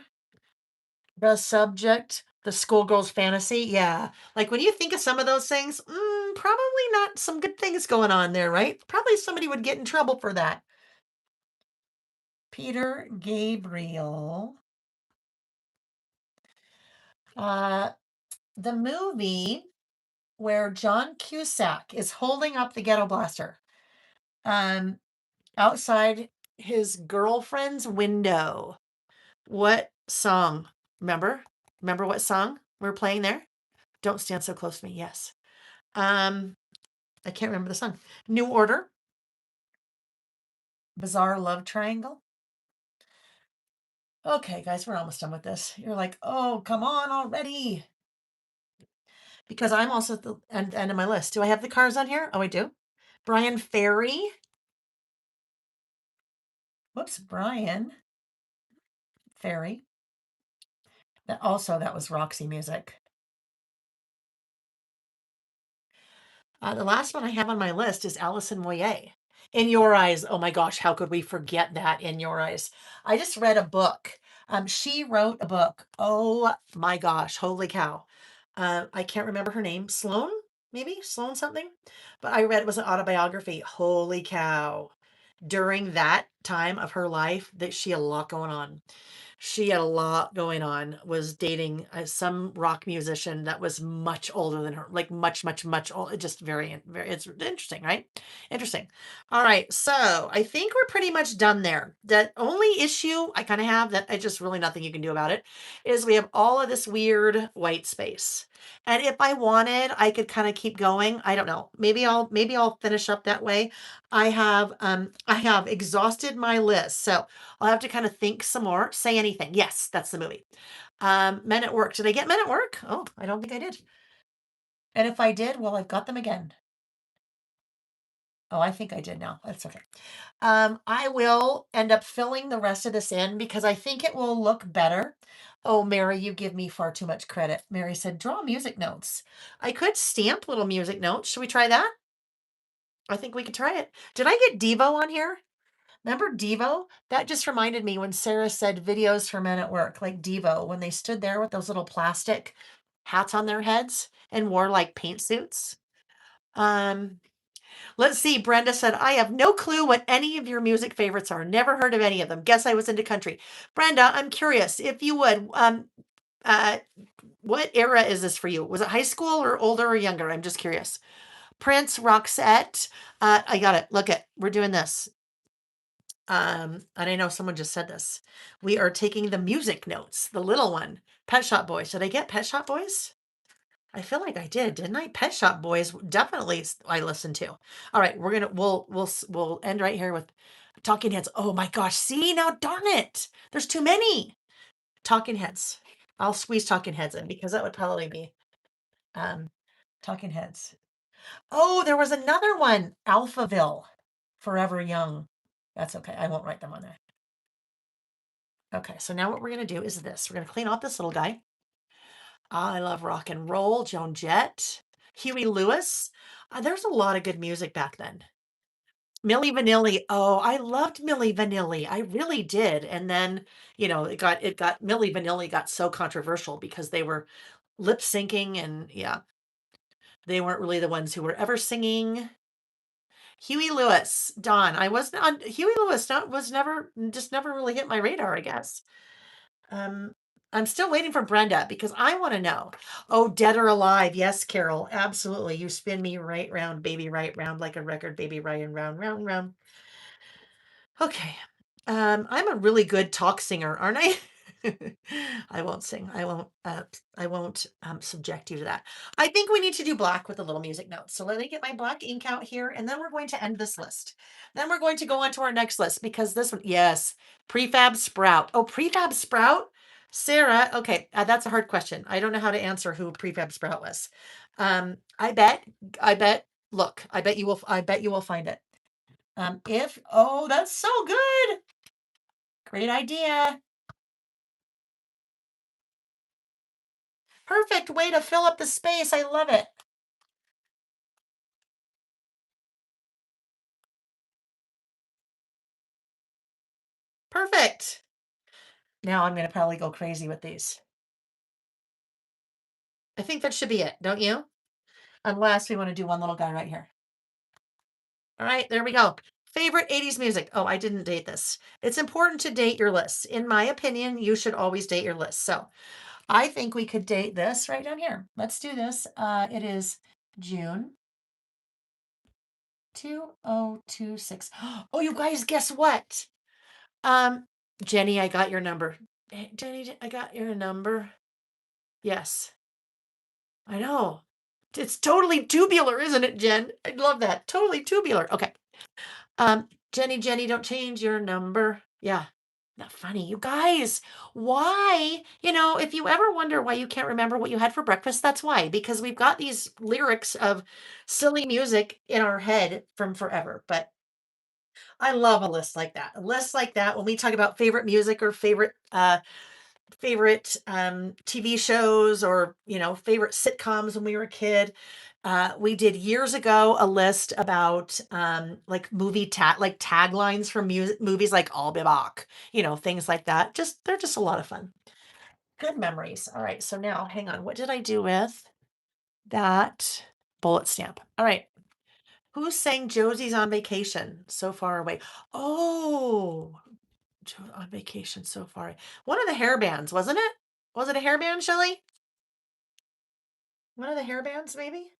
the subject, the schoolgirl's fantasy. Yeah. Like when you think of some of those things, probably not some good things going on there, right? Probably somebody would get in trouble for that. Peter Gabriel. Uh, the movie where John Cusack is holding up the ghetto blaster um, outside his girlfriend's window. What song? Remember? Remember what song we're playing there? Don't Stand So Close to Me. Yes. Um, I can't remember the song. New Order. Bizarre Love Triangle. Okay, guys, we're almost done with this. You're like, oh, come on already. Because I'm also at the end of my list. Do I have the Cars on here? Oh, I do. Brian Ferry. Whoops, Brian Ferry. That was Roxy Music. The last one I have on my list is Alison Moyet. In Your Eyes. Oh my gosh, how could we forget that? In Your Eyes. I just read a book. She wrote a book. Oh my gosh, holy cow. I can't remember her name. Sloan, maybe Sloan something. But I read it was an autobiography. Holy cow. During that time of her life, that she had a lot going on. She had a lot going on, was dating some rock musician that was much older than her, like much, much, much old. Just very, very, it's interesting, right? Interesting. All right. So I think we're pretty much done there. The only issue I kind of have that I just really nothing you can do about it is we have all of this weird white space. And if I wanted, I could kind of keep going. I don't know. Maybe I'll finish up that way. I have exhausted my list. So I'll have to kind of think some more. Say anything. Yes, that's the movie. Men at Work. Did I get Men at Work? Oh, I don't think I did. And if I did, well, I've got them again. Oh, I think I did now. That's okay. I will end up filling the rest of this in because I think it will look better. Oh, Mary, you give me far too much credit. Mary said, draw music notes. I could stamp little music notes. Should we try that? I think we could try it. Did I get Devo on here? Remember Devo? That just reminded me when Sarah said videos for men at work, like Devo, when they stood there with those little plastic hats on their heads and wore like paint suits. Um, let's see. Brenda said, I have no clue what any of your music favorites are. Never heard of any of them. Guess I was into country. Brenda, I'm curious if you would. Uh, what era is this for you? Was it high school or older or younger? I'm just curious. Prince, Roxette. I got it. Look at, we're doing this. And I know someone just said this. We are taking the music notes, the little one. Pet Shop Boys. Did I get Pet Shop Boys? I feel like I did, didn't I? Pet Shop Boys definitely I listened to. All right, we'll end right here with Talking Heads. Oh my gosh, see now, darn it. There's too many. Talking Heads. I'll squeeze Talking Heads in because that would probably be um Talking Heads. Oh, there was another one, Alphaville, Forever Young. That's okay. I won't write them on there. Okay, so now what we're going to do is this. We're going to clean off this little guy. I love rock and roll, Joan Jett, Huey Lewis. There's a lot of good music back then. Milli Vanilli. Oh, I loved Milli Vanilli. I really did. And then, it got Milli Vanilli got so controversial because they were lip syncing and yeah, they weren't really the ones who were ever singing. Huey Lewis, Don. I wasn't on Huey Lewis. Not was never just never really hit my radar, I guess. Um, I'm still waiting for Brenda because I want to know. Oh, Dead or Alive. Yes, Carol. Absolutely. You spin me right round, baby, right round like a record, baby, right and round, round, round. Okay. I'm a really good talk singer, aren't I? I won't sing. I won't subject you to that. I think we need to do black with a little music notes. So let me get my black ink out here, and then we're going to end this list. Then we're going to go on to our next list because this one, yes, prefab sprout. Oh, prefab sprout, Sarah. Okay, that's a hard question. I don't know how to answer who prefab sprout was. I bet. I bet. Look, I bet you will. I bet you will find it. If oh, that's so good. Great idea. Perfect way to fill up the space. I love it. Perfect. Now I'm going to probably go crazy with these. I think that should be it, don't you? Unless we want to do one little guy right here. All right, there we go. Favorite 80s music. Oh, I didn't date this. It's important to date your lists. In my opinion, you should always date your list. So I think we could date this right down here. Let's do this. It is June 2026. Oh, you guys, guess what? Um, Jenny, I got your number. Jenny, I got your number. Yes, I know. It's totally tubular, isn't it, Jen? I love that. Totally tubular. Okay. Jenny, don't change your number. Yeah. Not funny. You guys, why? If you ever wonder why you can't remember what you had for breakfast, that's why. Because we've got these lyrics of silly music in our head from forever. But I love a list like that. A list like that when we talk about favorite music or favorite TV shows or favorite sitcoms when we were a kid. We did years ago a list about like like taglines from movies like I'll be back, things like that. They're just a lot of fun. Good memories. All right, so now hang on. What did I do with that bullet stamp? All right. Who sang Josie's on Vacation so far away? Oh, on vacation so far. One of the hair bands, wasn't it? Was it a hairband, Shelley? One of the hair bands, maybe?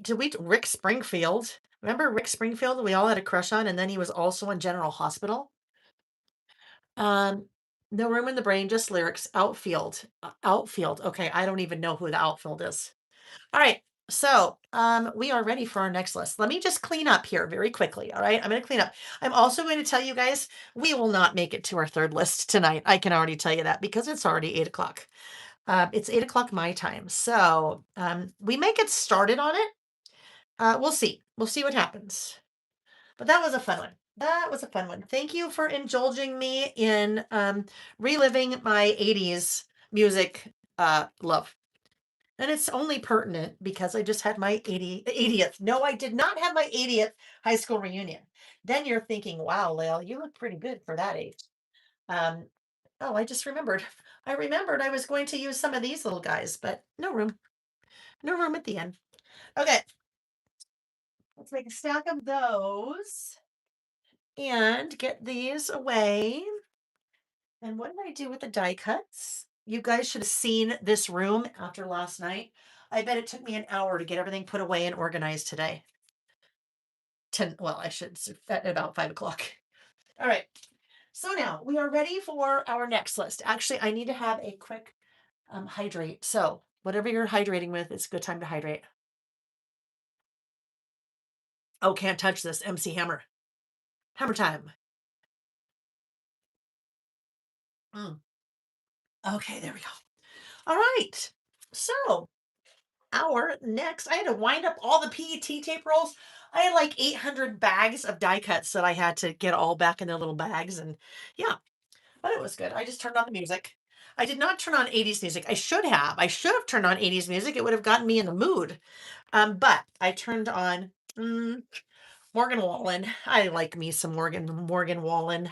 Did we Rick Springfield? Remember Rick Springfield we all had a crush on, and then he was also in General Hospital? Um, No Room in the Brain, just lyrics. Outfield. Outfield. Okay, I don't even know who the outfield is. All right. So, we are ready for our next list. Let me just clean up here very quickly. All right. I'm going to clean up. I'm also going to tell you guys we will not make it to our third list tonight. I can already tell you that because it's already 8 o'clock. It's 8 o'clock my time. So, we may get started on it. We'll see. We'll see what happens. But that was a fun one. That was a fun one. Thank you for indulging me in reliving my 80s music love. And it's only pertinent because I just had my 80th. No, I did not have my 80th high school reunion. Then you're thinking, wow, Layle, you look pretty good for that age. Um, oh, I just remembered. I remembered I was going to use some of these little guys, but no room. No room at the end. Okay, let's make a stack of those and get these away. And what did I do with the die cuts? You guys should have seen this room after last night. I bet it took me an hour to get everything put away and organized today. 10, well, I should at about 5 o'clock. All right. So now we are ready for our next list. Actually, I need to have a quick hydrate. So whatever you're hydrating with, it's a good time to hydrate. Oh, can't touch this. MC Hammer. Hammer time. Mm. Okay, there we go. All right. So our next, I had to wind up all the PET tape rolls. I had like 800 bags of die cuts that I had to get all back in their little bags. And yeah, but it was good. I just turned on the music. I did not turn on 80s music. I should have. I should have turned on 80s music. It would have gotten me in the mood. But I turned on Morgan Wallen. I like me some Morgan Wallen.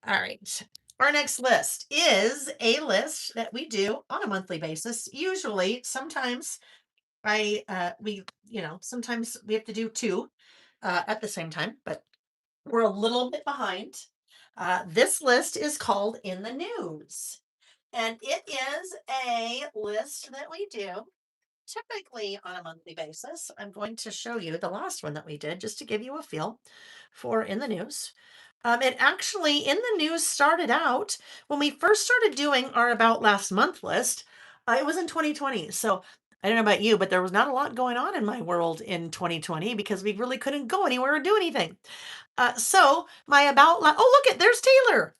All right. Our next list is a list that we do on a monthly basis. Usually, sometimes sometimes we have to do two at the same time, but we're a little bit behind. This list is called In the News, and it is a list that we do typically on a monthly basis. I'm going to show you the last one that we did just to give you a feel for In the News. It actually, In the News started out when we first started doing our About Last Month list. It was in 2020. So I don't know about you, but there was not a lot going on in my world in 2020 because we really couldn't go anywhere or do anything. So my oh, look there's Taylor.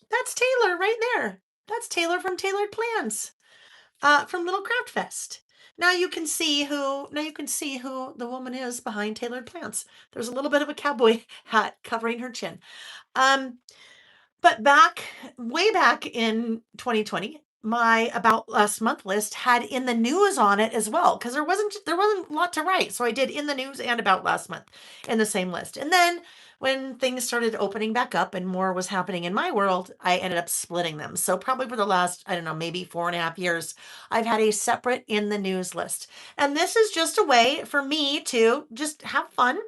That's Taylor right there. That's Taylor from Tailored Plans from Little Craft Fest. Now you can see who the woman is behind Tailored Plants. There's a little bit of a cowboy hat covering her chin. Um, but way back in 2020, my About Last Month list had In the News on it as well because there wasn't a lot to write. So I did In the News and About Last Month in the same list. And then when things started opening back up and more was happening in my world, I ended up splitting them. So probably for the last, I don't know, maybe 4.5 years, I've had a separate In the News list. And this is just a way for me to just have fun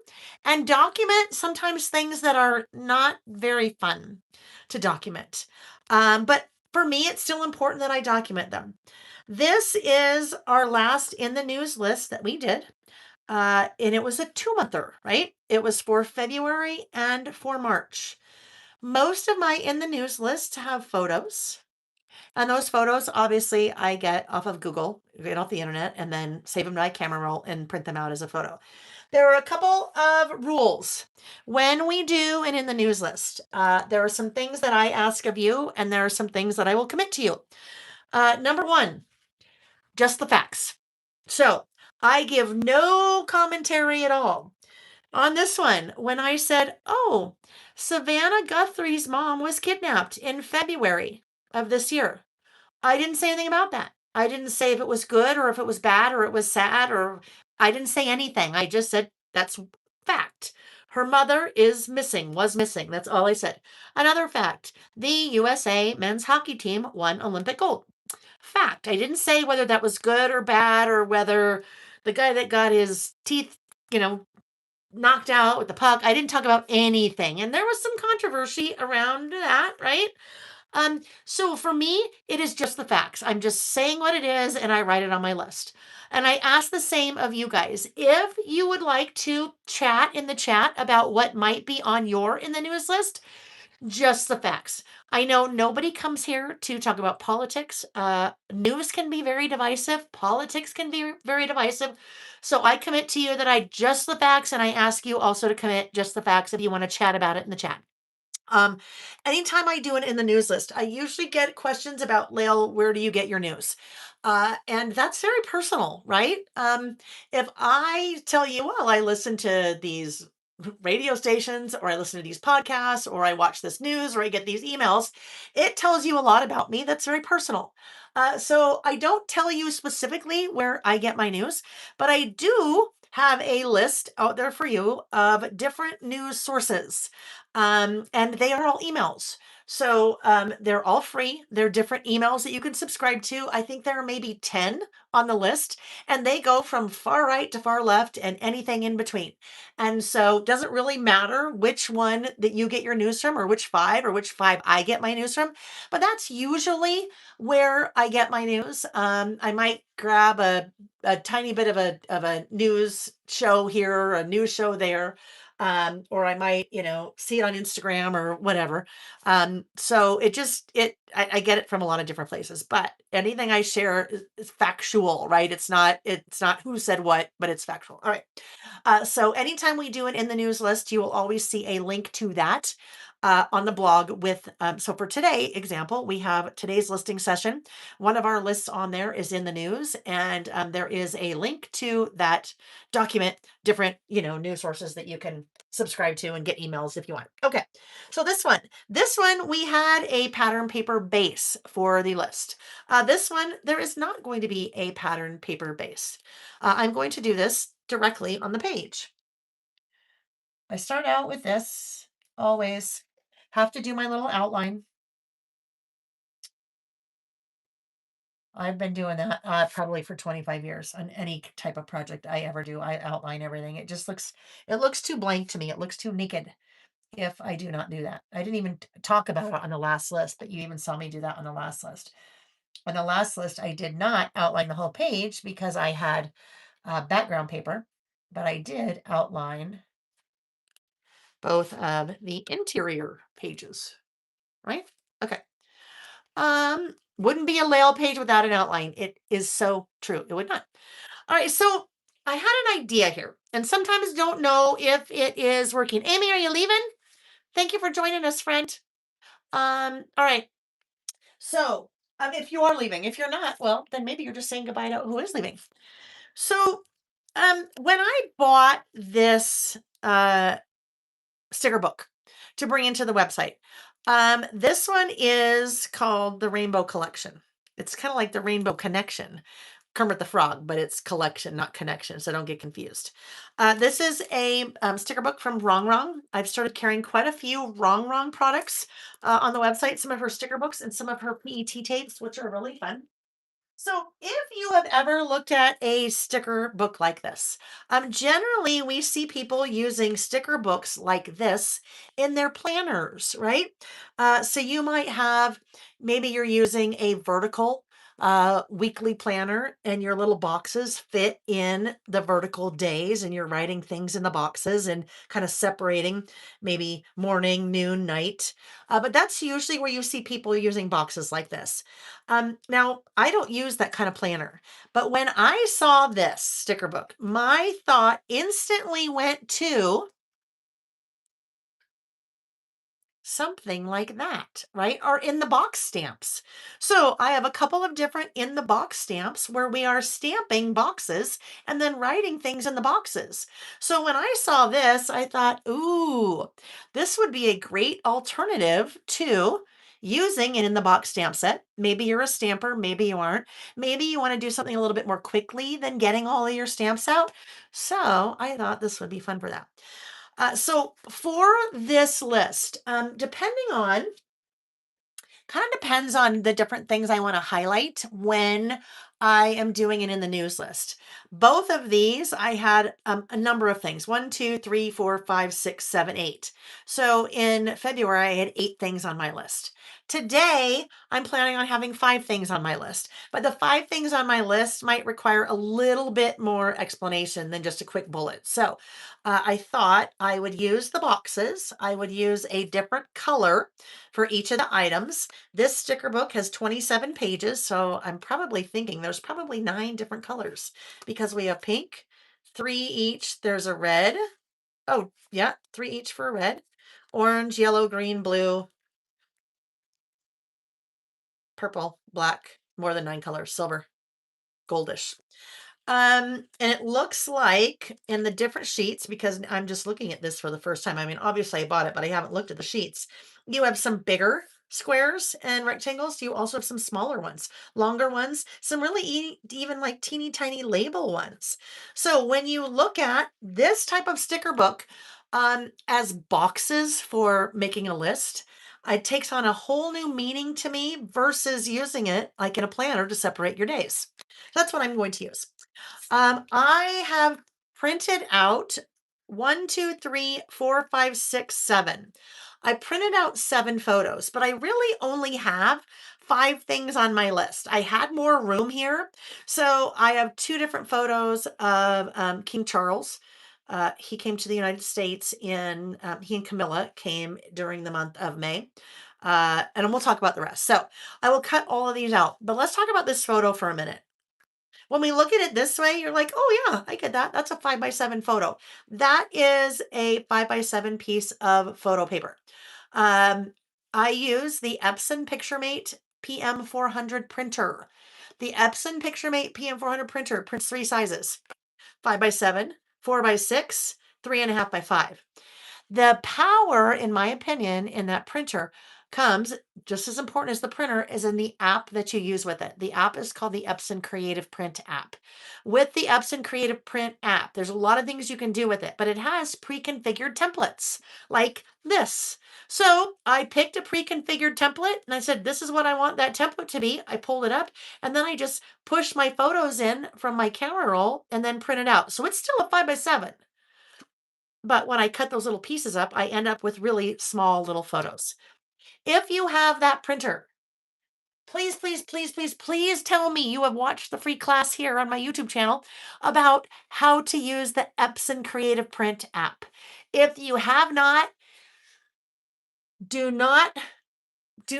and document sometimes things that are not very fun to document. But for me, it's still important that I document them. This is our last In the News list that we did. And it was a 2-monther, right? It was for February and for March. Most of my In the News lists have photos. And those photos, obviously, I get off of Google, get off the internet, and then save them to my camera roll and print them out as a photo. There are a couple of rules when we do an In the News list. There are some things that I ask of you, and there are some things that I will commit to you. Number one, just the facts. So I give no commentary at all. On this one, when I said, oh, Savannah Guthrie's mom was kidnapped in February of this year, I didn't say anything about that. I didn't say if it was good or if it was bad or it was sad or I didn't say anything. I just said that's fact. Her mother was missing. That's all I said. Another fact, the USA men's hockey team won Olympic gold. Fact. I didn't say whether that was good or bad or whether the guy that got his teeth, you know, knocked out with the puck. I didn't talk about anything. And there was some controversy around that, right? So for me, it is just the facts. I'm just saying what it is and I write it on my list. And I ask the same of you guys. If you would like to chat in the chat about what might be on your in the news list, just the facts. I know nobody comes here to talk about politics. News can be very divisive. Politics can be very divisive. So I commit to you that I just the facts, and I ask you also to commit just the facts if you want to chat about it in the chat. Um, Anytime I do it in the news list, I usually get questions about Layle, where do you get your news? And that's very personal, right? If I tell you, well, I listen to these radio stations, or I listen to these podcasts, or I watch this news, or I get these emails, it tells you a lot about me that's very personal. So I don't tell you specifically where I get my news, but I do have a list out there for you of different news sources, and they are all emails. So they're all free. They're different emails that you can subscribe to. I think there are maybe 10 on the list, and they go from far right to far left and anything in between. And so it doesn't really matter which one that you get your news from, or which five I get my news from, but that's usually where I get my news. I might grab a tiny bit of a news show here, or a news show there, or I might, see it on Instagram or whatever. So I get it from a lot of different places, but anything I share is factual, right? It's not who said what, but it's factual. All right. So anytime we do it in the news list, you will always see a link to that. On the blog so for today example, we have today's listing session. One of our lists on there is in the news, and there is a link to that document, different news sources that you can subscribe to and get emails if you want. Okay, so this one we had a pattern paper base for the list. This one, there is not going to be a pattern paper base. I'm going to do this directly on the page. I start out with this, always have to do my little outline. I've been doing that probably for 25 years on any type of project I ever do. I outline everything. It looks too blank to me. It looks too naked if I do not do that. I didn't even talk about it on the last list, but you even saw me do that on the last list. On the last list, I did not outline the whole page because I had background paper, but I did outline both of the interior pages, right? Okay. Wouldn't be a Layle page without an outline. It is so true. It would not. All right, so I had an idea here, and sometimes don't know if it is working. Amy, are you leaving? Thank you for joining us, friend. All right. So, if you are leaving, if you're not, well, then maybe you're just saying goodbye to who is leaving. So, when I bought this sticker book to bring into the website, this one is called the Rainbow Collection. It's kind of like the Rainbow Connection, Kermit the Frog, but it's collection, not connection. So don't get confused. This is a sticker book from Wrong Wrong. I've started carrying quite a few Wrong Wrong products on the website, some of her sticker books and some of her PET tapes, which are really fun. So, if you have ever looked at a sticker book like this, generally we see people using sticker books like this in their planners, right? So, you might have, maybe you're using a vertical weekly planner, and your little boxes fit in the vertical days, and you're writing things in the boxes and kind of separating maybe morning, noon, night. But that's usually where you see people using boxes like this. Now, I don't use that kind of planner, but when I saw this sticker book, my thought instantly went to something like that, right? Or in the box stamps. So I have a couple of different in the box stamps where we are stamping boxes and then writing things in the boxes. So when I saw this, I thought, ooh, this would be a great alternative to using an in the box stamp set. Maybe you're a stamper, maybe you aren't. Maybe you want to do something a little bit more quickly than getting all of your stamps out. So I thought this would be fun for that. So for this list, kind of depends on the different things I want to highlight when I am doing it in the news list. Both of these, I had a number of things: one, two, three, four, five, six, seven, eight. So in February, I had 8 things on my list. Today, I'm planning on having 5 things on my list, but the 5 things on my list might require a little bit more explanation than just a quick bullet. So I thought I would use the boxes, I would use a different color for each of the items. This sticker book has 27 pages, so I'm probably thinking there's probably 9 different colors because we have pink, 3 each. There's a red. Oh, yeah, 3 each for a red, orange, yellow, green, blue, purple, black, more than 9 colors, silver, goldish. And it looks like in the different sheets, because I'm just looking at this for the first time. I mean, obviously I bought it, but I haven't looked at the sheets. You have some bigger squares and rectangles. You also have some smaller ones, longer ones, some really even like teeny tiny label ones. So when you look at this type of sticker book as boxes for making a list, it takes on a whole new meaning to me versus using it like in a planner to separate your days. That's what I'm going to use. I have printed out one, two, three, four, five, six, seven. I printed out 7 photos, but I really only have 5 things on my list. I had more room here. So I have 2 different photos of King Charles. He came to the United States he and Camilla came during the month of May. And we'll talk about the rest. So I will cut all of these out, but let's talk about this photo for a minute. When we look at it this way, you're like, oh, yeah, I get that. That's a 5x7 photo. That is a 5x7 piece of photo paper. Um, I use the Epson PictureMate PM400 printer. The Epson PictureMate PM400 printer prints 3 sizes: 5x7, 4x6, 3.5x5. The power, in my opinion, in that printer comes just as important as the printer is in the app that you use with it. The app is called the Epson Creative Print app. With the Epson Creative Print app, there's a lot of things you can do with it, but it has pre-configured templates like this. So I picked a pre-configured template and I said, this is what I want that template to be. I pulled it up and then I just pushed my photos in from my camera roll and then print it out. So it's still a 5x7. But when I cut those little pieces up, I end up with really small little photos. If you have that printer, please, please, please, please, please tell me you have watched the free class here on my YouTube channel about how to use the Epson Creative Print app. If you have not, do not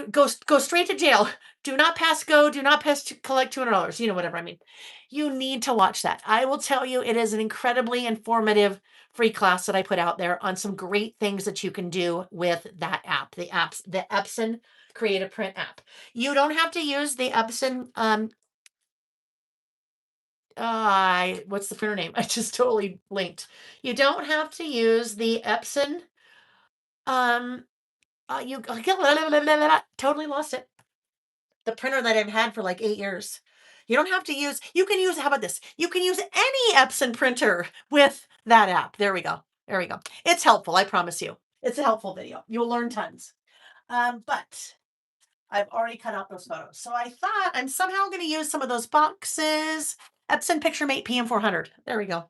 go straight to jail. Do not pass go. Do not pass to collect $200. You know, whatever I mean. You need to watch that. I will tell you, it is an incredibly informative free class that I put out there on some great things that you can do with that app. The Epson Creative Print app. You don't have to use the Epson. What's the printer name? I just totally blinked. You don't have to use the Epson. Um. You totally lost it. The printer that I've had for like 8 years. You don't have to use, you can use, how about this? You can use any Epson printer with that app. There we go. There we go. It's helpful. I promise you. It's a helpful video. You'll learn tons. But I've already cut out those photos. So I thought I'm somehow going to use some of those boxes. Epson PictureMate PM400. There we go.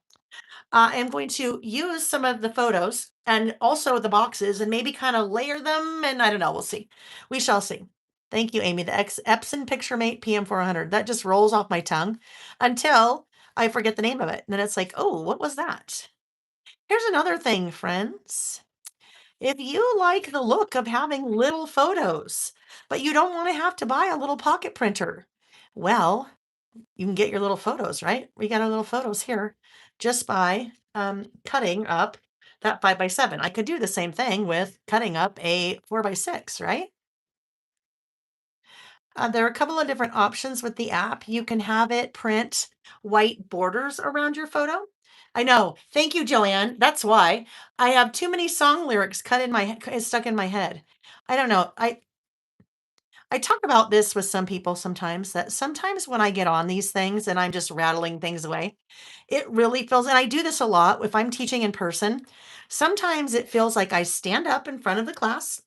I'm going to use some of the photos and also the boxes and maybe kind of layer them. And I don't know. We'll see. We shall see. Thank you, Amy. The Epson PictureMate PM400. That just rolls off my tongue until I forget the name of it. And then it's like, oh, what was that? Here's another thing, friends. If you like the look of having little photos, but you don't want to have to buy a little pocket printer, well, you can get your little photos, right? We got our little photos here just by cutting up that 5x7. I could do the same thing with cutting up a 4x6, right? There are a couple of different options with the app. You can have it print white borders around your photo. I know. Thank you, Joanne. That's why I have too many song lyrics stuck in my head. I don't know. I talk about this with some people sometimes, that sometimes when I get on these things and I'm just rattling things away, it really feels, and I do this a lot if I'm teaching in person. Sometimes it feels like I stand up in front of the class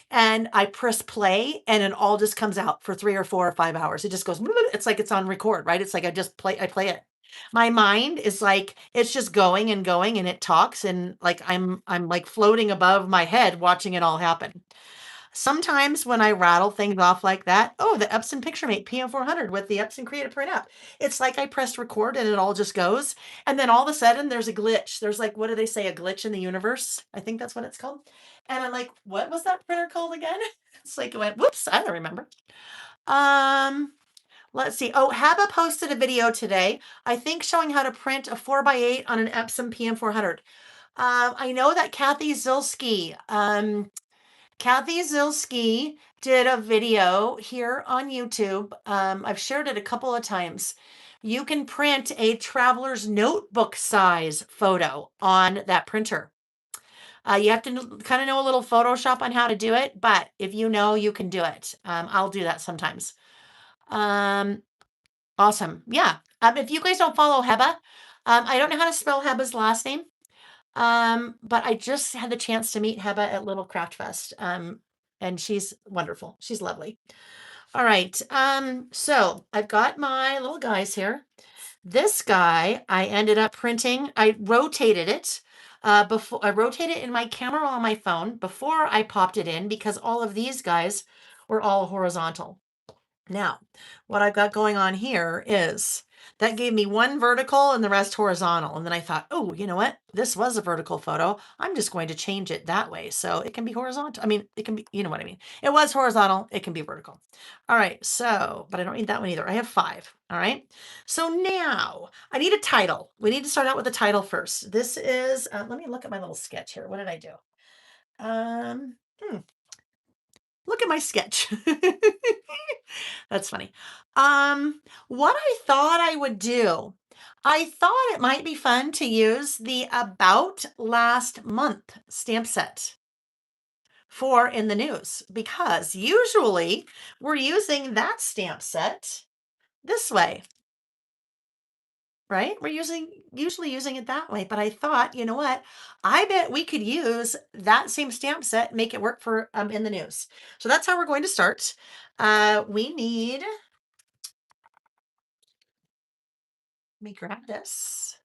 and I press play and it all just comes out for 3 or 4 or 5 hours. It just goes, it's like it's on record, right? It's like I play it. My mind is like it's just going and it talks and like I'm like floating above my head watching it all happen. Sometimes when I rattle things off like that, oh, the Epson PictureMate PM400 with the Epson Creative Print app. It's like I pressed record and it all just goes. And then all of a sudden there's a glitch. There's like, what do they say? A glitch in the universe. I think that's what it's called. And I'm like, what was that printer called again? It's like it went, whoops, I don't remember. Um, let's see. Oh, Haba posted a video today, I think showing how to print a 4x8 on an Epson PM400. I know that Kathy Zilski did a video here on YouTube. I've shared it a couple of times. You can print a traveler's notebook size photo on that printer. You have to kind of know a little Photoshop on how to do it, but if you know, you can do it. I'll do that sometimes. Um, awesome. Yeah. If you guys don't follow Heba, I don't know how to spell Heba's last name. But I just had the chance to meet Heba at Little Craft Fest. And she's wonderful. She's lovely. All right. So I've got my little guys here. This guy, I ended up printing. I rotated it. Before I rotated it in my camera on my phone before I popped it in because all of these guys were all horizontal. Now, what I've got going on here is that gave me one vertical and the rest horizontal. And then I thought, oh, you know what? This was a vertical photo. I'm just going to change it that way. So it can be horizontal. I mean, it can be, you know what I mean? It was horizontal. It can be vertical. All right. So, but I don't need that one either. I have 5. All right. So now I need a title. We need to start out with the title first. This is, let me look at my little sketch here. What did I do? Um, hmm, Look at my sketch. That's funny. What I thought I would do, I thought it might be fun to use the About Last Month stamp set for in the news because usually we're using that stamp set this way, right? We're usually using it that way. But I thought, you know what? I bet we could use that same stamp set, make it work for in the news. So that's how we're going to start. We need, let me grab this.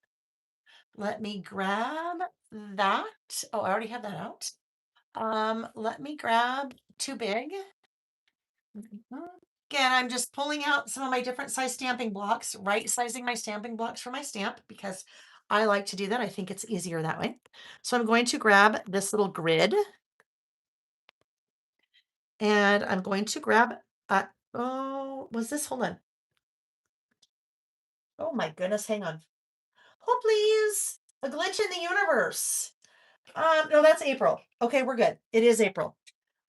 Let me grab that. Oh, I already have that out. Let me grab too big. Again, I'm just pulling out some of my different size stamping blocks, right sizing my stamping blocks for my stamp because I like to do that. I think it's easier that way. So I'm going to grab this little grid and I'm going to grab, oh, was this, hold on. Oh my goodness, hang on. Oh, please. A glitch in the universe. No, that's April. Okay, we're good. It is April.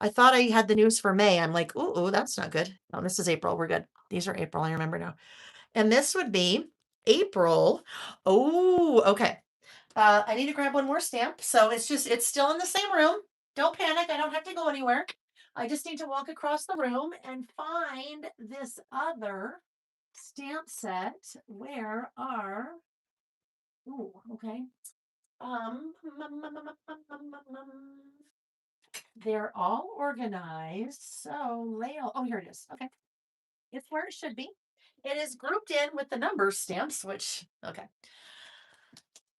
I thought I had the news for May. I'm like, ooh, that's not good. No, this is April. We're good. These are April. I remember now. And this would be April. Oh, okay. I need to grab one more stamp. So it's still in the same room. Don't panic. I don't have to go anywhere. I just need to walk across the room and find this other stamp set. Where are, ooh, okay. Um, they're all organized. So Layle, oh, here it is. Okay. It's where it should be. It is grouped in with the number stamps, which, okay.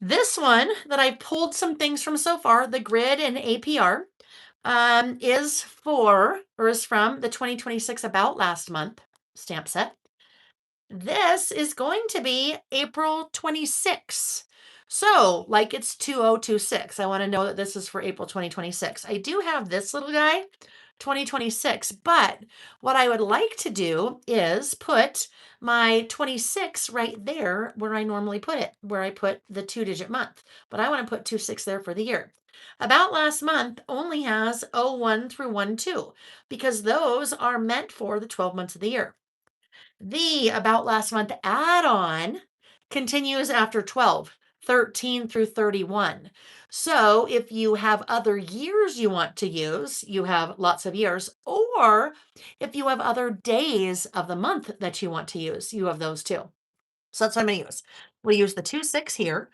This one that I pulled some things from so far, the grid and APR, is from the 2026 About Last Month stamp set. This is going to be April 26. So, like it's 2026. I want to know that this is for April 2026. I do have this little guy, 2026, but what I would like to do is put my 26 right there where I normally put it, where I put the 2-digit month. But I want to put 26 there for the year. About Last Month only has 01 through 12 because those are meant for the 12 months of the year. The About Last Month add-on continues after 12, 13 through 31. So if you have other years you want to use, you have lots of years, or if you have other days of the month that you want to use, you have those too. So that's what I'm going to use. We'll use the 2-6 here.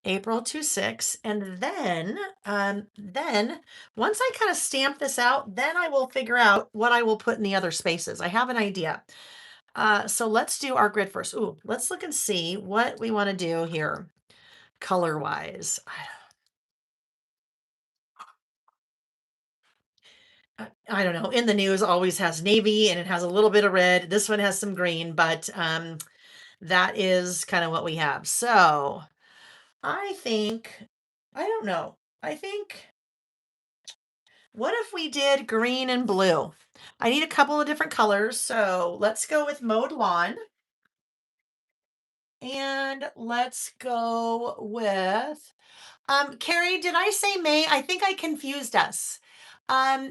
April 26. And then once I kind of stamp this out, then I will figure out what I will put in the other spaces. I have an idea. So let's do our grid first. Ooh, let's look and see what we want to do here color wise. I don't know. In the news always has navy and it has a little bit of red. This one has some green, but that is kind of what we have. So I think, I don't know. I think, what if we did green and blue? I need a couple of different colors. So let's go with mowed lawn. And let's go with Carrie, did I say May? I think I confused us.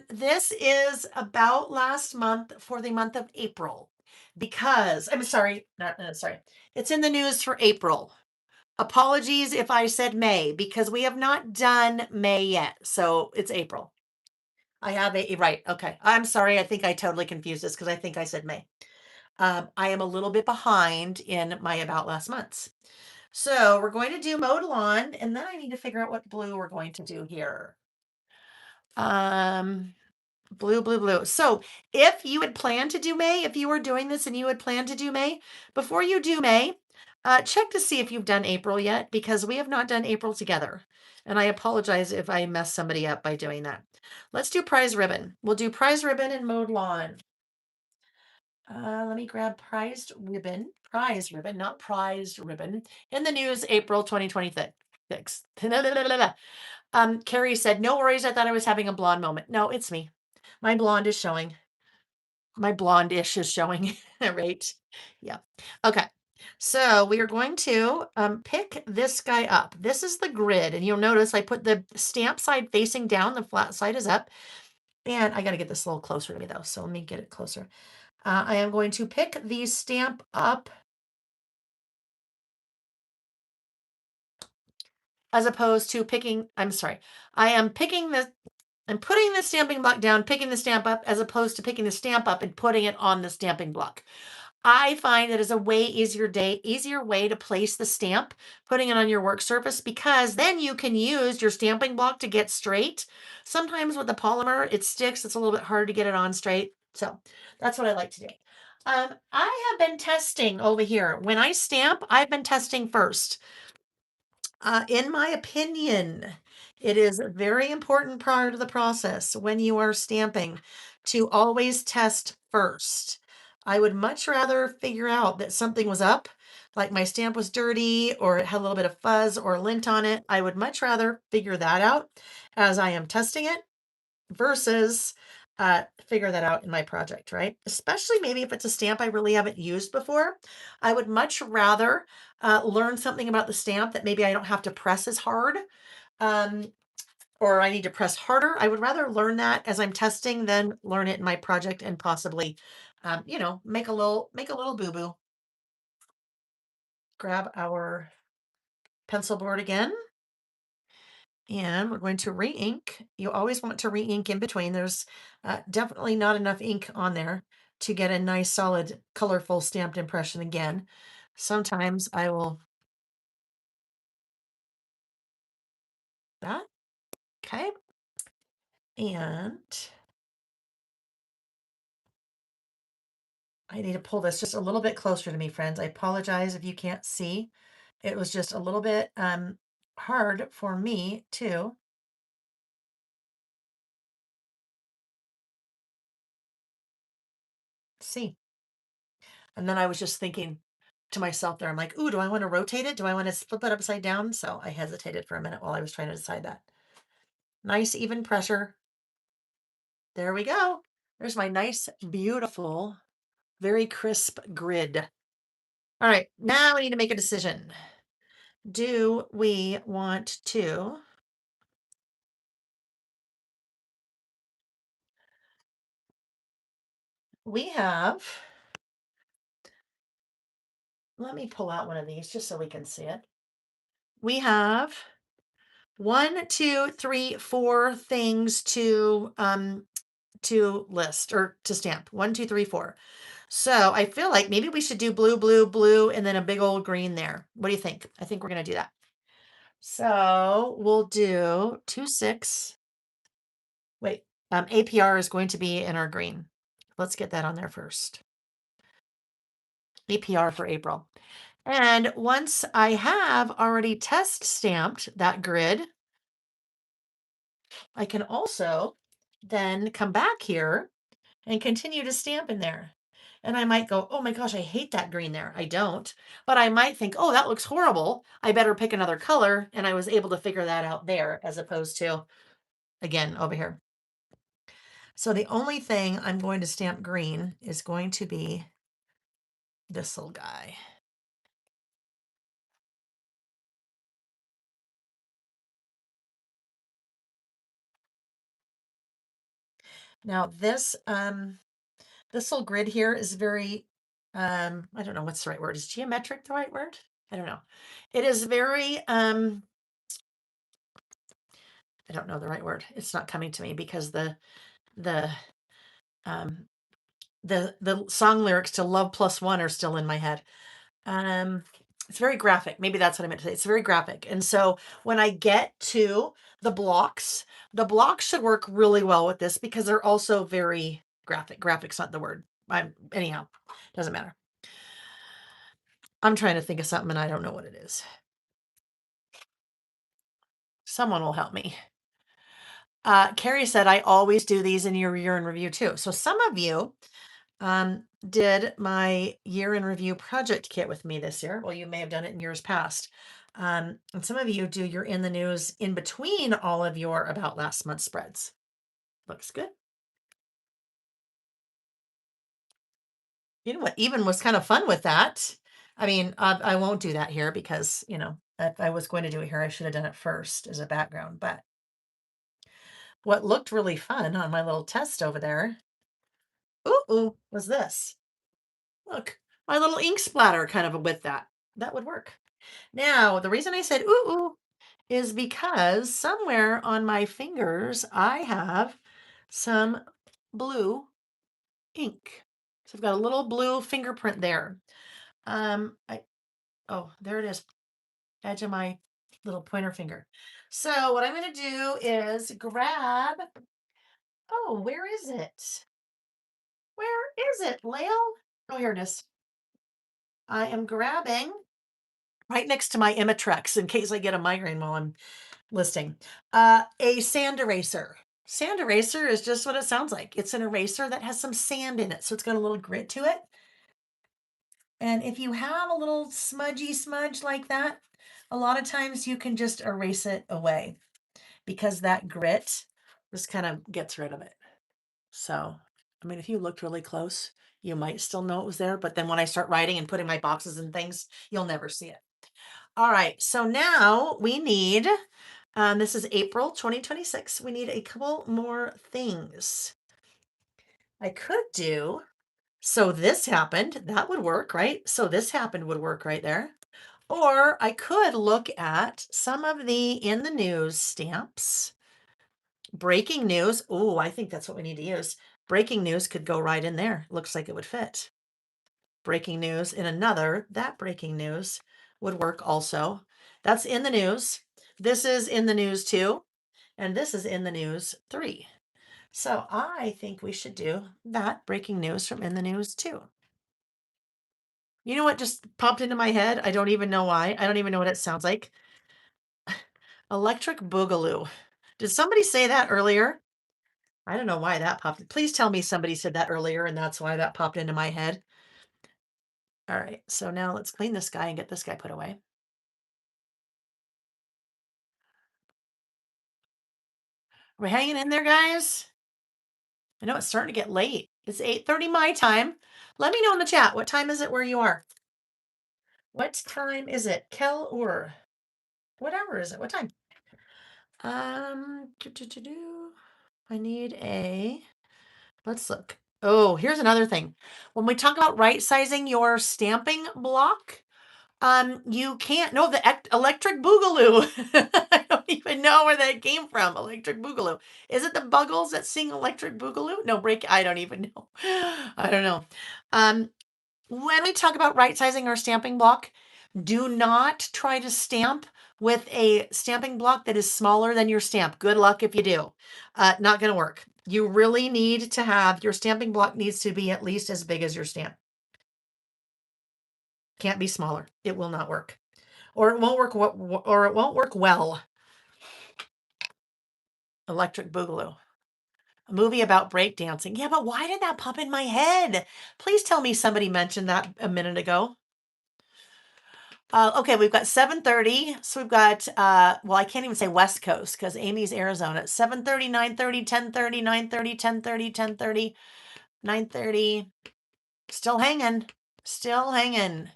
This is about last month for the month of April because I'm sorry, not sorry. It's in the news for April. Apologies if I said May because we have not done May yet. So it's April. I have a right. Okay. I'm sorry. I think I totally confused this because I think I said May. I am a little bit behind in my about last months. So we're going to do mowed lawn, and then I need to figure out what blue we're going to do here. Um, blue, blue, blue. So if you had planned to do May, if you were doing this and you had planned to do May, before you do May, check to see if you've done April yet, because we have not done April together. And I apologize if I mess somebody up by doing that. Let's do prize ribbon. We'll do prize ribbon and mowed lawn. Let me grab prize ribbon, not prized ribbon. In the news, April 2026. Carrie said, no worries. I thought I was having a blonde moment. No, it's me. My blonde is showing. My blonde-ish is showing, right? Yeah. Okay. So we are going to pick this guy up. This is the grid, and you'll notice I put the stamp side facing down, the flat side is up. And I got to get this a little closer to me though. So let me get it closer. I am going to pick the stamp up as opposed to picking, I'm sorry, I am picking the, I'm putting the stamping block down, picking the stamp up as opposed to picking the stamp up and putting it on the stamping block. I find that is a way easier way to place the stamp, putting it on your work surface, because then you can use your stamping block to get straight. Sometimes with the polymer, it sticks. It's a little bit hard to get it on straight. So that's what I like to do. I have been testing over here. When I stamp, I've been testing first. In my opinion, it is a very important part of the process when you are stamping to always test first. I would much rather figure out that something was up, like my stamp was dirty or it had a little bit of fuzz or lint on it. I would much rather figure that out as I am testing it versus figure that out in my project, right? Especially maybe if it's a stamp I really haven't used before. I would much rather learn something about the stamp that maybe I don't have to press as hard, um, or I need to press harder. I would rather learn that as I'm testing than learn it in my project and possibly, make a little boo boo. Grab our pencil board again. And we're going to re-ink. You always want to re-ink in between. There's definitely not enough ink on there to get a nice, solid, colorful stamped impression again. Sometimes I will that. Okay. And I need to pull this just a little bit closer to me, friends. I apologize if you can't see. It was just a little bit hard for me to see. And then I was just thinking to myself there, I'm like, ooh, do I want to rotate it? Do I want to flip it upside down? So I hesitated for a minute while I was trying to decide that. Nice even pressure. There we go. There's my nice, beautiful, very crisp grid. All right, now we need to make a decision. Do we want to we have, let me pull out one of these just so we can see it. We have 1, 2, 3, 4 things to list or to stamp. 1, 2, 3, 4. So I feel like maybe we should do blue, blue, blue, and then a big old green there. What do you think? I think we're going to do that. So we'll do 2, 6. Wait, APR is going to be in our green. Let's get that on there first. APR for April. And once I have already test stamped that grid, I can also then come back here and continue to stamp in there. And I might go, oh my gosh, I hate that green there. I don't. But I might think, oh, that looks horrible. I better pick another color. And I was able to figure that out there as opposed to, again, over here. So the only thing I'm going to stamp green is going to be this little guy. Now this little grid here is very, I don't know what's the right word. Is geometric the right word? I don't know. It is very, I don't know the right word. It's not coming to me because the um the song lyrics to Love Plus One are still in my head. Um it's very graphic. Maybe that's what I meant to say. It's very graphic. And so when I get to the blocks should work really well with this because they're also very graphic. Graphic's not the word. Anyhow, doesn't matter. I'm trying to think of something and I don't know what it is. Someone will help me. Carrie said, I always do these in your year in review too. So some of you did my year in review project kit with me this year. Well, you may have done it in years past. And some of you do your in the news in between all of your about last month spreads. Looks good. You know what even was kind of fun with that? I mean, I won't do that here because, if I was going to do it here, I should have done it first as a background. But what looked really fun on my little test over there, was this. Look, my little ink splatter kind of with that. That would work. Now, the reason I said is because somewhere on my fingers, I have some blue ink. So I've got a little blue fingerprint there. There it is, edge of my little pointer finger. So what I'm going to do is grab, where is it? Where is it, Layle? Oh, here it is. I am grabbing right next to my Imitrex in case I get a migraine while I'm listing. A sand eraser. Sand eraser is just what it sounds like. It's an eraser that has some sand in it, so it's got a little grit to it. And if you have a little smudgy smudge like that, a lot of times you can just erase it away because that grit just kind of gets rid of it. So, I mean, if you looked really close, you might still know it was there, but then when I start writing and putting my boxes and things, you'll never see it. All right, so now we need, this is April 2026. We need a couple more things. I could do, so this happened, that would work, right? So this happened would work right there. Or I could look at some of the in the news stamps. Breaking news. Oh, I think that's what we need to use. Breaking news could go right in there. Looks like it would fit. Breaking news in another, that breaking news would work also. That's in the news. This is in the news 2, and this is in the news 3. So I think we should do that breaking news from in the news 2. You know what just popped into my head? I don't even know why. I don't even know what it sounds like. Electric Boogaloo. Did somebody say that earlier? I don't know why that popped. Please tell me somebody said that earlier and that's why that popped into my head. All right, so now let's clean this guy and get this guy put away. We're hanging in there, guys. I know it's starting to get late. It's 8:30 my time. Let me know in the chat. What time is it where you are? What time is it? Kel or whatever is it? What time? I need let's look. Oh, here's another thing. When we talk about right sizing your stamping block, you can't know the electric boogaloo. I don't even know where that came from. Electric boogaloo. Is it the Buggles that sing electric boogaloo? No, I don't even know. I don't know. When we talk about right sizing our stamping block, do not try to stamp with a stamping block that is smaller than your stamp. Good luck if you do. Not going to work. You really need to have your stamping block needs to be at least as big as your stamp. Can't be smaller. It will not work. Or it won't work or it won't work well. Electric Boogaloo. A movie about breakdancing. Yeah, but why did that pop in my head? Please tell me somebody mentioned that a minute ago. Okay, we've got 7:30. So we've got well, I can't even say West Coast because Amy's Arizona. 7:30, 9:30, 10:30, 9:30, 10:30, 10:30, 9:30. Still hanging. Still hanging.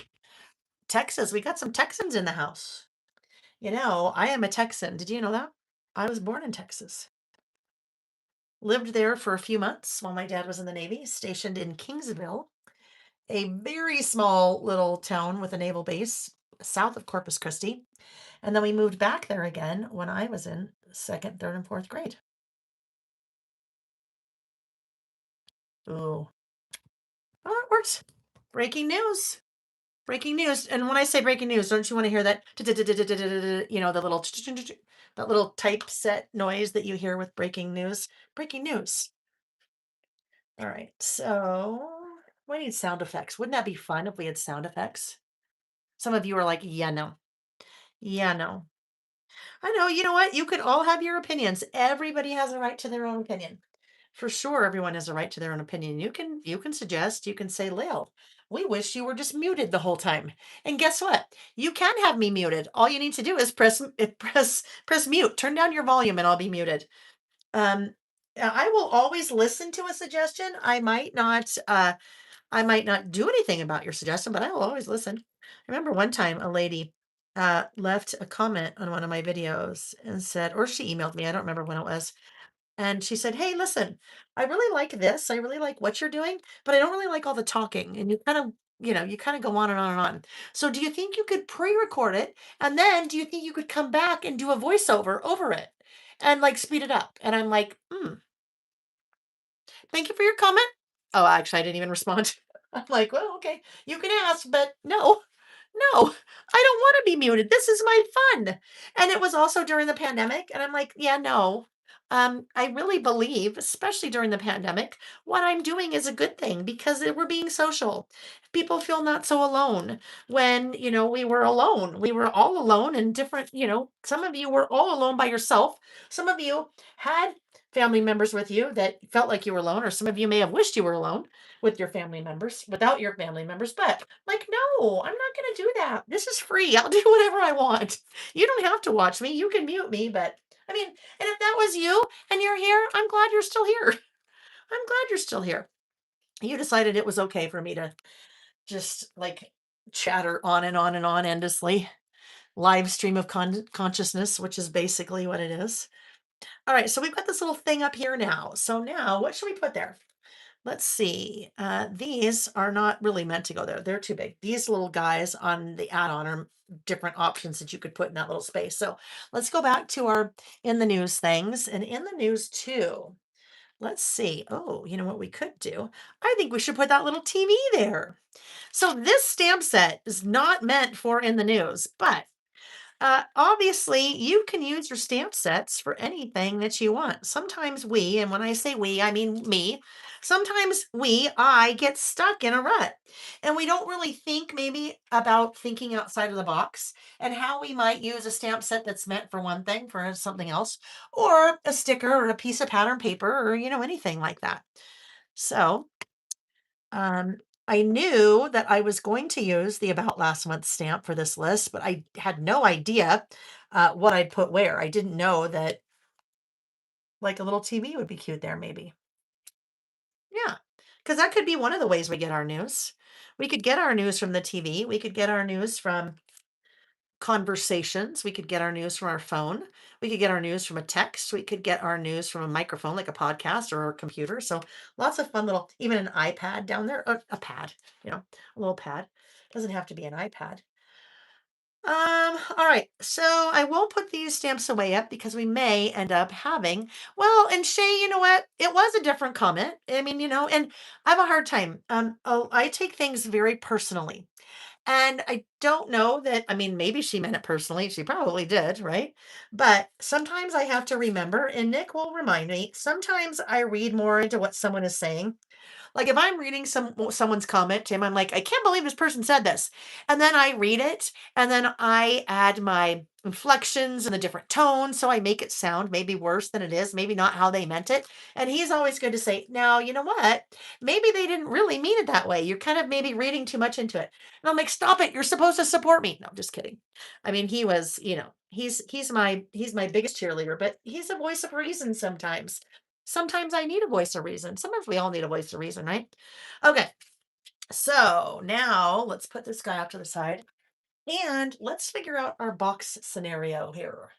Texas. We got some Texans in the house. I am a Texan. Did you know that? I was born in Texas. Lived there for a few months while my dad was in the Navy, stationed in Kingsville, a very small little town with a naval base south of Corpus Christi. And then we moved back there again when I was in second, third, and fourth grade. Ooh. Oh, it works. Breaking news. Breaking news. And when I say breaking news, don't you want to hear that? The little that little typeset noise that you hear with breaking news. Breaking news. All right. So we need sound effects. Wouldn't that be fun if we had sound effects? Some of you are like, yeah, no. Yeah, no. I know. You know what? You could all have your opinions. Everybody has a right to their own opinion. For sure, everyone has a right to their own opinion. You can suggest, you can say, Layle, we wish you were just muted the whole time. And guess what? You can have me muted. All you need to do is press mute. Turn down your volume and I'll be muted. Um I will always listen to a suggestion. I might not do anything about your suggestion, but I will always listen. I remember one time a lady left a comment on one of my videos and said, or she emailed me, I don't remember when it was, and she said, "Hey, listen, I really like this. I really like what you're doing, but I don't really like all the talking." And you kind of go on and on and on. So, do you think you could pre-record it? And then do you think you could come back and do a voiceover over it and like speed it up? And I'm like, thank you for your comment. Oh, actually, I didn't even respond. I'm like, well, okay, you can ask, but no. No, I don't want to be muted. This is my fun. And it was also during the pandemic. And I'm like, yeah, no. I really believe, especially during the pandemic, what I'm doing is a good thing because we're being social. People feel not so alone when, we were alone. We were all alone and different, some of you were all alone by yourself. Some of you had family members with you that felt like you were alone, or some of you may have wished you were alone with your family members, without your family members. But like, no, I'm not going to do that. This is free. I'll do whatever I want. You don't have to watch me. You can mute me. But I mean, and if that was you and you're here, I'm glad you're still here. I'm glad you're still here. You decided it was okay for me to just like chatter on and on and on endlessly. Live stream of consciousness, which is basically what it is. All right, so we've got this little thing up here now. So now what should we put there? Let's see. These are not really meant to go there. They're too big. These little guys on the add-on are different options that you could put in that little space. So let's go back to our in the news things. And in the news too, let's see. Oh, you know what we could do? I think we should put that little TV there. So this stamp set is not meant for in the news, but obviously, you can use your stamp sets for anything that you want. Sometimes and when I say we, I mean me, sometimes I get stuck in a rut and we don't really think maybe about thinking outside of the box and how we might use a stamp set that's meant for one thing for something else, or a sticker or a piece of pattern paper or, anything like that. So, um, I knew that I was going to use the About Last Month stamp for this list, but I had no idea what I'd put where. I didn't know that like a little TV would be cute there, maybe. Yeah, because that could be one of the ways we get our news. We could get our news from the TV. We could get our news from conversations. We could get our news from our phone. We could get our news from a text. We could get our news from a microphone, like a podcast or a computer. So lots of fun little, even an iPad down there, a pad, a little pad. Doesn't have to be an iPad. All right. So I won't put these stamps away yet because we may end up having, well, and Shay, you know what? It was a different comment. I mean, and I have a hard time. I take things very personally. And I don't know that, I mean, maybe she meant it personally. She probably did, right? But sometimes I have to remember, and Nick will remind me, sometimes I read more into what someone is saying, like, if I'm reading someone's comment to him, I'm like, "I can't believe this person said this." And then I read it, and then I add my inflections and the different tones, so I make it sound maybe worse than it is, maybe not how they meant it. And he's always good to say, "Now, you know what? Maybe they didn't really mean it that way. You're kind of maybe reading too much into it." And I'm like, "Stop it. You're supposed to support me." No, I'm just kidding. I mean, he was, he's my biggest cheerleader, but he's a voice of reason sometimes. Sometimes I need a voice of reason. Sometimes we all need a voice of reason, right? Okay, so now let's put this guy off to the side and let's figure out our box scenario here.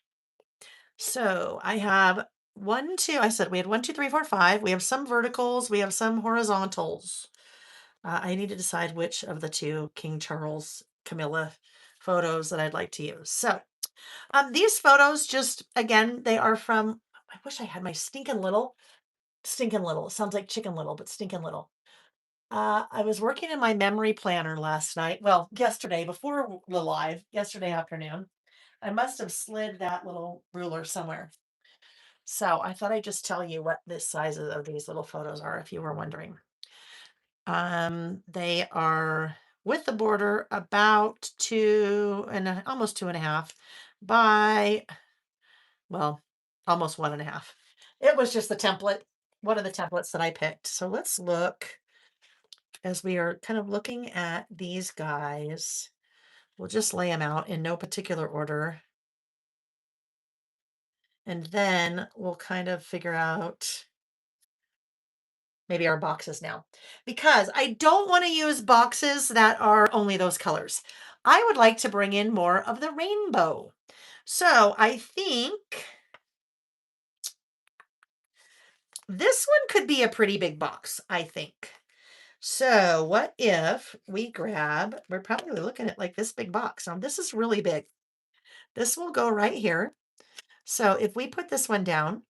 So I have one, two, I said we had one, two, three, four, five. We have some verticals, we have some horizontals. I need to decide which of the two King Charles Camilla photos that I'd like to use. So these photos, just again, they are from, I wish I had my Stinking Little. It sounds like Chicken Little, but Stinking Little. I was working in my memory planner last night. Well, yesterday, before the live, yesterday afternoon. I must have slid that little ruler somewhere. So I thought I'd just tell you what the sizes of these little photos are, if you were wondering. They are with the border about almost 2.5 by, well, almost 1.5. It was just the template, one of the templates that I picked. So let's look as we are kind of looking at these guys. We'll just lay them out in no particular order. And then we'll kind of figure out maybe our boxes now, because I don't want to use boxes that are only those colors. I would like to bring in more of the rainbow. So I think this one could be a pretty big box, I think. So what if we grab, we're probably looking at like this big box. Now this is really big. This will go right here. So if we put this one down, let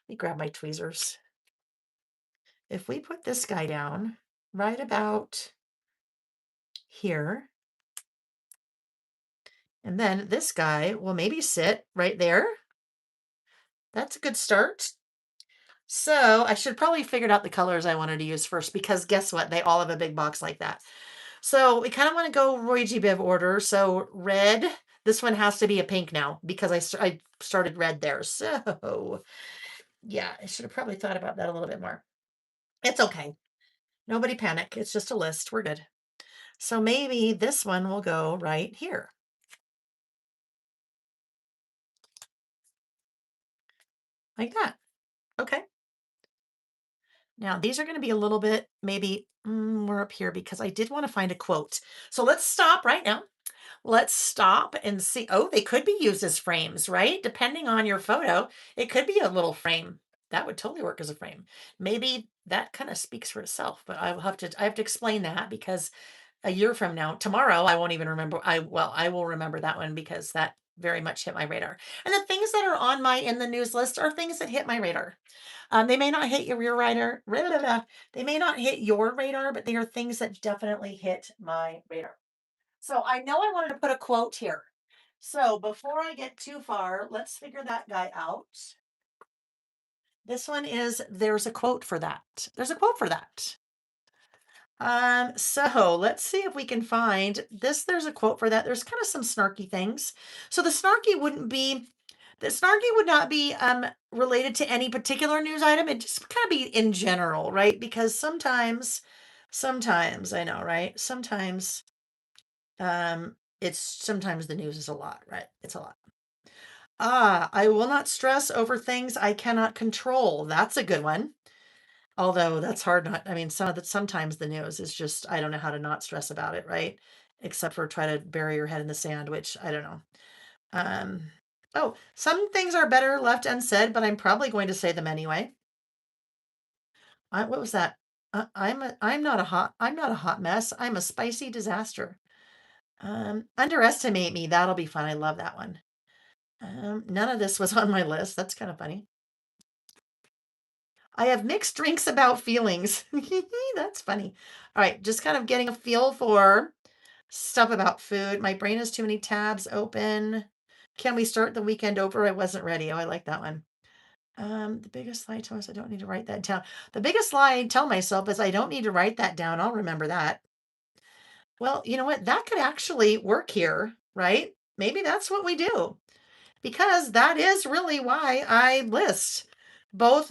me grab my tweezers. If we put this guy down right about here, and then this guy will maybe sit right there. That's a good start. So I should probably figured out the colors I wanted to use first, because guess what? They all have a big box like that. So we kind of want to go Roy G. Biv order. So red, this one has to be a pink now because I started red there. So yeah, I should have probably thought about that a little bit more. It's okay. Nobody panic. It's just a list. We're good. So maybe this one will go right here. Like that. Okay. Now these are going to be a little bit maybe more up here because I did want to find a quote. So let's stop right now. Let's stop and see. Oh, they could be used as frames, right? Depending on your photo, it could be a little frame. That would totally work as a frame. Maybe that kind of speaks for itself, but I have to explain that because a year from now, tomorrow, I won't even remember. I will remember that one because that very much hit my radar. And the things that are on my in the news list are things that hit my radar. They may not hit your radar. They may not hit your radar, but they are things that definitely hit my radar. So I know I wanted to put a quote here. So before I get too far, let's figure that guy out. This one is, there's a quote for that. There's a quote for that. So let's see if we can find this. There's a quote for that. There's kind of some snarky things. So the snarky would not be related to any particular news item. It just kind of be in general, right? Because sometimes I know, right? Sometimes the news is a lot, right? It's a lot. I will not stress over things I cannot control. That's a good one. Although that's hard not, I mean, sometimes the news is just, I don't know how to not stress about it, right? Except for try to bury your head in the sand, which I don't know. Um, oh, some things are better left unsaid, but I'm probably going to say them anyway. What was that? I'm not a hot mess. I'm a spicy disaster. Underestimate me. That'll be fun. I love that one. None of this was on my list. That's kind of funny. I have mixed drinks about feelings. That's funny. All right, just kind of getting a feel for stuff about food. My brain has too many tabs open. Can we start the weekend over? I wasn't ready. Oh, I like that one. The biggest lie I tell myself, I don't need to write that down. The biggest lie I tell myself is I don't need to write that down. I'll remember that. Well, you know what? That could actually work here, right? Maybe that's what we do because that is really why I list both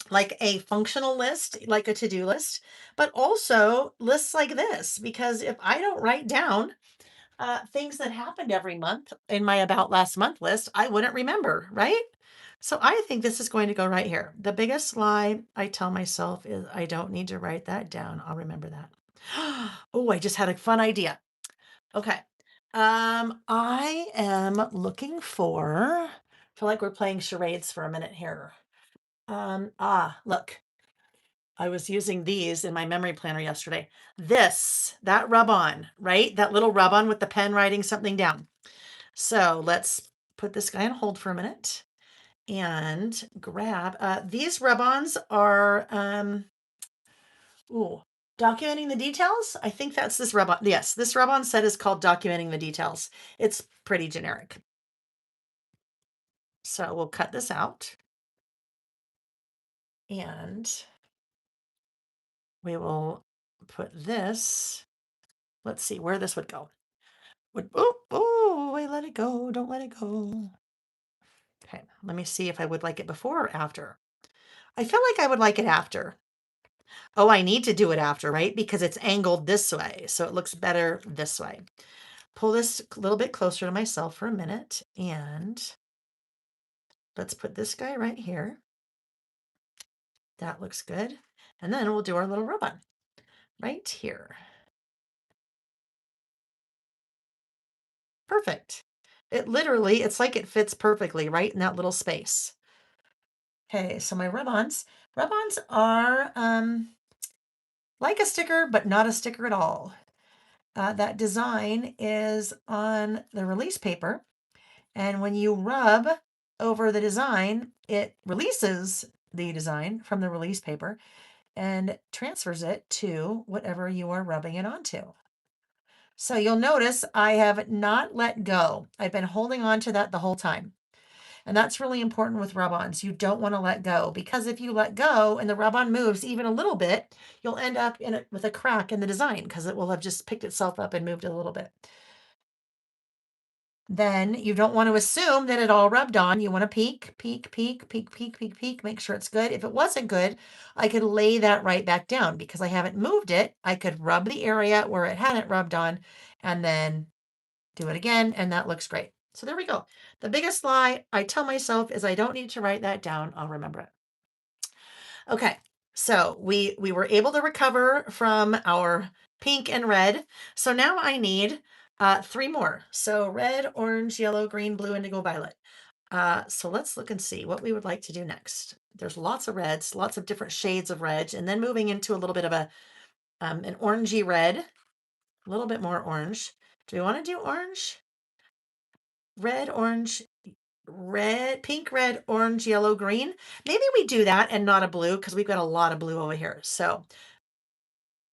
like a functional list, like a to-do list, but also lists like this because if I don't write down things that happened every month in my about last month list, I wouldn't remember, right? So I think this is going to go right here. The biggest lie I tell myself is I don't need to write that down. I'll remember that. Oh, I just had a fun idea. Okay. I am looking for, I feel like we're playing charades for a minute here. Look, I was using these in my memory planner yesterday. That rub on, right? That little rub on with the pen writing something down. So let's put this guy on hold for a minute and grab, these rub-ons are, ooh, documenting the details. I think that's this rub-on. Yes, this rub-on set is called documenting the details. It's pretty generic. So we'll cut this out and we will put this, let's see where this would go. Wait, let it go. Don't let it go. Okay, let me see if I would like it before or after. I feel like I would like it after. Oh, I need to do it after, right? Because it's angled this way, so it looks better this way. Pull this a little bit closer to myself for a minute, and let's put this guy right here. That looks good. And then we'll do our little rub-on right here. Perfect. It literally, it's like it fits perfectly right in that little space. Okay, so my rub-ons. Rub-ons are like a sticker, but not a sticker at all. That design is on the release paper. And when you rub over the design, it releases the design from the release paper and transfers it to whatever you are rubbing it onto. So you'll notice I have not let go. I've been holding on to that the whole time. And that's really important with rub-ons. You don't want to let go because if you let go and the rub-on moves even a little bit, you'll end up in it with a crack in the design because it will have just picked itself up and moved a little bit. Then you don't want to assume that it all rubbed on. You want to peek, peek, peek, peek, peek, peek, peek, make sure it's good. If it wasn't good, I could lay that right back down because I haven't moved it. I could rub the area where it hadn't rubbed on and then do it again. And that looks great. So there we go. The biggest lie I tell myself is I don't need to write that down. I'll remember it. Okay. So we were able to recover from our pink and red. So now I need three more. So red, orange, yellow, green, blue, indigo, violet. So let's look and see what we would like to do next. There's lots of reds, lots of different shades of red, and then moving into a little bit of a an orangey red, a little bit more orange. Do we want to do orange? Red, orange, red, pink, red, orange, yellow, green. Maybe we do that and not a blue because we've got a lot of blue over here. So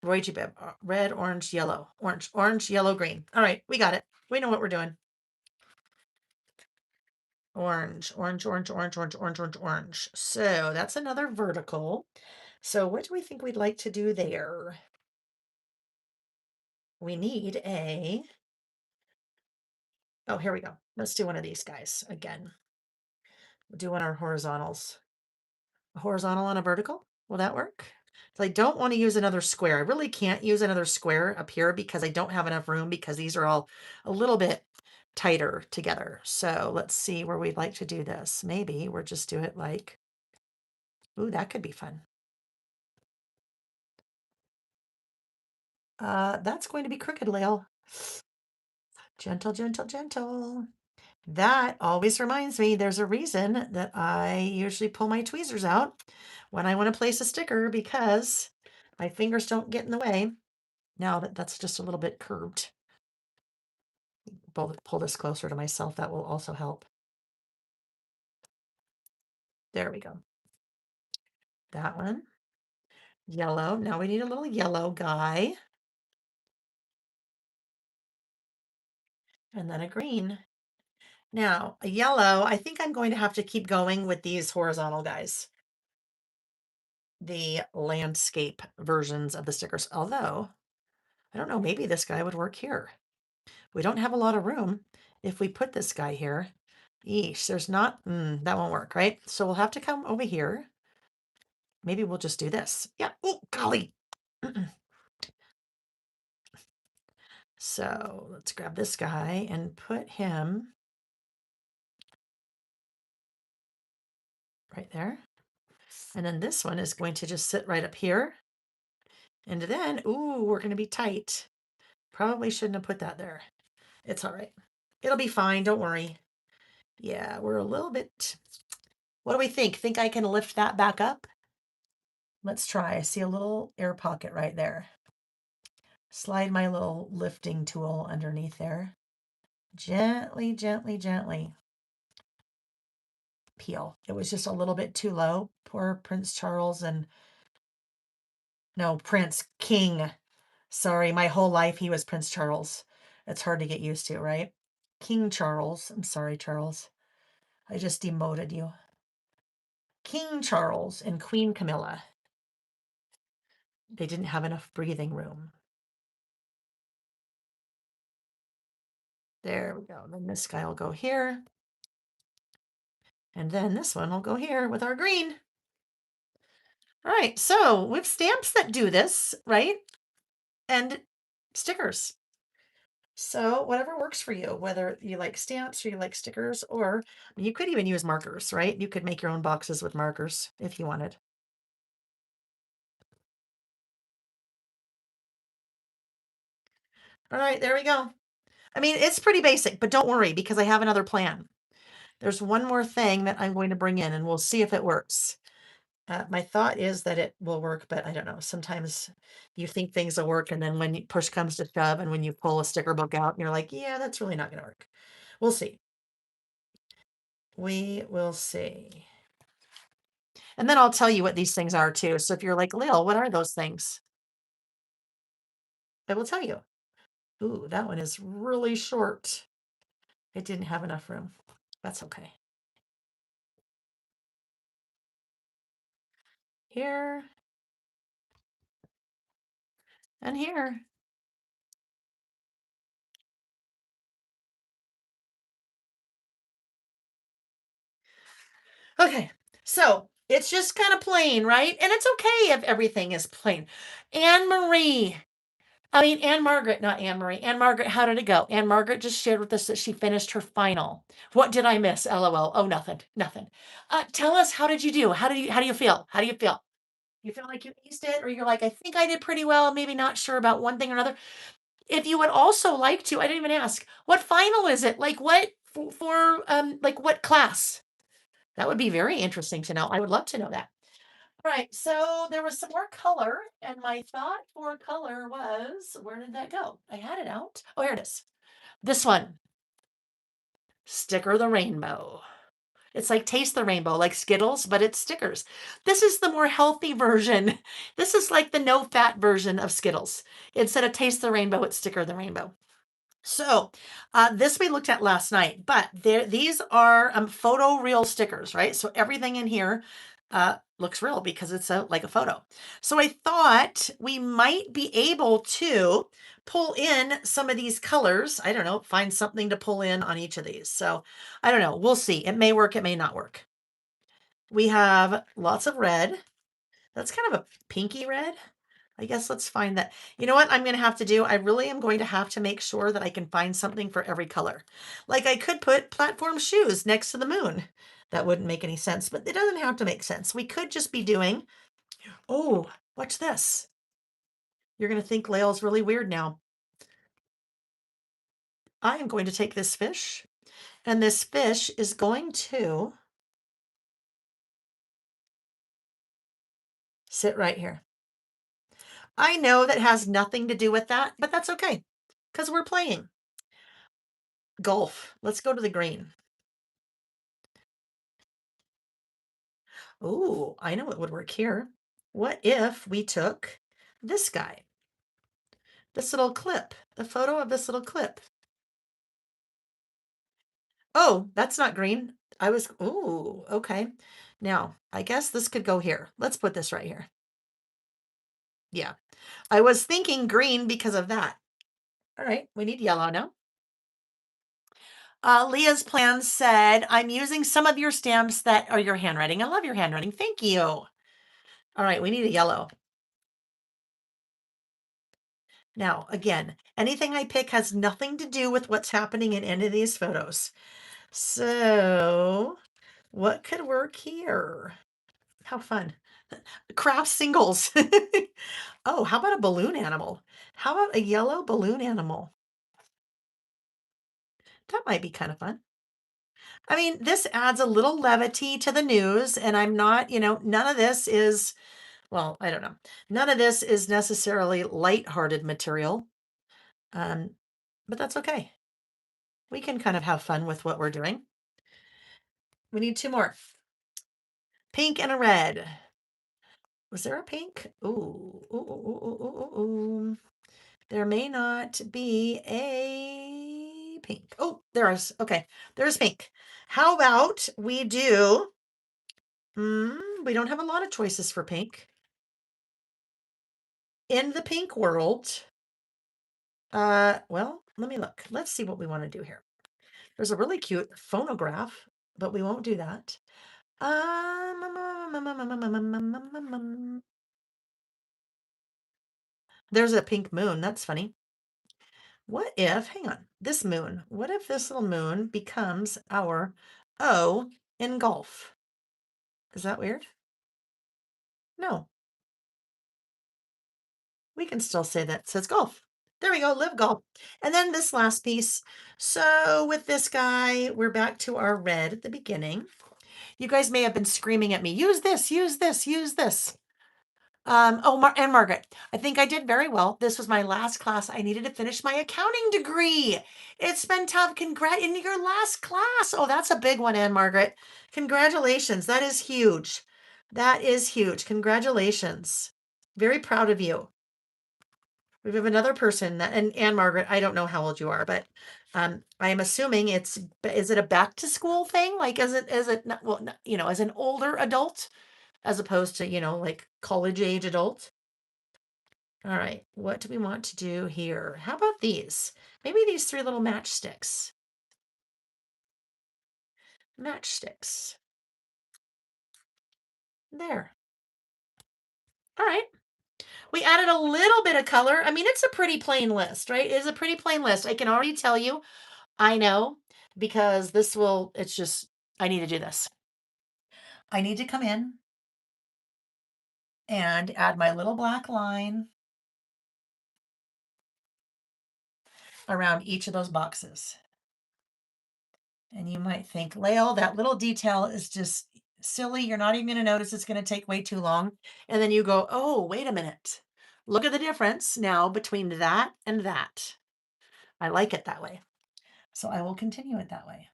Roy G. Bibb, red, orange, yellow, orange, yellow, green. All right, we got it. We know what we're doing. Orange, orange, orange, orange, orange, orange, orange, orange. So that's another vertical. So what do we think we'd like to do there? We need a, oh, here we go. Let's do one of these guys again. We'll do one of our horizontals. A horizontal on a vertical. Will that work? So I don't want to use another square. I really can't use another square up here because I don't have enough room because these are all a little bit tighter together. So let's see where we'd like to do this. Maybe we'll just do it like, ooh, that could be fun. That's going to be crooked, Layle. Gentle, gentle, gentle. That always reminds me there's a reason that I usually pull my tweezers out when I want to place a sticker because my fingers don't get in the way. Now that's just a little bit curved. Pull this closer to myself. That will also help. There we go. That one. Yellow. Now we need a little yellow guy. And then a green. Now, a yellow, I think I'm going to have to keep going with these horizontal guys, the landscape versions of the stickers. Although, I don't know, maybe this guy would work here. We don't have a lot of room. If we put this guy here, yeesh, there's not, that won't work, right? So we'll have to come over here. Maybe we'll just do this. Yeah. Oh, golly. So let's grab this guy and put him right there. And then this one is going to just sit right up here. And then, ooh, we're going to be tight. Probably shouldn't have put that there. It's all right. It'll be fine. Don't worry. Yeah, we're a little bit. What do we think? Think I can lift that back up? Let's try. I see a little air pocket right there. Slide my little lifting tool underneath there. Gently, gently, gently. Peel. It was just a little bit too low. Poor Prince Charles and no, Prince King. Sorry, my whole life he was Prince Charles. It's hard to get used to, right? King Charles. I'm sorry, Charles. I just demoted you. King Charles and Queen Camilla. They didn't have enough breathing room. There we go. Then this guy will go here. And then this one will go here with our green. All right, so we have stamps that do this, right? And stickers. So whatever works for you, whether you like stamps or you like stickers, or you could even use markers, right? You could make your own boxes with markers if you wanted. All right, there we go. I mean, it's pretty basic, but don't worry because I have another plan. There's one more thing that I'm going to bring in and we'll see if it works. My thought is that it will work, but I don't know. Sometimes you think things will work, and then when push comes to shove, and when you pull a sticker book out, you're like, yeah, that's really not going to work. We'll see. We will see. And then I'll tell you what these things are too. So if you're like, Layle, what are those things? I will tell you. Ooh, that one is really short. It didn't have enough room. That's okay. Here and here. Okay, so it's just kind of plain, right? And it's okay if everything is plain. Anne Marie. Anne Margaret, not Anne Marie. Anne Margaret, how did it go? Anne Margaret just shared with us that she finished her final. What did I miss? LOL. Oh, nothing, nothing. Tell us, how did you do? How do you feel? How do you feel? You feel like you aced it, or you're like, I think I did pretty well, maybe not sure about one thing or another. If you would also like to, I didn't even ask, what final is it? Like what for like what class? That would be very interesting to know. I would love to know that. All right, so there was some more color, and my thought for color was, where did that go? I had it out. Oh, here it is. This one, Sticker the Rainbow. It's like Taste the Rainbow, like Skittles, but it's stickers. This is the more healthy version. This is like the no fat version of Skittles. Instead of Taste the Rainbow, it's Sticker the Rainbow. So this we looked at last night, but these are photo real stickers, right? So everything in here looks real because it's like a photo. So I thought we might be able to pull in some of these colors. I don't know, find something to pull in on each of these. So I don't know. We'll see. It may work. It may not work. We have lots of red. That's kind of a pinky red. I guess let's find that. You know what I'm going to have to do? I really am going to have to make sure that I can find something for every color. Like I could put platform shoes next to the moon. That wouldn't make any sense, but it doesn't have to make sense. We could just be doing, oh, watch this. You're going to think Layle's really weird now. I am going to take this fish, and this fish is going to sit right here. I know that has nothing to do with that, but that's okay because we're playing golf. Let's go to the green. Ooh, I know what would work here. What if we took this guy, this little clip, the photo of this little clip? Oh, that's not green. Ooh, okay. Now, I guess this could go here. Let's put this right here. Yeah, I was thinking green because of that. All right, we need yellow now. Leah's plan said, I'm using some of your stamps that are your handwriting. I love your handwriting. Thank you. All right, we need a yellow. Now, again, anything I pick has nothing to do with what's happening in any of these photos. So, what could work here? How fun. Craft singles. Oh, how about a balloon animal? How about a yellow balloon animal? That might be kind of fun. I mean, this adds a little levity to the news, and I'm not, none of this is, well, I don't know. None of this is necessarily light-hearted material, um, but that's okay. We can kind of have fun with what we're doing. We need two more. Pink and a red. Was there a pink? Ooh, ooh, ooh, ooh, ooh, ooh, ooh. There may not be a pink. Oh, there is. Okay, there's pink. How about we do, we don't have a lot of choices for pink. In the pink world, well, let me look. Let's see what we want to do here. There's a really cute phonograph, but we won't do that. There's a pink moon. That's funny. What if, hang on, this moon, what if this little moon becomes our O in golf? Is that weird? No, we can still say that says golf. There we go, live golf. And then this last piece. So with this guy, we're back to our red at the beginning. You guys may have been screaming at me, use this, use this, use this. And Margaret, I think I did very well. This was my last class. I needed to finish my accounting degree. It's been tough. Congrats in your last class. Oh, that's a big one, Anne Margaret. Congratulations. That is huge. That is huge. Congratulations. Very proud of you. We have another person that, and Anne Margaret, I don't know how old you are, but I am assuming is it a back to school thing? Like, is it not, well, as an older adult as opposed to, like college age adult? All right, what do we want to do here? How about these? Maybe these three little matchsticks. Matchsticks. There. All right. We added a little bit of color. I mean, it's a pretty plain list, right? It's a pretty plain list. I can already tell you, I know, because it's just, I need to do this. I need to come in and add my little black line around each of those boxes. And you might think, Layle, that little detail is just silly. You're not even going to notice. It's going to take way too long. And then you go, oh, wait a minute. Look at the difference now between that and that. I like it that way. So I will continue it that way.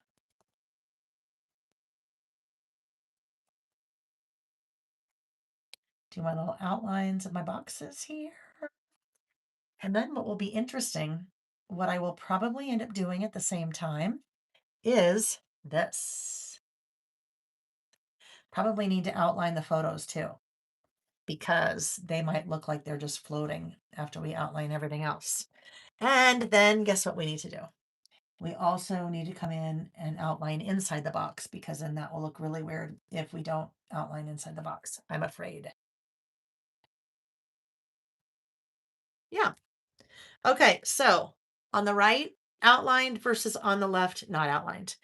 Do my little outlines of my boxes here. And then what will be interesting, what I will probably end up doing at the same time is this. Probably need to outline the photos too, because they might look like they're just floating after we outline everything else. And then guess what we need to do? We also need to come in and outline inside the box, because then that will look really weird if we don't outline inside the box, I'm afraid. Yeah. Okay, so on the right, outlined versus on the left, not outlined.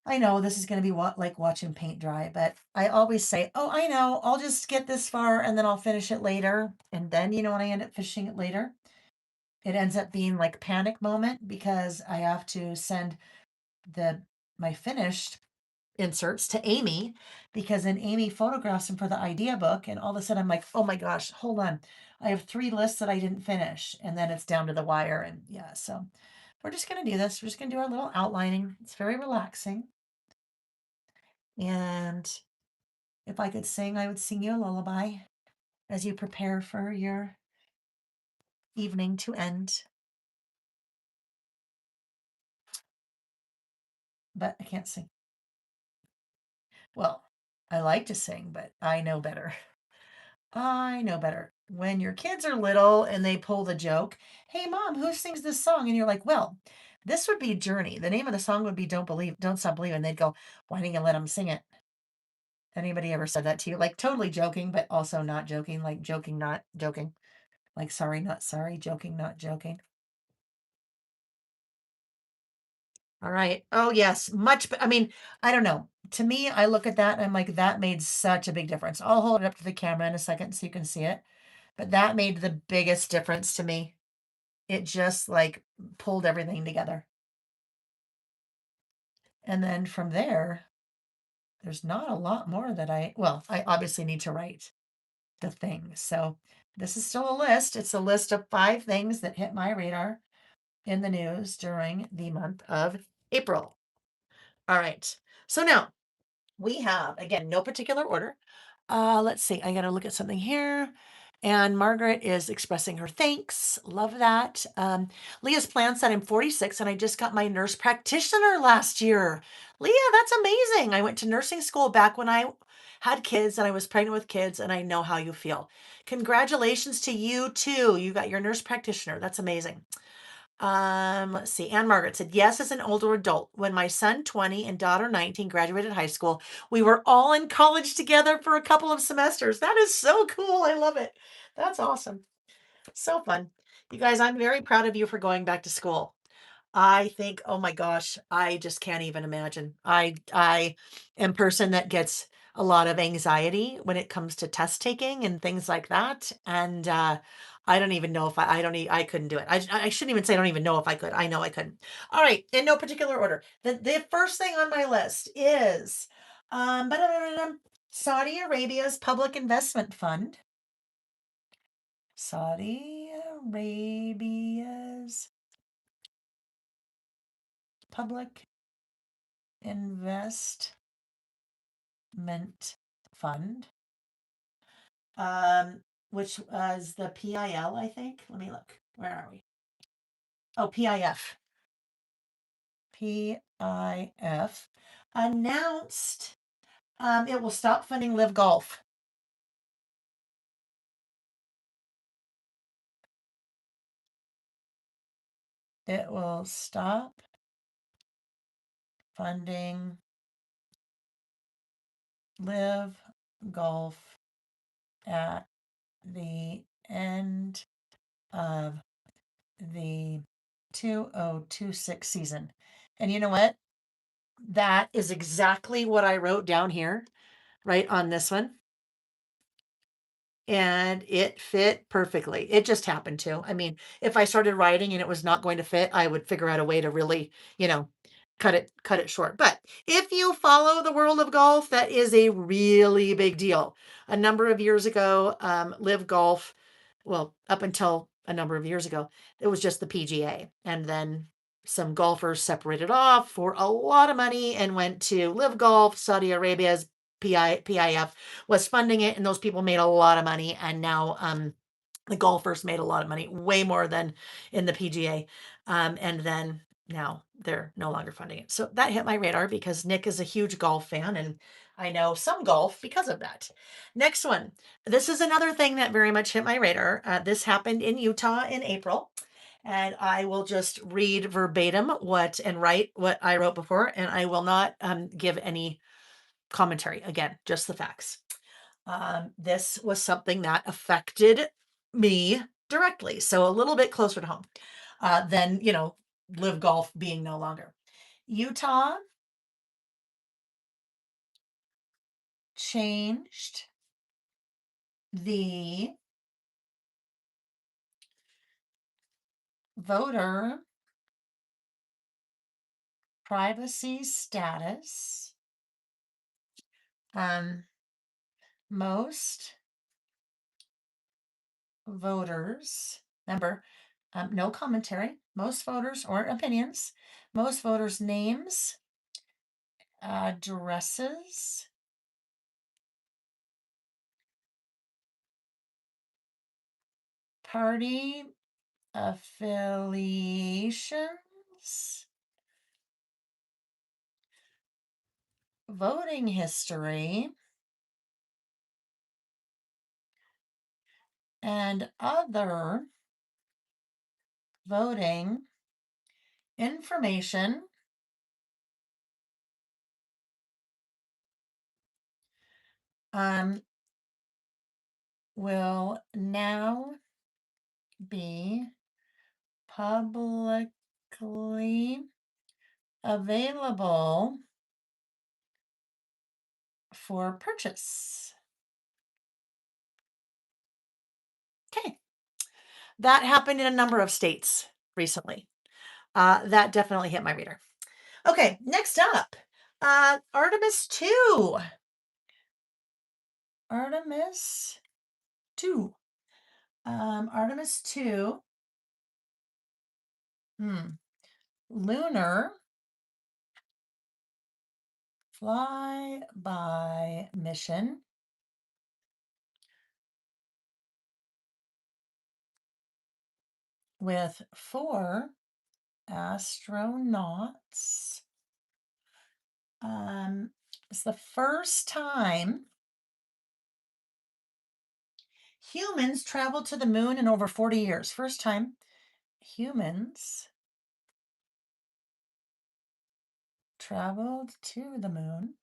I know this is going to be like watching paint dry, but I always say, oh, I know, I'll just get this far and then I'll finish it later. And then, when I end up finishing it later, it ends up being like panic moment, because I have to send my finished inserts to Amy, because then Amy photographs them for the idea book. And all of a sudden I'm like, oh my gosh, hold on. I have 3 lists that I didn't finish. And then it's down to the wire. And yeah, so we're just going to do this. We're just going to do our little outlining. It's very relaxing. And If I could sing, I would sing you a lullaby as you prepare for your evening to end. But I can't sing. Well, I like to sing, but I know better. I know better. When your kids are little and they pull the joke, "Hey mom, who sings this song?" And you're like, "Well, this would be Journey. The name of the song would be Don't Stop Believing." And they'd go, "Why didn't you let them sing it?" Anybody ever said that to you? Like totally joking, but also not joking, like joking, not joking. Like sorry, not sorry, joking, not joking. All right. Oh, yes. Much. I mean, I don't know. To me, I look at that and I'm like, that made such a big difference. I'll hold it up to the camera in a second so you can see it. But that made the biggest difference to me. It just like pulled everything together. And then from there, there's not a lot more that I obviously need to write the things. So this is still a list. It's a list of 5 things that hit my radar in the news during the month of April. All right. So now we have, again, no particular order. Let's see. I got to look at something here. And Margaret is expressing her thanks. Love that. Leah's plan said I'm 46 and I just got my nurse practitioner last year. Leah, that's amazing. I went to nursing school back when I had kids and I was pregnant with kids, and I know how you feel. Congratulations to you too. You got your nurse practitioner. That's amazing. Let's see. Anne Margaret said, yes, as an older adult, when my son 20 and daughter 19 graduated high school, we were all in college together for a couple of semesters. That is so cool. I love it. That's awesome. So fun. You guys, I'm very proud of you for going back to school. I think, oh my gosh, I just can't even imagine. I am a person that gets a lot of anxiety when it comes to test taking and things like that. And I don't even know if I couldn't do it. I shouldn't even say I don't even know if I could. I know I couldn't. All right, in no particular order. The first thing on my list is Saudi Arabia's public investment fund. Saudi Arabia's public investment fund, which was the PIL, I think. Let me look. Where are we? Oh, PIF. PIF announced it will stop funding Live Golf. It will stop funding Live Golf at the end of the 2026 season. And you know what? That is exactly what I wrote down here, right on this one. And it fit perfectly. It just happened to. I mean, if I started writing and it was not going to fit, I would figure out a way to really, cut it short. But if you follow the world of golf, that is a really big deal. A number of years ago, Live Golf, well, up until a number of years ago, it was just the PGA. And then some golfers separated off for a lot of money and went to Live Golf. Saudi Arabia's PIF was funding it, and those people made a lot of money. And now the golfers made a lot of money, way more than in the PGA. And then now they're no longer funding it. So that hit my radar because Nick is a huge golf fan, and I know some golf because of that. Next one. This is another thing that very much hit my radar. This happened in Utah in April. And I will just read verbatim and write what I wrote before, and I will not give any commentary. Again, just the facts. This was something that affected me directly, so a little bit closer to home than, Live Golf being no longer. Utah changed the voter privacy status. Most voters, remember, no commentary, most voters or opinions, most voters' names, addresses, party affiliations, voting history, and other voting information um, will now be publicly available for purchase. Okay, that happened in a number of states recently. That definitely hit my reader. Okay, next up, Artemis 2. Artemis 2. Artemis 2. Lunar flyby mission with 4 astronauts. It's the first time humans traveled to the moon in over 40 years. First time humans traveled to the moon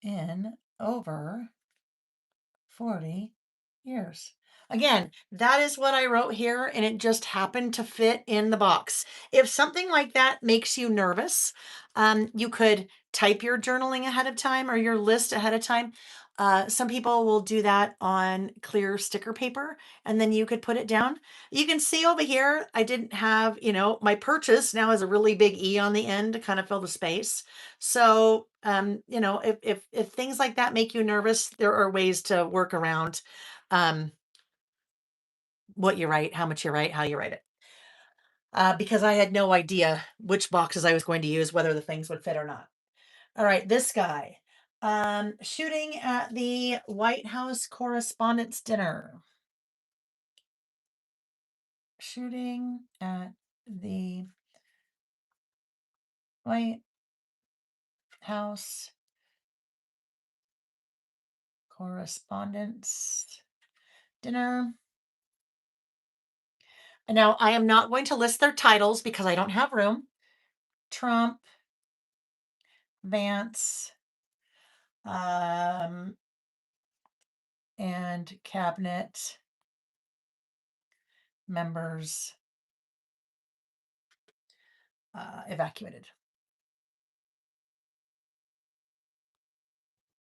in over 40 years. Again, that is what I wrote here, and it just happened to fit in the box. If something like that makes you nervous, you could type your journaling ahead of time or your list ahead of time. Some people will do that on clear sticker paper, and then you could put it down. You can see over here, I didn't have, my purchase now has a really big E on the end to kind of fill the space. So, if things like that make you nervous, there are ways to work around what you write, how much you write, how you write it. Because I had no idea which boxes I was going to use, whether the things would fit or not. All right, this guy. Shooting at the White House Correspondents' Dinner. Shooting at the White House Correspondents' Dinner. Now, I am not going to list their titles because I don't have room. Trump, Vance, and cabinet members evacuated.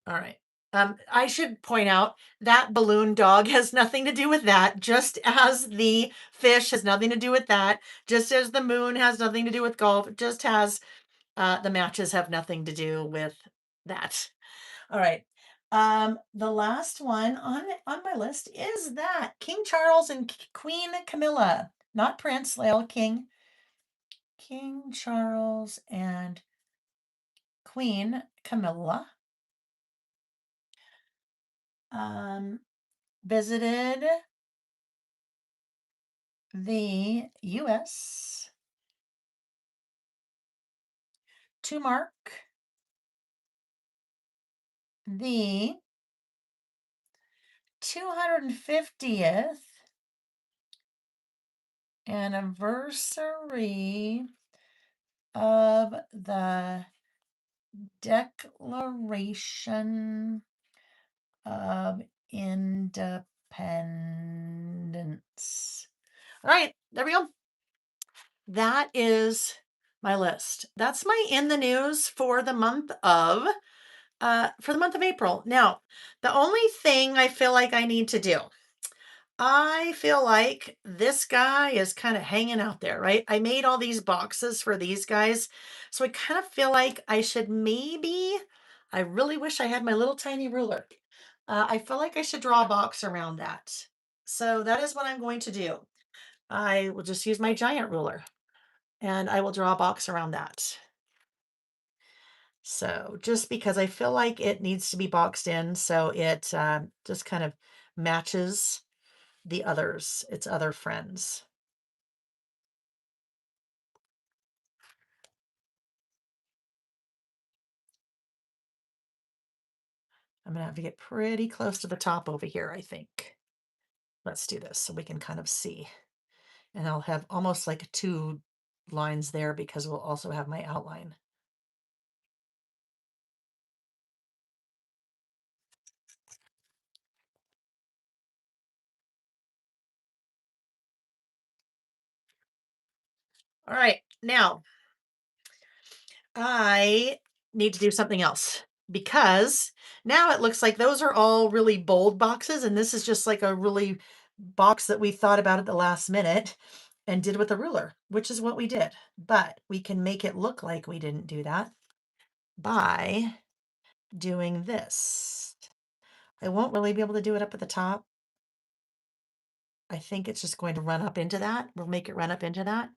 All right. I should point out that balloon dog has nothing to do with that, just as the fish has nothing to do with that, just as the moon has nothing to do with golf, just as the matches have nothing to do with that. All right. The last one on my list is that King Charles and Queen Camilla, not Prince, Layle, King. King Charles and Queen Camilla visited the U.S. to mark the 250th anniversary of the Declaration of Independence. All right, there we go. That is my list. That's my in the news for the month of April. Now, the only thing I feel like I need to do, I feel like this guy is kind of hanging out there, right? I made all these boxes for these guys. So I kind of feel like I should I really wish I had my little tiny ruler. I feel like I should draw a box around that. So that is what I'm going to do. I will just use my giant ruler and I will draw a box around that. So just because I feel like it needs to be boxed in so it just kind of matches the others, its other friends. I'm gonna have to get pretty close to the top over here, I think. Let's do this so we can kind of see. And I'll have almost like two lines there because we'll also have my outline. All right, now I need to do something else because now it looks like those are all really bold boxes, and this is just like a really box that we thought about at the last minute and did with a ruler, which is what we did. But we can make it look like we didn't do that by doing this. I won't really be able to do it up at the top. I think it's just going to run up into that. We'll make it run up into that.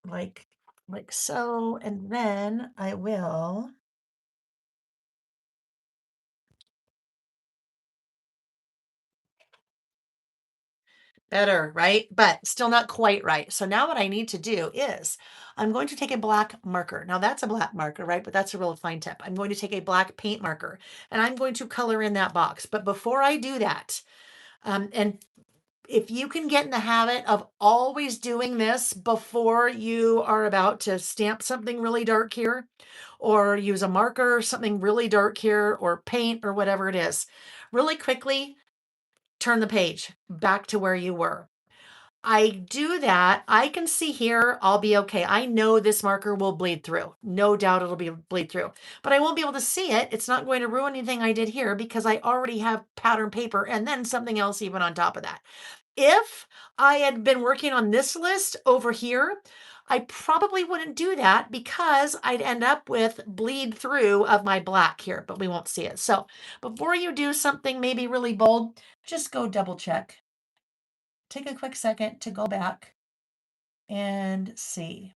Like like so, and then I will better, right? But still not quite right. So now what I need to do is I'm going to take a black marker. Now that's a black marker, right? But that's a real fine tip. I'm going to take a black paint marker and I'm going to color in that box. But before I do that, and if you can get in the habit of always doing this before you are about to stamp something really dark here, or use a marker, something really dark here, or paint, or whatever it is, really quickly turn the page back to where you were. I do that. I can see here, I'll be okay. I know this marker will bleed through. No doubt it'll be bleed through, but I won't be able to see it. It's not going to ruin anything I did here because I already have pattern paper and then something else even on top of that. If I had been working on this list over here, I probably wouldn't do that because I'd end up with bleed through of my black here, but we won't see it. So before you do something maybe really bold, just go double check. Take a quick second to go back and see.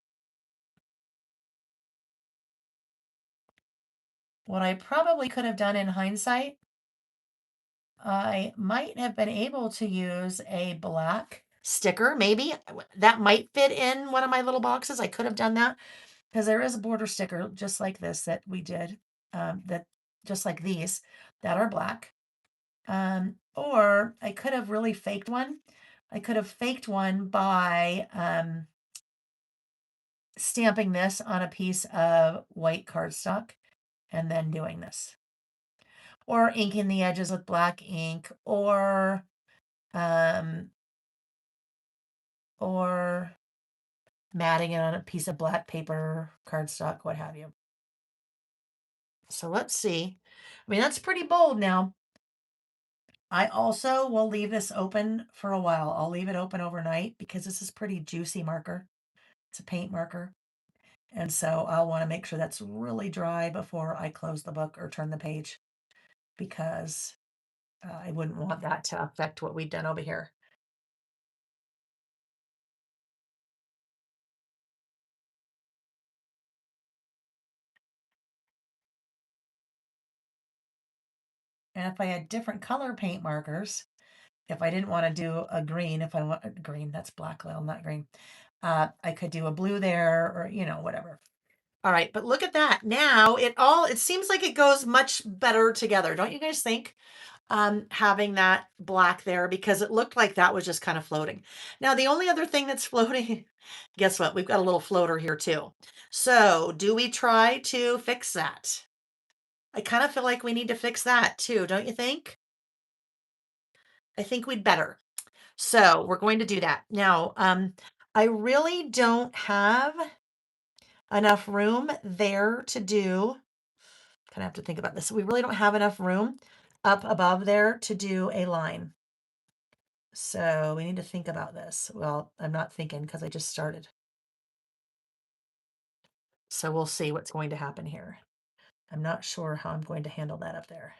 What I probably could have done in hindsight, I might have been able to use a black sticker, maybe. That might fit in one of my little boxes. I could have done that because there is a border sticker just like this that we did, that just like these that are black. Or I could have really faked one. I could have faked one by stamping this on a piece of white cardstock and then doing this. Or inking the edges with black ink, um, or matting it on a piece of black paper, cardstock, what have you. So let's see. I mean, that's pretty bold now. I also will leave this open for a while. I'll leave it open overnight because this is pretty juicy marker. It's a paint marker. And so I'll want to make sure that's really dry before I close the book or turn the page because I wouldn't want that to affect what we've done over here. And if I had different color paint markers, if I didn't want to do a green, if I want a green, that's black, Layle, not green. I could do a blue there or, whatever. All right, but look at that. Now it seems like it goes much better together. Don't you guys think? Having that black there because it looked like that was just kind of floating. Now, the only other thing that's floating, guess what? We've got a little floater here too. So do we try to fix that? I kind of feel like we need to fix that too, don't you think? I think we'd better. So we're going to do that. Now, I really don't have enough room there to do, kind of have to think about this. We really don't have enough room up above there to do a line. So we need to think about this. Well, I'm not thinking because I just started. So we'll see what's going to happen here. I'm not sure how I'm going to handle that up there.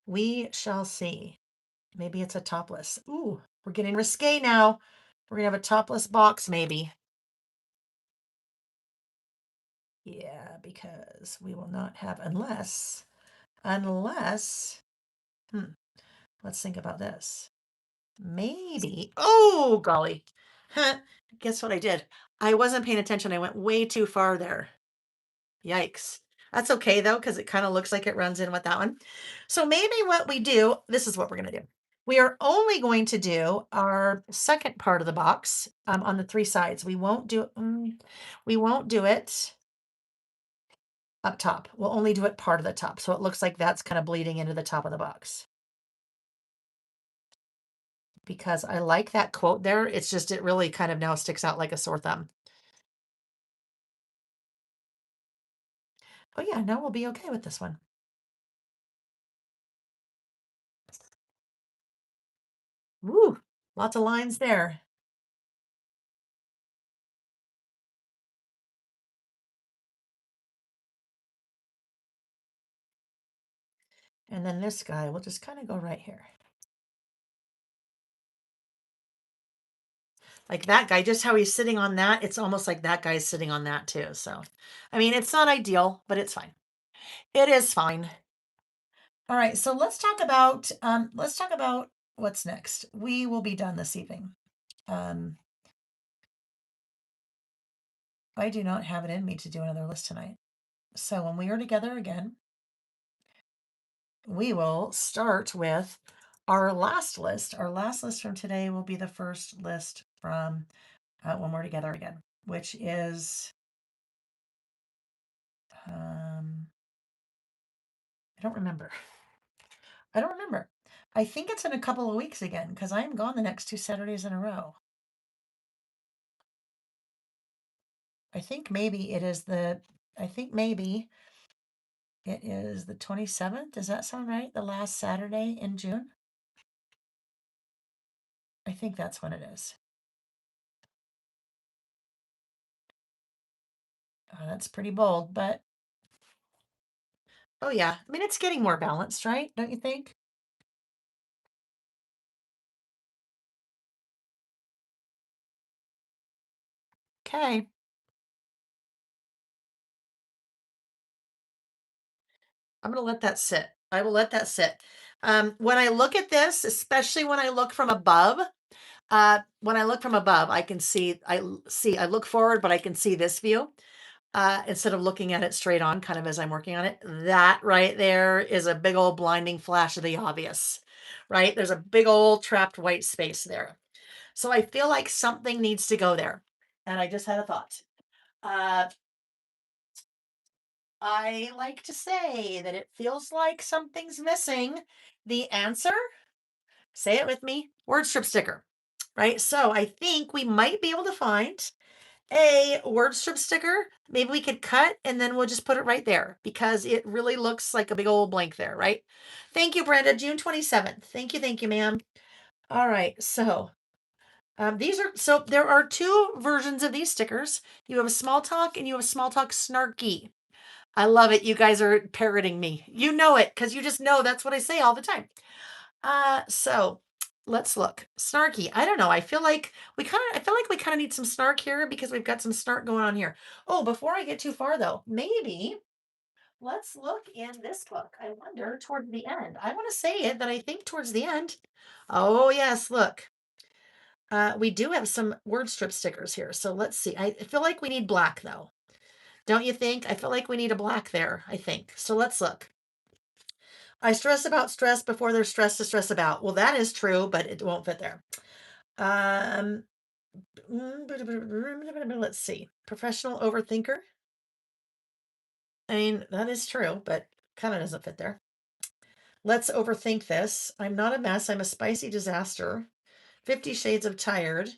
We shall see. Maybe it's a topless. Ooh, we're getting risque now. We're gonna have a topless box, maybe. Yeah, because we will not have unless, hmm, let's think about this. Maybe, oh golly, huh, guess what I did? I wasn't paying attention. I went way too far there. Yikes. That's okay though, because it kind of looks like it runs in with that one. So maybe what we do, this is what we're going to do. We are only going to do our second part of the box on the three sides. We won't do it up top. We'll only do it part of the top. So it looks like that's kind of bleeding into the top of the box. Because I like that quote there. It's just, it really kind of now sticks out like a sore thumb. Oh yeah, now we'll be okay with this one. Woo, lots of lines there. And then this guy will just kind of go right here. Like that guy, just how he's sitting on that, it's almost like that guy's sitting on that too. So, I mean, it's not ideal, but it's fine. It is fine. All right, so let's talk about what's next. We will be done this evening. Um, I do not have it in me to do another list tonight. So when we are together again, we will start with our last list. Our last list from today will be the first list from when we're together again, which is I don't remember. I don't remember. I think it's in a couple of weeks again because I'm gone the next two Saturdays in a row. I think maybe it is the, I think maybe it is the 27th. Does that sound right? The last Saturday in June? I think that's when it is. That's pretty bold, but oh yeah. I mean, it's getting more balanced, right? Don't you think? Okay. I'm going to let that sit. I will let that sit. When I look at this, especially when I look from above, when I look from above, I can see, I look forward, but I can see this view. Instead of looking at it straight on, kind of as I'm working on it. That right there is a big old blinding flash of the obvious, right? There's a big old trapped white space there. So I feel like something needs to go there. And I just had a thought. Uh, I like to say that it feels like something's missing. The answer, say it with me, word strip sticker, right? So I think we might be able to find a word strip sticker. Maybe we could cut and then we'll just put it right there because it really looks like a big old blank there, right? Thank you, Brenda. June 27th. Thank you, ma'am. All right. So there are two versions of these stickers. You have a small talk and you have a small talk snarky. I love it. You guys are parroting me. You know it because you just know that's what I say all the time. So let's look. Snarky. I don't know. I feel like we kind of need some snark here because we've got some snark going on here. Oh, before I get too far though, maybe let's look in this book. I wonder toward the end. I want to say it that I think towards the end. Oh yes, look. We do have some word strip stickers here. So let's see. I feel like we need black though. Don't you think? I feel like we need a black there, I think. So let's look. I stress about stress before there's stress to stress about. Well, that is true, but it won't fit there. Um, let's see. Professional overthinker. I mean, that is true, but kind of doesn't fit there. Let's overthink this. I'm not a mess. I'm a spicy disaster. 50 Shades of Tired.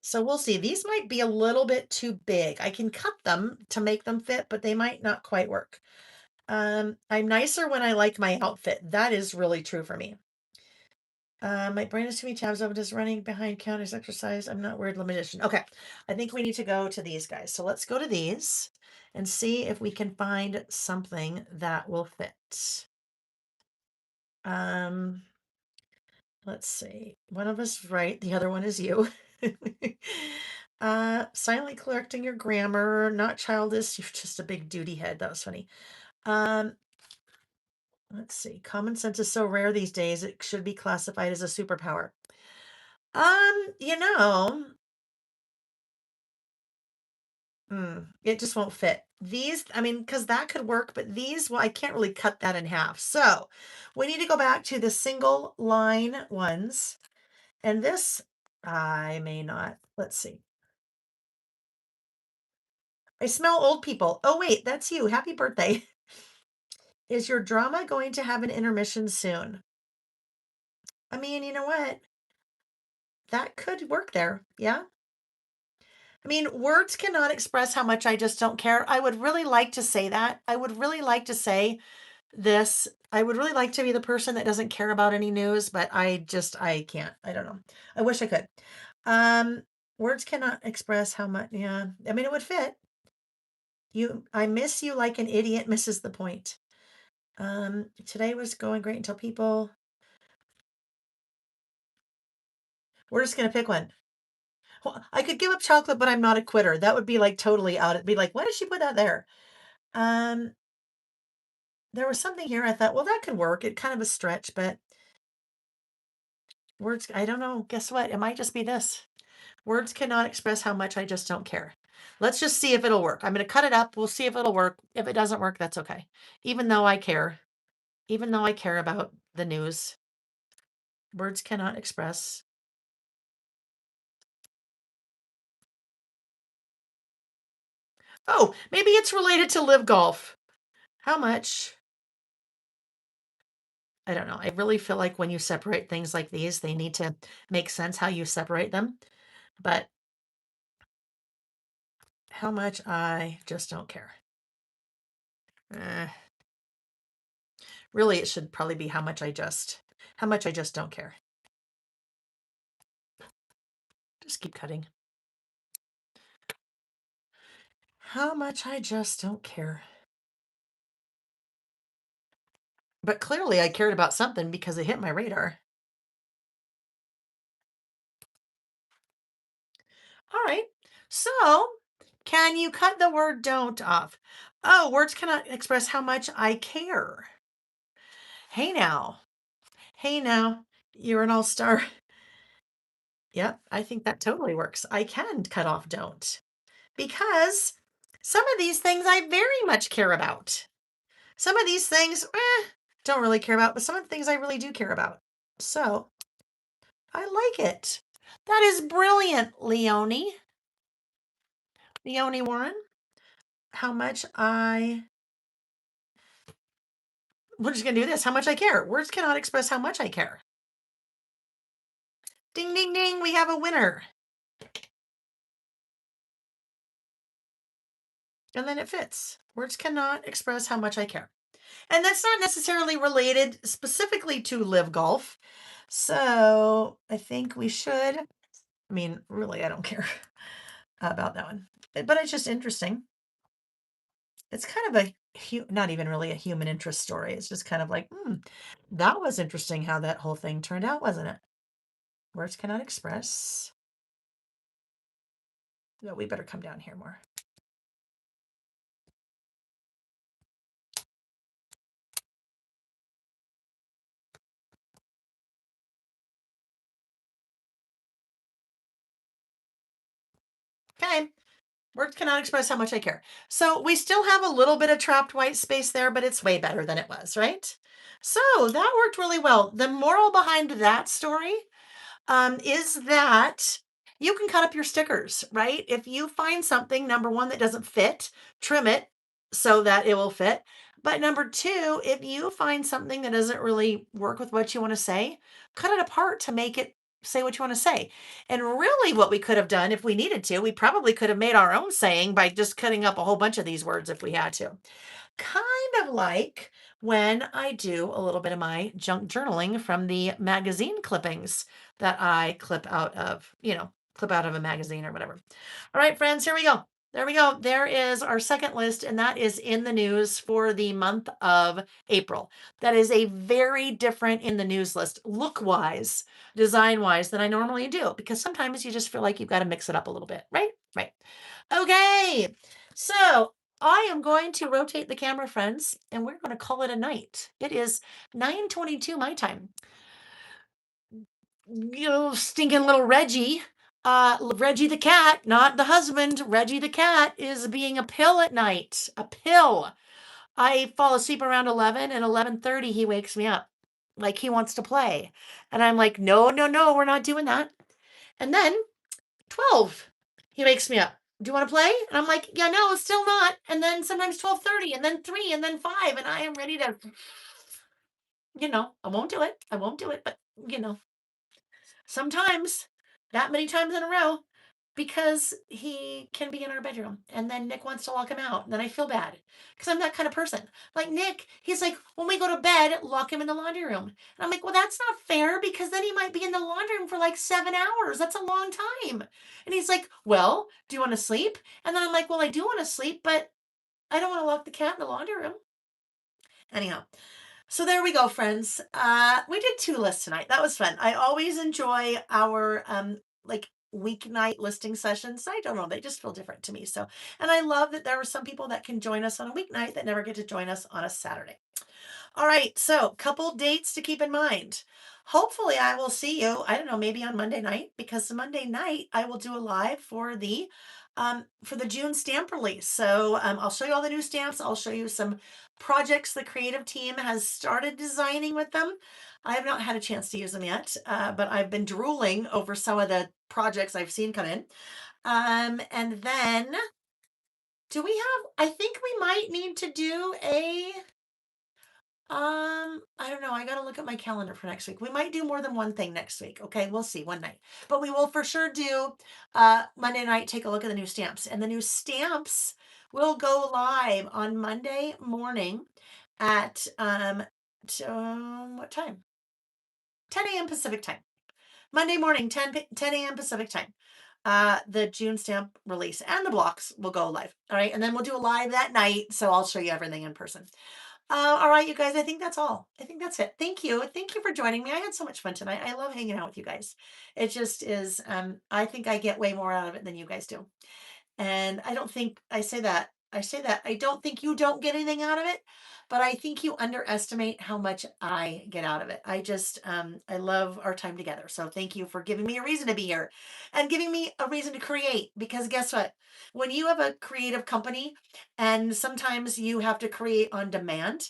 So we'll see. These might be a little bit too big. I can cut them to make them fit, but they might not quite work. I'm nicer when I like my outfit. That is really true for me. My brain is too many tabs open, just running behind counters exercise. I'm not weird limitation. Okay. I think we need to go to these guys. So let's go to these and see if we can find something that will fit. Um, let's see. One of us is right, the other one is you. Silently correcting your grammar, not childish. You're just a big duty head. That was funny. Um, let's see. Common sense is so rare these days. It should be classified as a superpower. You know, it just won't fit. These, I mean, because that could work, but these, well, I can't really cut that in half. So we need to go back to the single line ones. And this, I may not. Let's see. I smell old people. Oh, wait, that's you. Happy birthday. Is your drama going to have an intermission soon? I mean, you know what? That could work there. Yeah. I mean, words cannot express how much I just don't care. I would really like to say that. I would really like to say this. I would really like to be the person that doesn't care about any news, but I can't. I don't know. I wish I could. Um, words cannot express how much, yeah. I mean, it would fit. I miss you like an idiot misses the point. Today was going great until people, we're just gonna pick one. Well, I could give up chocolate, but I'm not a quitter. That would be like totally out. It'd be like, why did she put that there? Um, there was something here I thought, well, that could work. It kind of a stretch, but words, I don't know. Guess what? It might just be this. Words cannot express how much I just don't care. Let's just see if it'll work. I'm going to cut it up. We'll see if it'll work. If it doesn't work, that's okay. Even though I care, even though I care about the news, words cannot express. Oh, maybe it's related to live golf. How much? I don't know. I really feel like when you separate things like these, they need to make sense how you separate them. But how much I just don't care. Eh, really, it should probably be how much I just don't care. Just keep cutting. How much I just don't care. But clearly, I cared about something because it hit my radar. All right. So, can you cut the word don't off? Oh, words cannot express how much I care. Hey now. Hey now. You're an all star. Yep, I think that totally works. I can cut off don't because some of these things I very much care about. Some of these things, don't really care about, but some of the things I really do care about. So I like it. That is brilliant, Leonie. Leonie Warren. How much I. We're just going to do this. How much I care. Words cannot express how much I care. Ding, ding, ding. We have a winner. And then it fits. Words cannot express how much I care. And that's not necessarily related specifically to live golf. So I think we should. I mean, really, I don't care about that one. But it's just interesting. It's kind of not even really a human interest story. It's just kind of like, that was interesting how that whole thing turned out, wasn't it? Words cannot express. No, we better come down here more. Okay. Words cannot express how much I care. So we still have a little bit of trapped white space there, but it's way better than it was, right? So that worked really well. The moral behind that story is that you can cut up your stickers, right? If you find something, number one, that doesn't fit, trim it so that it will fit. But number two, if you find something that doesn't really work with what you want to say, cut it apart to make it say what you want to say. And really, what we could have done if we needed to, we probably could have made our own saying by just cutting up a whole bunch of these words if we had to. Kind of like when I do a little bit of my junk journaling from the magazine clippings that I clip out of a magazine or whatever. All right, friends, here we go. There we go. There is our second list, and that is in the news for the month of April. That is a very different in the news list, look wise, design wise, than I normally do, because sometimes you just feel like you've got to mix it up a little bit, right? Right. Okay. So I am going to rotate the camera, friends, and we're going to call it a night. It is 9:22 my time. You stinking little Reggie. Reggie the cat, not the husband. Reggie the cat is being a pill at night. A pill. I fall asleep around 11 and 11:30 he wakes me up. Like he wants to play. And I'm like, "No, no, no, we're not doing that." And then 12 he wakes me up. "Do you want to play?" And I'm like, "Yeah, no, still not." And then sometimes 12:30 and then 3 and then 5 and I am ready to I won't do it. I won't do it, but sometimes, that many times in a row, because he can be in our bedroom and then Nick wants to lock him out. And then I feel bad because I'm that kind of person. Like Nick, he's like, when we go to bed, lock him in the laundry room. And I'm like, well, that's not fair because then he might be in the laundry room for like 7 hours. That's a long time. And he's like, well, do you want to sleep? And then I'm like, well, I do want to sleep, but I don't want to lock the cat in the laundry room. Anyhow, so there we go, friends. We did two lists tonight. That was fun. I always enjoy our like weeknight listing sessions. I don't know, they just feel different to me. So, and I love that there are some people that can join us on a weeknight that never get to join us on a Saturday. All right, so couple dates to keep in mind. Hopefully, I will see you. I don't know, maybe on Monday night, because the Monday night I will do a live for the June stamp release. So I'll show you all the new stamps. I'll show you some projects the creative team has started designing with them. I have not had a chance to use them yet, but I've been drooling over some of the projects I've seen come in. And then do we have? I think we might need to do a I don't know. I gotta look at my calendar for next week. We might do more than one thing next week. Okay, we'll see one night. But we will for sure do Monday night, take a look at the new stamps. And the new stamps will go live on Monday morning at what time? 10 a.m. Pacific time. Monday morning, 10 a.m. Pacific time. The June stamp release and the blocks will go live. All right. And then we'll do a live that night. So I'll show you everything in person. All right, you guys, I think that's all. I think that's it. Thank you. Thank you for joining me. I had so much fun tonight. I love hanging out with you guys. It just is, I think I get way more out of it than you guys do. And I don't think I say that I don't think you don't get anything out of it, but I think you underestimate how much I get out of it. I love our time together. So thank you for giving me a reason to be here and giving me a reason to create, because guess what? When you have a creative company and sometimes you have to create on demand,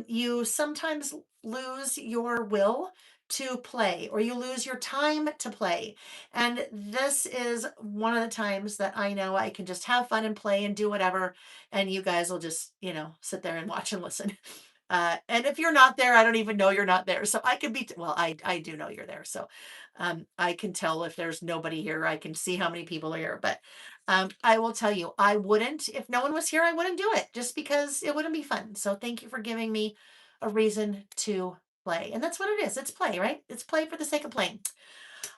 you sometimes lose your will to play, or you lose your time to play. And this is one of the times that I know I can just have fun and play and do whatever. And you guys will just, sit there and watch and listen. And if you're not there, I don't even know you're not there. So I could be, well, I do know you're there. So I can tell if there's nobody here. I can see how many people are here. But I will tell you, I wouldn't, if no one was here, I wouldn't do it just because it wouldn't be fun. So thank you for giving me a reason to play. And that's what it is. It's play, right? It's play for the sake of playing.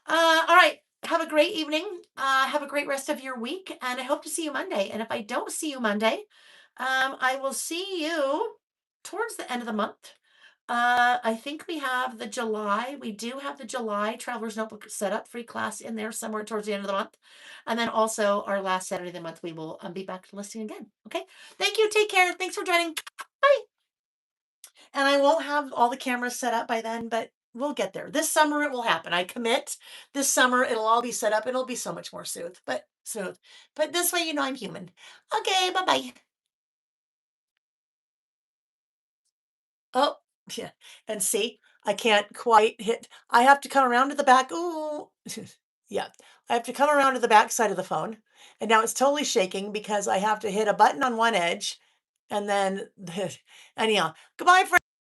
All right. Have a great evening. Have a great rest of your week. And I hope to see you Monday. And if I don't see you Monday, I will see you towards the end of the month. I think we do have the July Traveler's Notebook set up, free class in there somewhere towards the end of the month. And then also our last Saturday of the month, we will be back to listing again. Okay. Thank you. Take care. Thanks for joining. Bye. And I won't have all the cameras set up by then, but we'll get there. This summer it will happen. I commit. This summer it'll all be set up. It'll be so much more smooth. But this way, I'm human. Okay, bye-bye. Oh, yeah. And see, I can't quite hit. I have to come around to the back. Ooh. Yeah. I have to come around to the back side of the phone. And now it's totally shaking because I have to hit a button on one edge and then anyhow. Goodbye, friends.